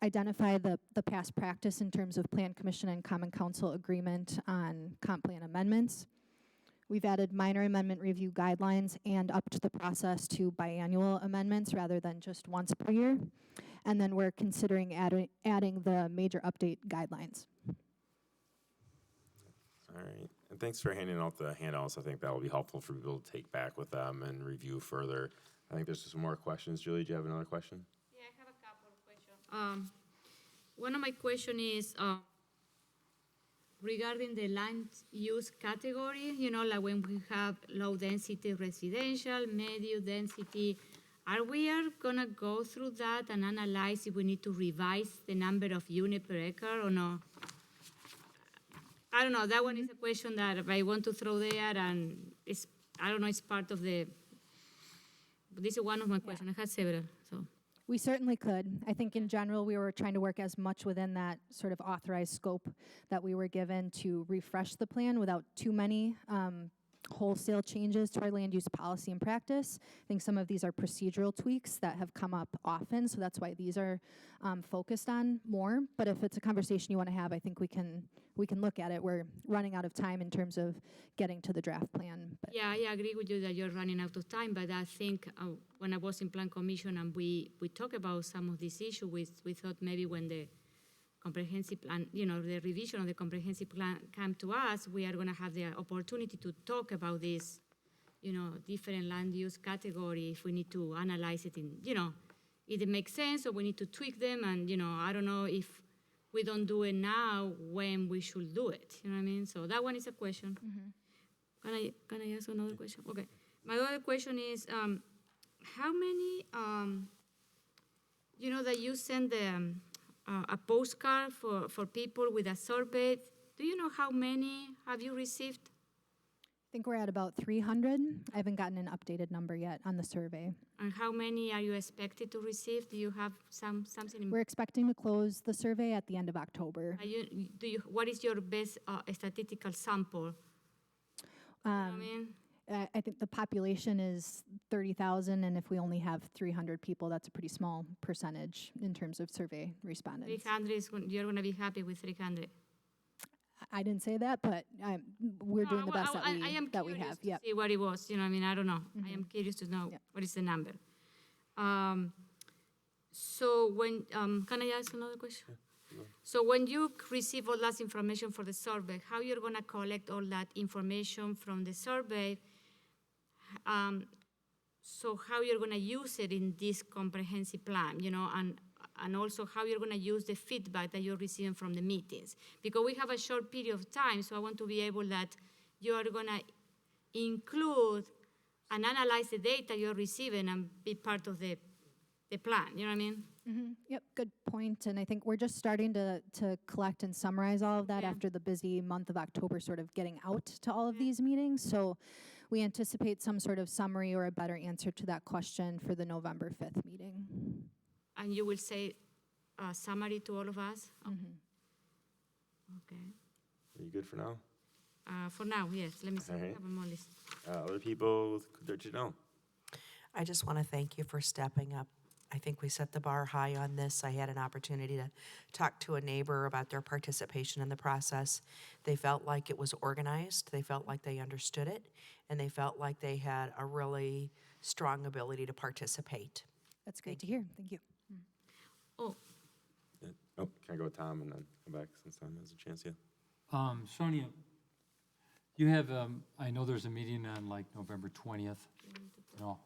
identify the past practice in terms of Plan Commission and Common Council agreement on comp plan amendments. We've added minor amendment review guidelines and upped the process to biannual amendments rather than just once per year. And then we're considering adding the major update guidelines. All right, and thanks for handing out the handouts. I think that will be helpful for people to take back with them and review further. I think there's some more questions. Julie, do you have another question? Yeah, I have a couple of questions. One of my question is regarding the land use category, you know, like when we have low density residential, medium density, are we gonna go through that and analyze if we need to revise the number of units per acre or no? I don't know, that one is a question that I want to throw there, and it's, I don't know, it's part of the, this is one of my questions. I had several, so. We certainly could. I think in general, we were trying to work as much within that sort of authorized scope that we were given to refresh the plan without too many wholesale changes to our land use policy and practice. I think some of these are procedural tweaks that have come up often, so that's why these are focused on more. But if it's a conversation you want to have, I think we can look at it. We're running out of time in terms of getting to the draft plan. But Yeah, I agree with you that you're running out of time, but I think when I was in Plan Commission and we talked about some of these issues, we thought maybe when the comprehensive plan, you know, the revision of the comprehensive plan come to us, we are going to have the opportunity to talk about this, you know, different land use category, if we need to analyze it in, you know, if it makes sense or we need to tweak them, and, you know, I don't know if we don't do it now, when we should do it, you know what I mean? So that one is a question. Mm-hmm. Can I ask another question? Okay. My other question is, how many, you know, that you send a postcard for people with a survey. Do you know how many have you received? I think we're at about 300. I haven't gotten an updated number yet on the survey. And how many are you expected to receive? Do you have something? We're expecting to close the survey at the end of October. What is your best statistical sample? You know what I mean? I think the population is 30,000, and if we only have 300 people, that's a pretty small percentage in terms of survey respondents. 300 you're going to be happy with 300. I didn't say that, but we're doing the best that we have. Yeah. See what it was. You know, I mean, I don't know. Mm-hmm. I am curious to know what is the number. So when can I ask another question? Yeah. So when you receive all that information for the survey, how you're going to collect all that information from the survey? So how you're going to use it in this comprehensive plan, you know, and also how you're going to use the feedback that you're receiving from the meetings. Because we have a short period of time, so I want to be able that you are going to include and analyze the data you're receiving and be part of the plan, you know what I mean? Mm-hmm. Yep, good point. And I think we're just starting to collect and summarize all of that after the busy month of October, sort of getting out to all of these meetings. So we anticipate some sort of summary or a better answer to that question for the November 5th meeting. And you will say a summary to all of us? Mm-hmm. Okay. Are you good for now? For now, yes. Let me see. All right. I have more list. Other people, what you know? I just want to thank you for stepping up. I think we set the bar high on this. I had an opportunity to talk to a neighbor about their participation in the process. They felt like it was organized, they felt like they understood it, and they felt like they had a really strong ability to participate. That's great to hear. Thank you. Oh, Oh, can I go with Tom and then come back since Tom has a chance? Yeah. Sonia, you have, I know there's a meeting on like November 20th. No.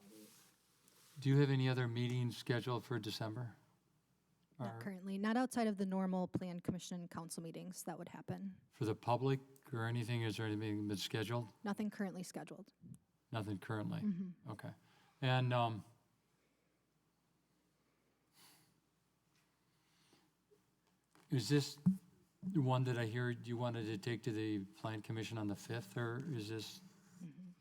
Do you have any other meetings scheduled for December? Not Or currently, not outside of the normal plan commission council meetings that would happen. for the public or anything? Is there anything been scheduled? Nothing currently scheduled. Nothing currently? Mhm. Okay. And is this the one that I hear you wanted to take to the plan commission on the 5th, or is this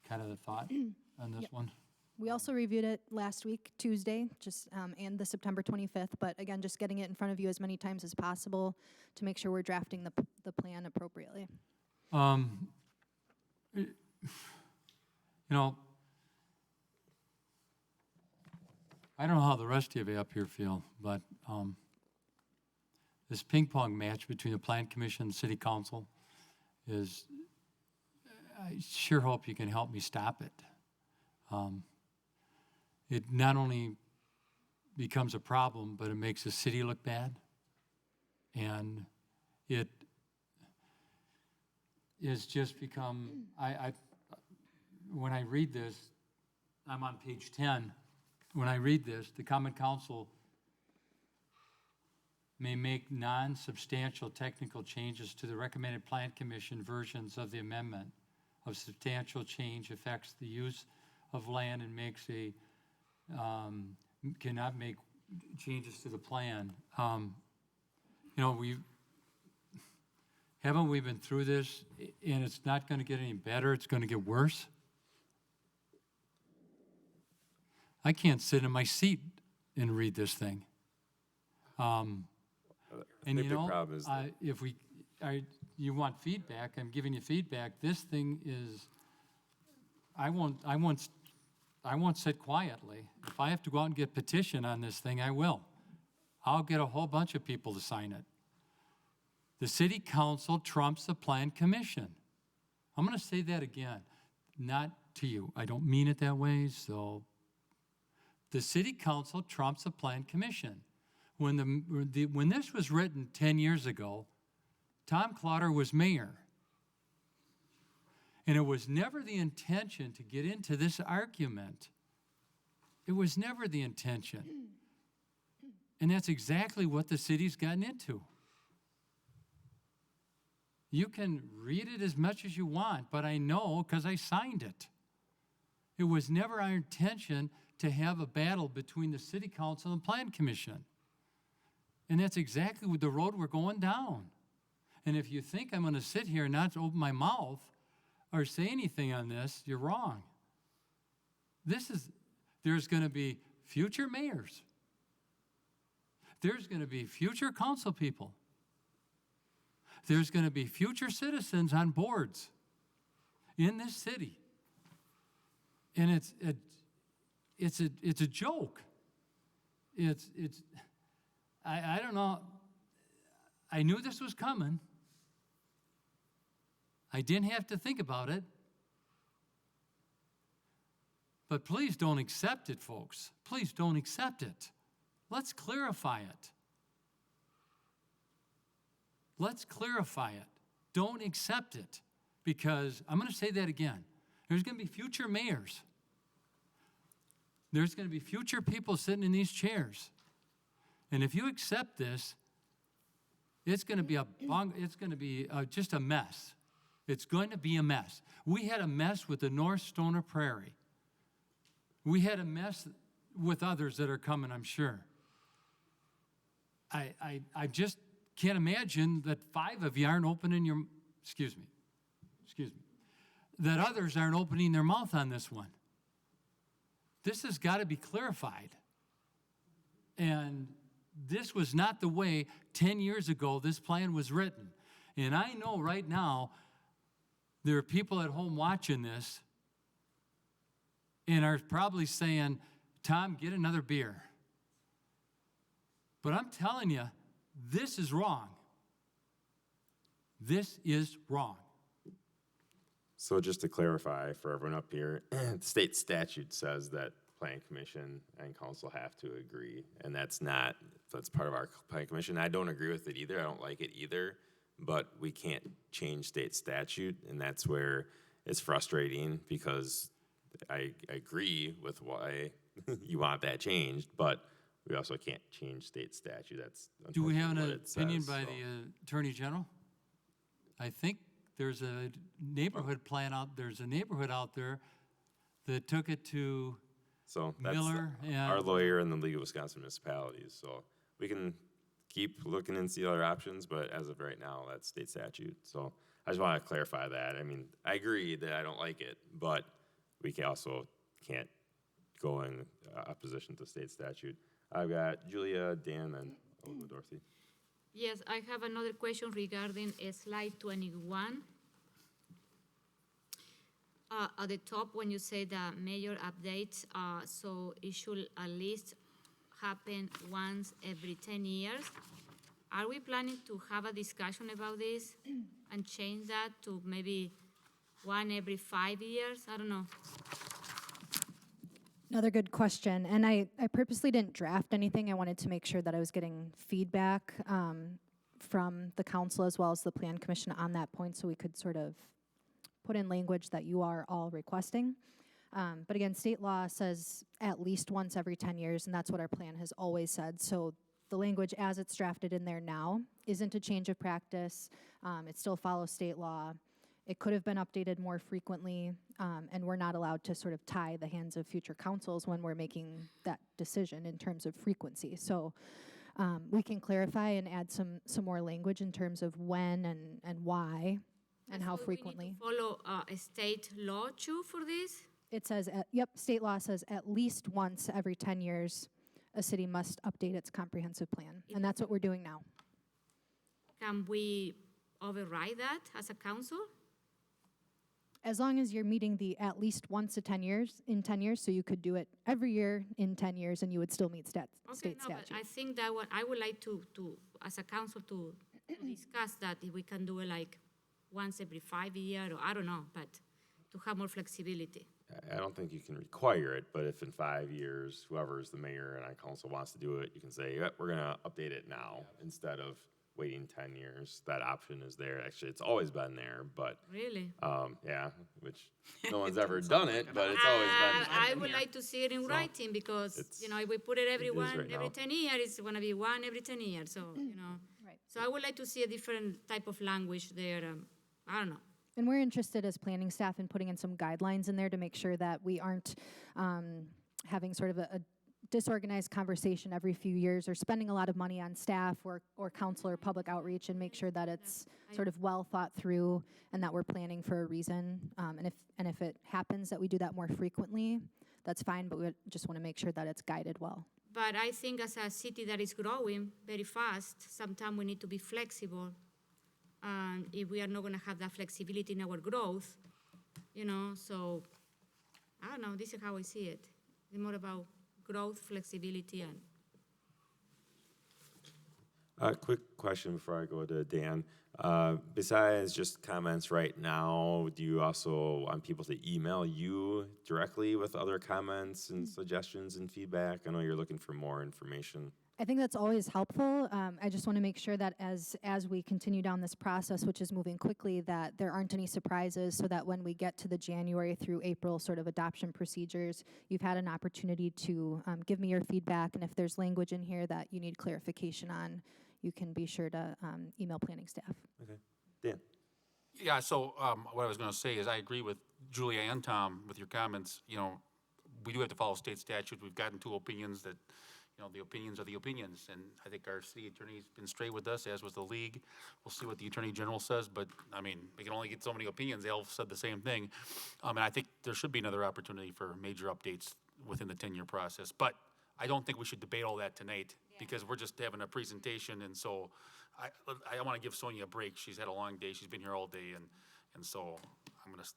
kind of the thought on this Yep. one? We also reviewed it last week, Tuesday, just, and the September 25th, but again, just getting it in front of you as many times as possible to make sure we're drafting the plan appropriately. You know, I don't know how the rest of you up here feel, but this ping pong match between the plan commission and city council is, I sure hope you can help me stop it. It not only becomes a problem, but it makes the city look bad. And it is just become, when I read this, I'm on page 10. When I read this, the common council may make non-substantial technical changes to the recommended plan commission versions of the amendment. Of substantial change affects the use of land and makes a, cannot make changes to the plan. You know, haven't we been through this, and it's not going to get any better, it's going to get worse? I can't sit in my seat and read this thing. And think you the know, problem is if you want feedback, I'm giving you feedback. This thing is, I won't sit quietly. If I have to go out and get petition on this thing, I will. I'll get a whole bunch of people to sign it. The city council trumps the plan commission. I'm going to say that again, not to you. I don't mean it that way, so. The city council trumps the plan commission. When this was written 10 years ago, Tom Clotter was mayor. And it was never the intention to get into this argument. It was never the intention. And that's exactly what the city's gotten into. You can read it as much as you want, but I know because I signed it. It was never our intention to have a battle between the city council and plan commission. And that's exactly the road we're going down. And if you think I'm going to sit here and not open my mouth or say anything on this, you're wrong. There's going to be future mayors. There's going to be future council people. There's going to be future citizens on boards in this city. And it's a joke. I don't know. I knew this was coming. I didn't have to think about it. But please don't accept it, folks. Please don't accept it. Let's clarify it. Let's clarify it. Don't accept it. Because I'm going to say that again. There's going to be future mayors. There's going to be future people sitting in these chairs. And if you accept this, it's going to be just a mess. It's going to be a mess. We had a mess with the North Stoner Prairie. We had a mess with others that are coming, I'm sure. I just can't imagine that 5 of you aren't opening your, excuse me, that others aren't opening their mouth on this one. This has got to be clarified. And this was not the way 10 years ago this plan was written. And I know right now there are people at home watching this and are probably saying, Tom, get another beer. But I'm telling you, this is wrong. This is wrong. So just to clarify for everyone up here, the state statute says that plan commission and council have to agree, and that's part of our plan commission. I don't agree with it either. I don't like it either, but we can't change state statute, and that's where it's frustrating because I agree with why you want that changed, but we also can't change state statute. That's Do we have unfortunately an what it opinion says, by so. the Attorney General? I think there's a neighborhood plan out, there's a neighborhood out there that took it to So that's Miller our and, lawyer in the League of Wisconsin Municipalities. So we can keep looking and see other options, but as of right now, that's state statute. So I just want to clarify that. I mean, I agree that I don't like it, but we also can't go in opposition to state statute. I've got Julia, Dan, and Dorothy. Yes, I have another question regarding slide 21. At the top, when you say the major updates, so it should at least happen once every 10 years. Are we planning to have a discussion about this and change that to maybe one every 5 years? I don't know. Another good question, and I purposely didn't draft anything. I wanted to make sure that I was getting feedback from the council as well as the plan commission on that point, so we could sort of put in language that you are all requesting. But again, state law says at least once every 10 years, and that's what our plan has always said. So the language as it's drafted in there now isn't a change of practice. It still follows state law. It could have been updated more frequently, and we're not allowed to sort of tie the hands of future councils when we're making that decision in terms of frequency. So we can clarify and add some more language in terms of when and why and how frequently. We need to follow a state law too for this? It says, yep, state law says at least once every 10 years, a city must update its comprehensive plan, and that's what we're doing now. Can we override that as a council? As long as you're meeting the at least once in 10 years, so you could do it every year in 10 years, and you would still meet state statute. But I think that I would like to as a council to discuss that if we can do it like once every 5 years, or I don't know, but to have more flexibility. I don't think you can require it, but if in 5 years, whoever's the mayor and our council wants to do it, you can say, yep, we're going to update it now instead of waiting 10 years. That option is there. Actually, it's always been there, but Really? yeah, which no one's ever done it, but it's always been there. I would like to see it in writing because, you know, if we put it every right 10 years, it's going to be one every 10 years. So, you know. Right. So I would like to see a different type of language there. I don't know. And we're interested as planning staff in putting in some guidelines in there to make sure that we aren't having sort of a disorganized conversation every few years or spending a lot of money on staff or council or public outreach, and make sure that it's sort of well thought through and that we're planning for a reason. And if it happens that we do that more frequently, that's fine, but we just want to make sure that it's guided well. But I think as a city that is growing very fast, sometimes we need to be flexible. And if we are not going to have that flexibility in our growth, you know, so I don't know, this is how I see it. It's more about growth, flexibility, and Quick question before I go to Dan. Besides just comments right now, do you also want people to email you directly with other comments and suggestions and feedback? I know you're looking for more information. I think that's always helpful. I just want to make sure that as we continue down this process, which is moving quickly, that there aren't any surprises, so that when we get to the January through April sort of adoption procedures, you've had an opportunity to give me your feedback, and if there's language in here that you need clarification on, you can be sure to email planning staff. Okay. Dan? Yeah, so what I was going to say is I agree with Julia and Tom with your comments. You know, we do have to follow state statute. We've gotten two opinions that, you know, the opinions are the opinions, and I think our city attorney's been straight with us, as was the league. We'll see what the attorney general says, but, I mean, we can only get so many opinions. They all said the same thing. And I think there should be another opportunity for major updates within the 10-year process. But I don't think we should debate all that tonight, because we're just having a presentation, and so I want to give Sonia a break. She's had a long day. She's been here all day, and so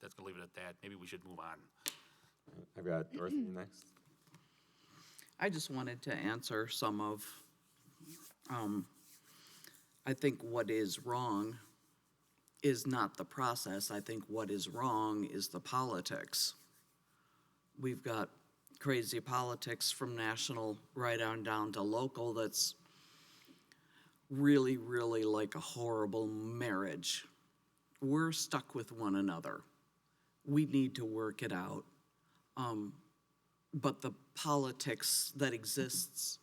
that's gonna leave it at that. Maybe we should move on. I've got Dorothy next. I just wanted to answer some of, I think what is wrong is not the process. I think what is wrong is the politics. We've got crazy politics from national right on down to local that's really, really like a horrible marriage. We're stuck with one another. We need to work it out. But the politics that exists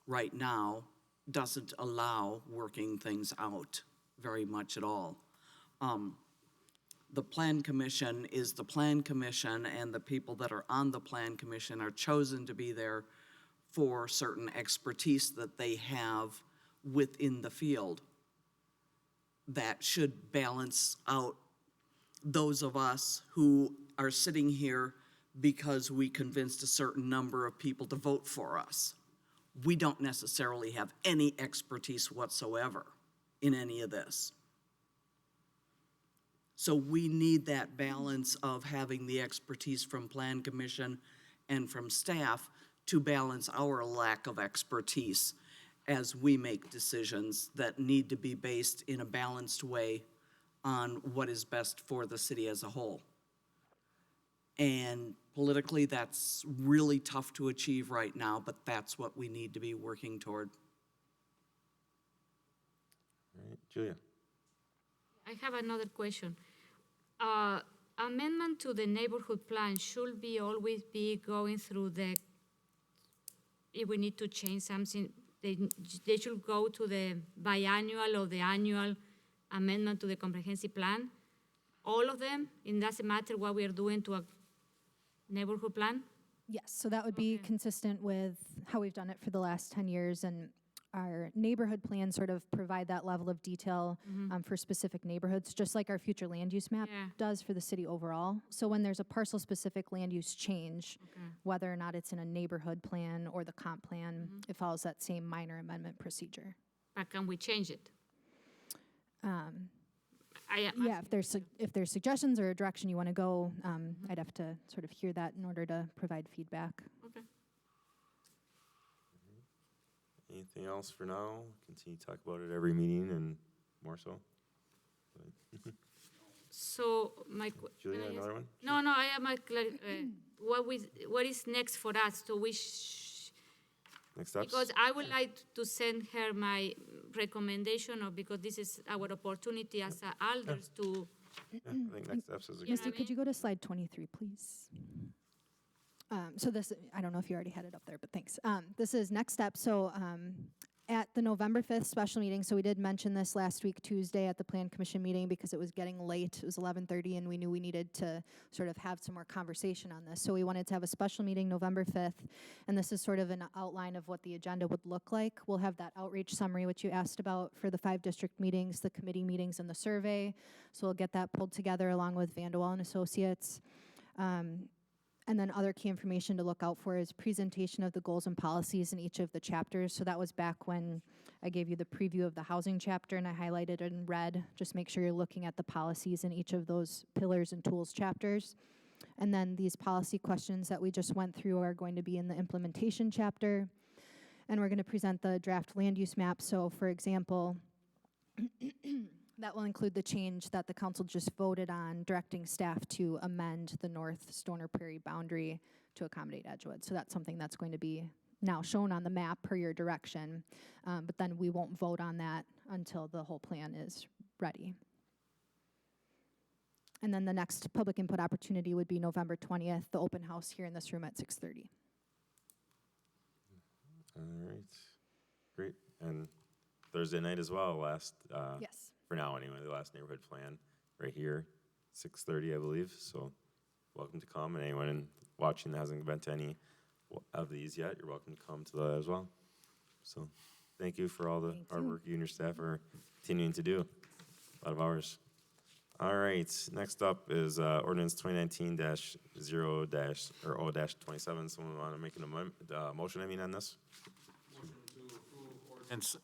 right now doesn't allow working things out very much at all. The Plan Commission is the Plan Commission, and the people that are on the Plan Commission are chosen to be there for certain expertise that they have within the field that should balance out those of us who are sitting here because we convinced a certain number of people to vote for us. We don't necessarily have any expertise whatsoever in any of this. So we need that balance of having the expertise from Plan Commission and from staff to balance our lack of expertise as we make decisions that need to be based in a balanced way on what is best for the city as a whole. And politically, that's really tough to achieve right now, but that's what we need to be working toward. All right, Julia. I have another question. Amendment to the neighborhood plan should be always be going through the, if we need to change something, they should go to the biannual or the annual amendment to the comprehensive plan. All of them, it doesn't matter what we are doing to a neighborhood plan? Yes, so that would be consistent with how we've done it for the last 10 years, and our neighborhood plans sort of provide that level of detail for specific neighborhoods, just like our future land use map does for the city overall. So when there's a parcel-specific land use change, whether or not it's in a neighborhood plan or the comp plan, it follows that same minor amendment procedure. But can we change it? Yeah, if there's suggestions or a direction you want to go, I'd have to sort of hear that in order to provide feedback. Okay. Anything else for now? Continue to talk about it every meeting and more so. So my Julia, another one? No, I have my what is next for us? So we Next steps? because I would like to send her my recommendation, or because this is our opportunity as elders to. Yeah, I think next steps is a good. Misty, could you go to slide 23, please? So this, I don't know if you already had it up there, but thanks. This is next step. So at the November 5th special meeting, so we did mention this last week, Tuesday, at the Plan Commission meeting because it was getting late. It was 11:30, and we knew we needed to sort of have some more conversation on this. So we wanted to have a special meeting November 5th, and this is sort of an outline of what the agenda would look like. We'll have that outreach summary, which you asked about, for the 5 district meetings, the committee meetings, and the survey. So we'll get that pulled together along with Vanderwall and Associates. And then other key information to look out for is presentation of the goals and policies in each of the chapters. So that was back when I gave you the preview of the housing chapter and I highlighted it in red. Just make sure you're looking at the policies in each of those pillars and tools chapters. And then these policy questions that we just went through are going to be in the implementation chapter. And we're going to present the draft land use map. So for example, that will include the change that the council just voted on, directing staff to amend the North Stoner Prairie boundary to accommodate Edgewood. So that's something that's going to be now shown on the map per your direction, but then we won't vote on that until the whole plan is ready. And then the next public input opportunity would be November 20th, the open house here in this room at 6:30. All right, great. And Thursday night as well, Yes. for now anyway, the last neighborhood plan right here, 6:30, I believe. So welcome to come, and anyone watching that hasn't been to any of these yet, you're welcome to come to that as well. So thank you for all the hard work you and your staff are continuing to do. A lot of hours. All right, next up is ordinance 2019-0-27. Someone want to make an motion, on this? Ordinance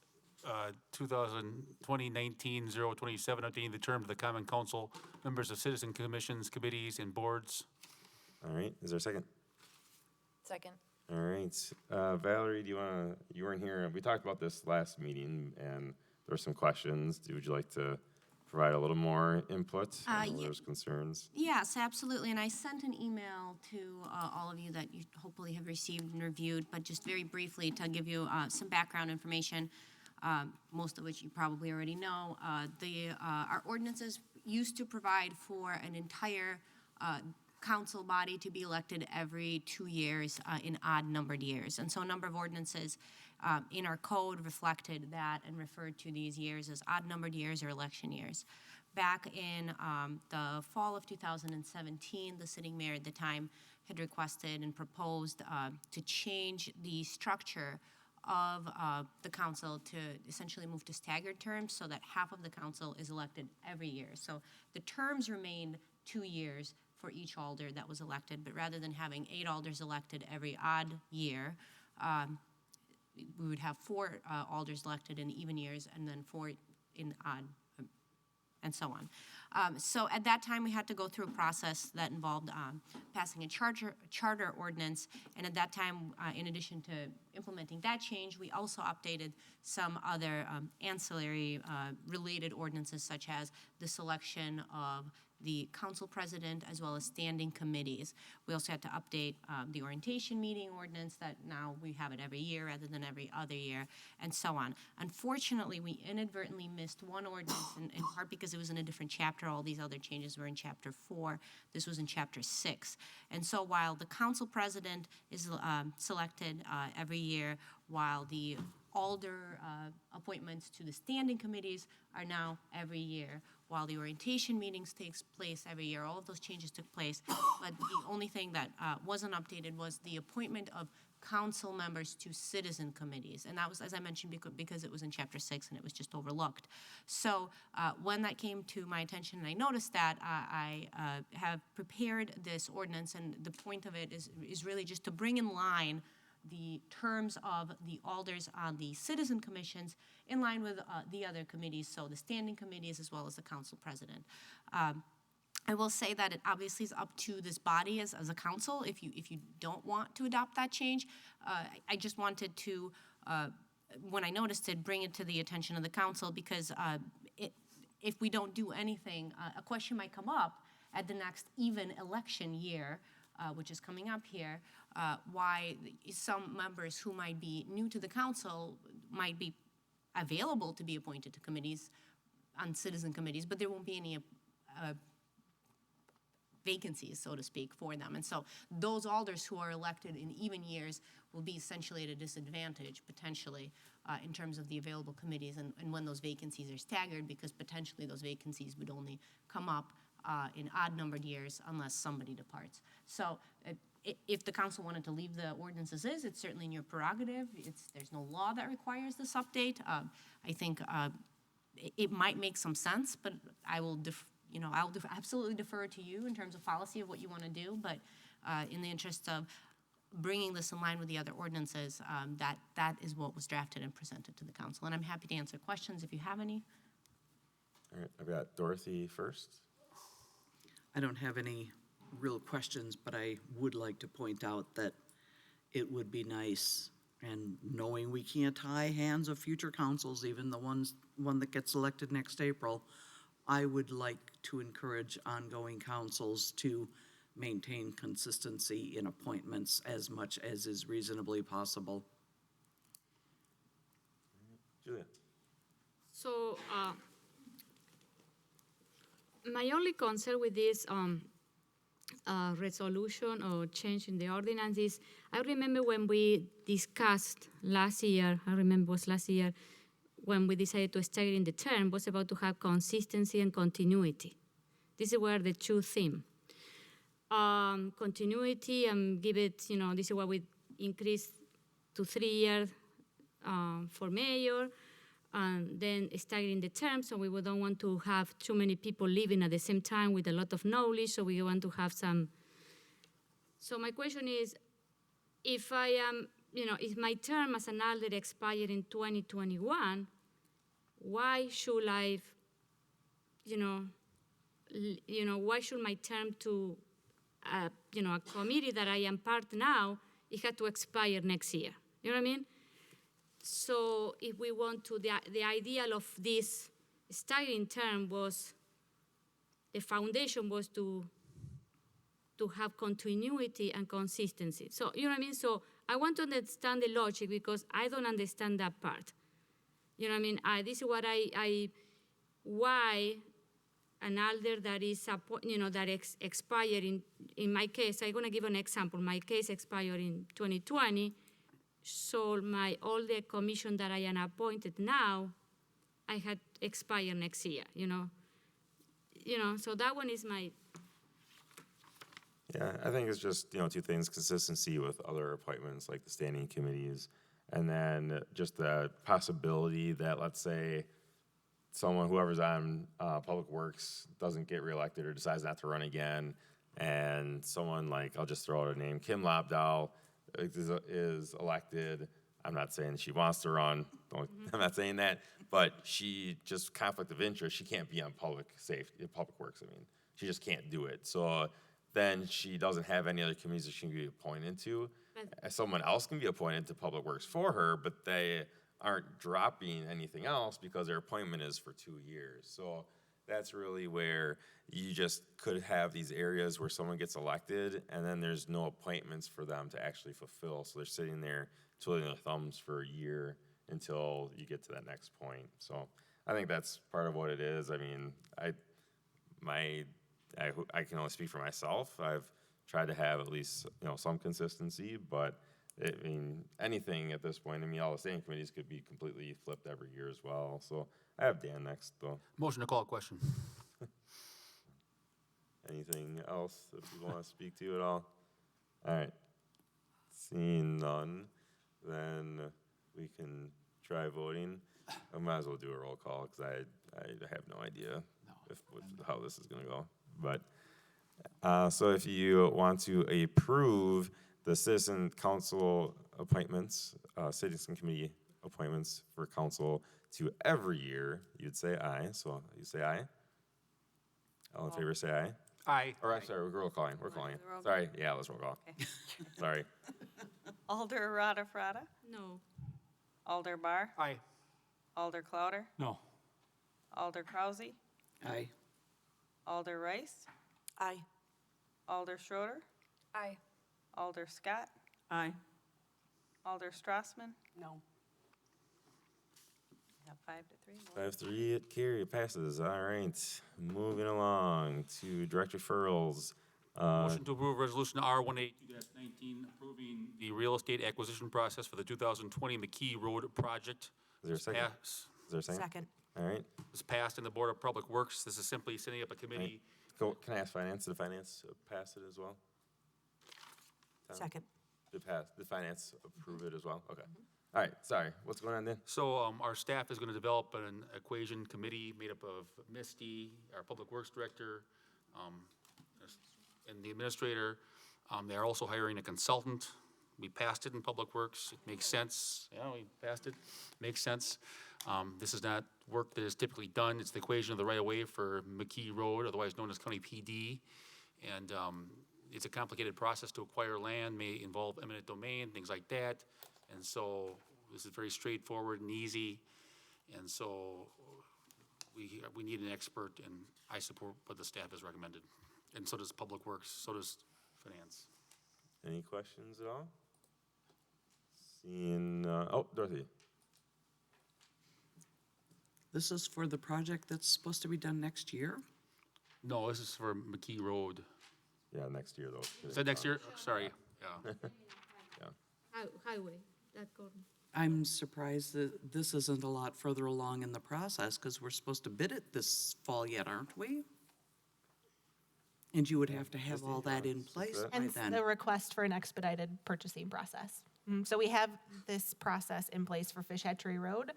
2019-027, updating the term of the Common Council, members of citizen commissions, committees, and boards. All right, is there a second? Second. All right, Valerie, you weren't here, we talked about this last meeting, and there were some questions. Would you like to provide a little more input? I know Ye- there's concerns. Yes, absolutely, and I sent an email to all of you that you hopefully have received and reviewed, but just very briefly to give you some background information, most of which you probably already know. Our ordinances used to provide for an entire council body to be elected every 2 years in odd-numbered years. And so a number of ordinances in our code reflected that and referred to these years as odd-numbered years or election years. Back in the fall of 2017, the sitting mayor at the time had requested and proposed to change the structure of the council to essentially move to staggered terms so that half of the council is elected every year. So the terms remained 2 years for each alder that was elected, but rather than having 8 alders elected every odd year, we would have 4 alders elected in even years and then 4 in odd, and so on. So at that time, we had to go through a process that involved passing a charter ordinance, and at that time, in addition to implementing that change, we also updated some other ancillary related ordinances, such as the selection of the council president as well as standing committees. We also had to update the orientation meeting ordinance that now we have it every year rather than every other year, and so on. Unfortunately, we inadvertently missed one ordinance in part because it was in a different chapter. All these other changes were in Chapter 4. This was in Chapter 6. And so while the council president is selected every year, while the alder appointments to the standing committees are now every year, while the orientation meetings takes place every year. All of those changes took place, but the only thing that wasn't updated was the appointment of council members to citizen committees. And that was, as I mentioned, because it was in Chapter 6 and it was just overlooked. So when that came to my attention and I noticed that, I have prepared this ordinance, and the point of it is really just to bring in line the terms of the alders on the citizen commissions in line with the other committees, so the standing committees as well as the council president. I will say that it obviously is up to this body as a council if you don't want to adopt that change. I just wanted to, when I noticed it, bring it to the attention of the council because if we don't do anything, a question might come up at the next even election year, which is coming up here, why some members who might be new to the council might be available to be appointed to committees, on citizen committees, but there won't be any vacancies, so to speak, for them. And so those alders who are elected in even years will be essentially at a disadvantage, potentially, in terms of the available committees and when those vacancies are staggered, because potentially those vacancies would only come up in odd-numbered years unless somebody departs. So if the council wanted to leave the ordinance as is, it's certainly in your prerogative. There's no law that requires this update. I think it might make some sense, but I will absolutely defer to you in terms of policy of what you want to do. But in the interest of bringing this in line with the other ordinances, that is what was drafted and presented to the council. And I'm happy to answer questions if you have any. All right, I've got Dorothy first. I don't have any real questions, but I would like to point out that it would be nice, and knowing we can't tie hands of future councils, even the one that gets elected next April, I would like to encourage ongoing councils to maintain consistency in appointments as much as is reasonably possible. Julia. So, my only concern with this resolution or change in the ordinance is, I remember when we discussed last year, when we decided to stagger in the term, was about to have consistency and continuity. This is where the two themes. Continuity and give it, this is what we increased to 3 years for mayor, and then staggering the term, so we don't want to have too many people living at the same time with a lot of knowledge, so we want to have some. So my question is, if I am, if my term as an alder expired in 2021, why should I, why should my term to, a committee that I am part now, it had to expire next year? You know what I mean? So if we want to, the ideal of this starting term was, the foundation was to have continuity and consistency. So, you know what I mean? So I want to understand the logic because I don't understand that part. You know what I mean? This is what why an alder that is, that expired in my case, I'm gonna give an example. My case expired in 2020, so all the commission that I am appointed now, I had expired next year, so that one is my. Yeah, I think it's just, two things, consistency with other appointments like the standing committees, and then just the possibility that, let's say, whoever's on Public Works doesn't get reelected or decides not to run again, and someone like, I'll just throw out a name, Kim Lobdahl is elected. I'm not saying she wants to run, I'm not saying that, but she just, conflict of interest, she can't be on Public Works, she just can't do it. So then she doesn't have any other committees that she can be appointed to. Someone else can be appointed to Public Works for her, but they aren't dropping anything else because their appointment is for 2 years. So that's really where you just could have these areas where someone gets elected and then there's no appointments for them to actually fulfill. So they're sitting there twiddling their thumbs for a year until you get to that next point. So I think that's part of what it is. I can only speak for myself. I've tried to have at least, some consistency, but anything at this point, all the standing committees could be completely flipped every year as well. So I have Dan next, though. Motion to call a question. Anything else that you want to speak to at all? All right. Seeing none, then we can try voting. I might as well do a roll call because I have no idea how this is going to go. But so if you want to approve the citizen council appointments, citizen committee appointments for council to every year, you'd say aye. So you say aye. All in favor, say aye. Aye. Or I'm sorry, we're calling. Sorry, yeah, let's roll call. Okay. Sorry. Alder Rada Frada, No. Alder Bar, Aye. Alder Clouder, No. Alder Krause, Aye. Alder Rice, Aye. Alder Schroeder, Aye. Alder Scott, Aye. Alder Strassman. No. Have 5-3. 5-3, it passes. All right, moving along to direct referrals. Motion to approve Resolution R18-19, approving the real estate acquisition process for the 2020 McKee Road project. Is there a second? Is there a second? Second. All right. This passed in the Board of Public Works. This is simply setting up a committee. Can I ask finance? Did finance pass it as well? Tom? Second. Did finance approve it as well? Okay. All right, sorry. What's going on then? So our staff is going to develop an equation committee made up of Misty, our Public Works Director, and the administrator. They're also hiring a consultant. We passed it in Public Works. It makes sense. Yeah, we passed it. Makes sense. This is not work that is typically done. It's the equation of the right-of-way for McKee Road, otherwise known as County PD. And it's a complicated process to acquire land, may involve eminent domain, things like that. And so this is very straightforward and easy. And so we need an expert, and I support what the staff has recommended. And so does Public Works, so does Finance. Any questions at all? Seeing, Dorothy. This is for the project that's supposed to be done next year? No, this is for McKee Road. Yeah, next year though. Is that next year? Sorry, yeah. Highway, that corner. I'm surprised that this isn't a lot further along in the process, because we're supposed to bid it this fall yet, aren't we? And you would have to have all that in place by Hence then. the request for an expedited purchasing process. So we have this process in place for Fish Hatchery Road,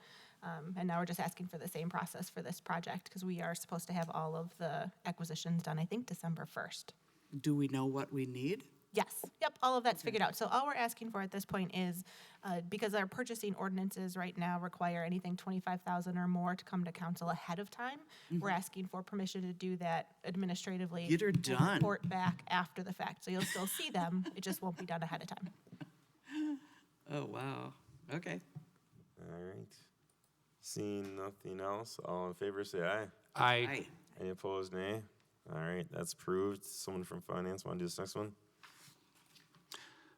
and now we're just asking for the same process for this project, because we are supposed to have all of the acquisitions done, I think, December 1st. Do we know what we need? Yes, yep, all of that's figured out. So all we're asking for at this point is, because our purchasing ordinances right now require anything 25,000 or more to come to council ahead of time, we're asking for permission to do that administratively. Get her and done. report back after the fact. So you'll still see them, it just won't be done ahead of time. Oh, wow. Okay. All right. Seeing nothing else, all in favor, say aye. Aye. Any opposed, nay? All right, that's approved. Someone from finance want to do this next one?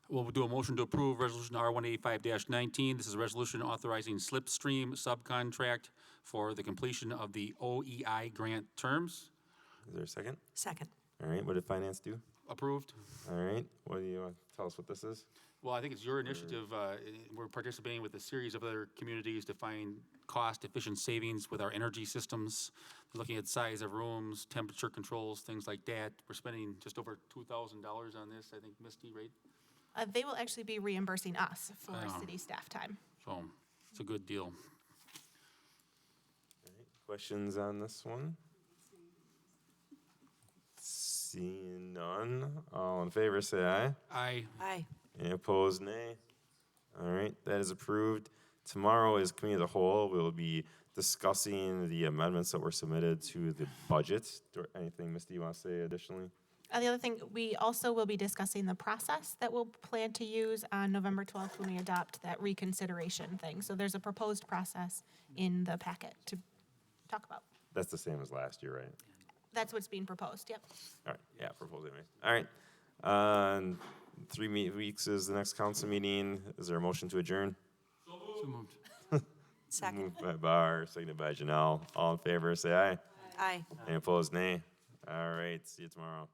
We'll do a motion to approve Resolution R-185-19. This is a resolution authorizing slipstream subcontract for the completion of the OEI grant terms. Is there a second? Second. All right, what did finance do? Approved. All right, what do you want to tell us what this is? Well, I think it's your initiative. We're participating with a series of other communities to find cost-efficient savings with our energy systems, looking at size of rooms, temperature controls, things like that. We're spending just over $2,000 on this, I think, Misty, right? They will actually be reimbursing us for Oh. city staff time. So it's a good deal. All right, questions on this one? Seeing none, all in favor, say aye. Aye. Aye. Any opposed, nay? All right, that is approved. Tomorrow is committee of the whole. We'll be discussing the amendments that were submitted to the budget. Anything, Misty, you want to say additionally? The other thing, we also will be discussing the process that we'll plan to use on November 12th when we adopt that reconsideration thing. So there's a proposed process in the packet to talk about. That's the same as last year, right? That's what's being proposed, yep. All right, yeah, proposed anyways. All right, 3 weeks is the next council meeting. Is there a motion to adjourn? So moved. Second. Moved by Bar, seconded by Janelle. All in favor, say aye. Aye. Any opposed, nay? All right, see you tomorrow.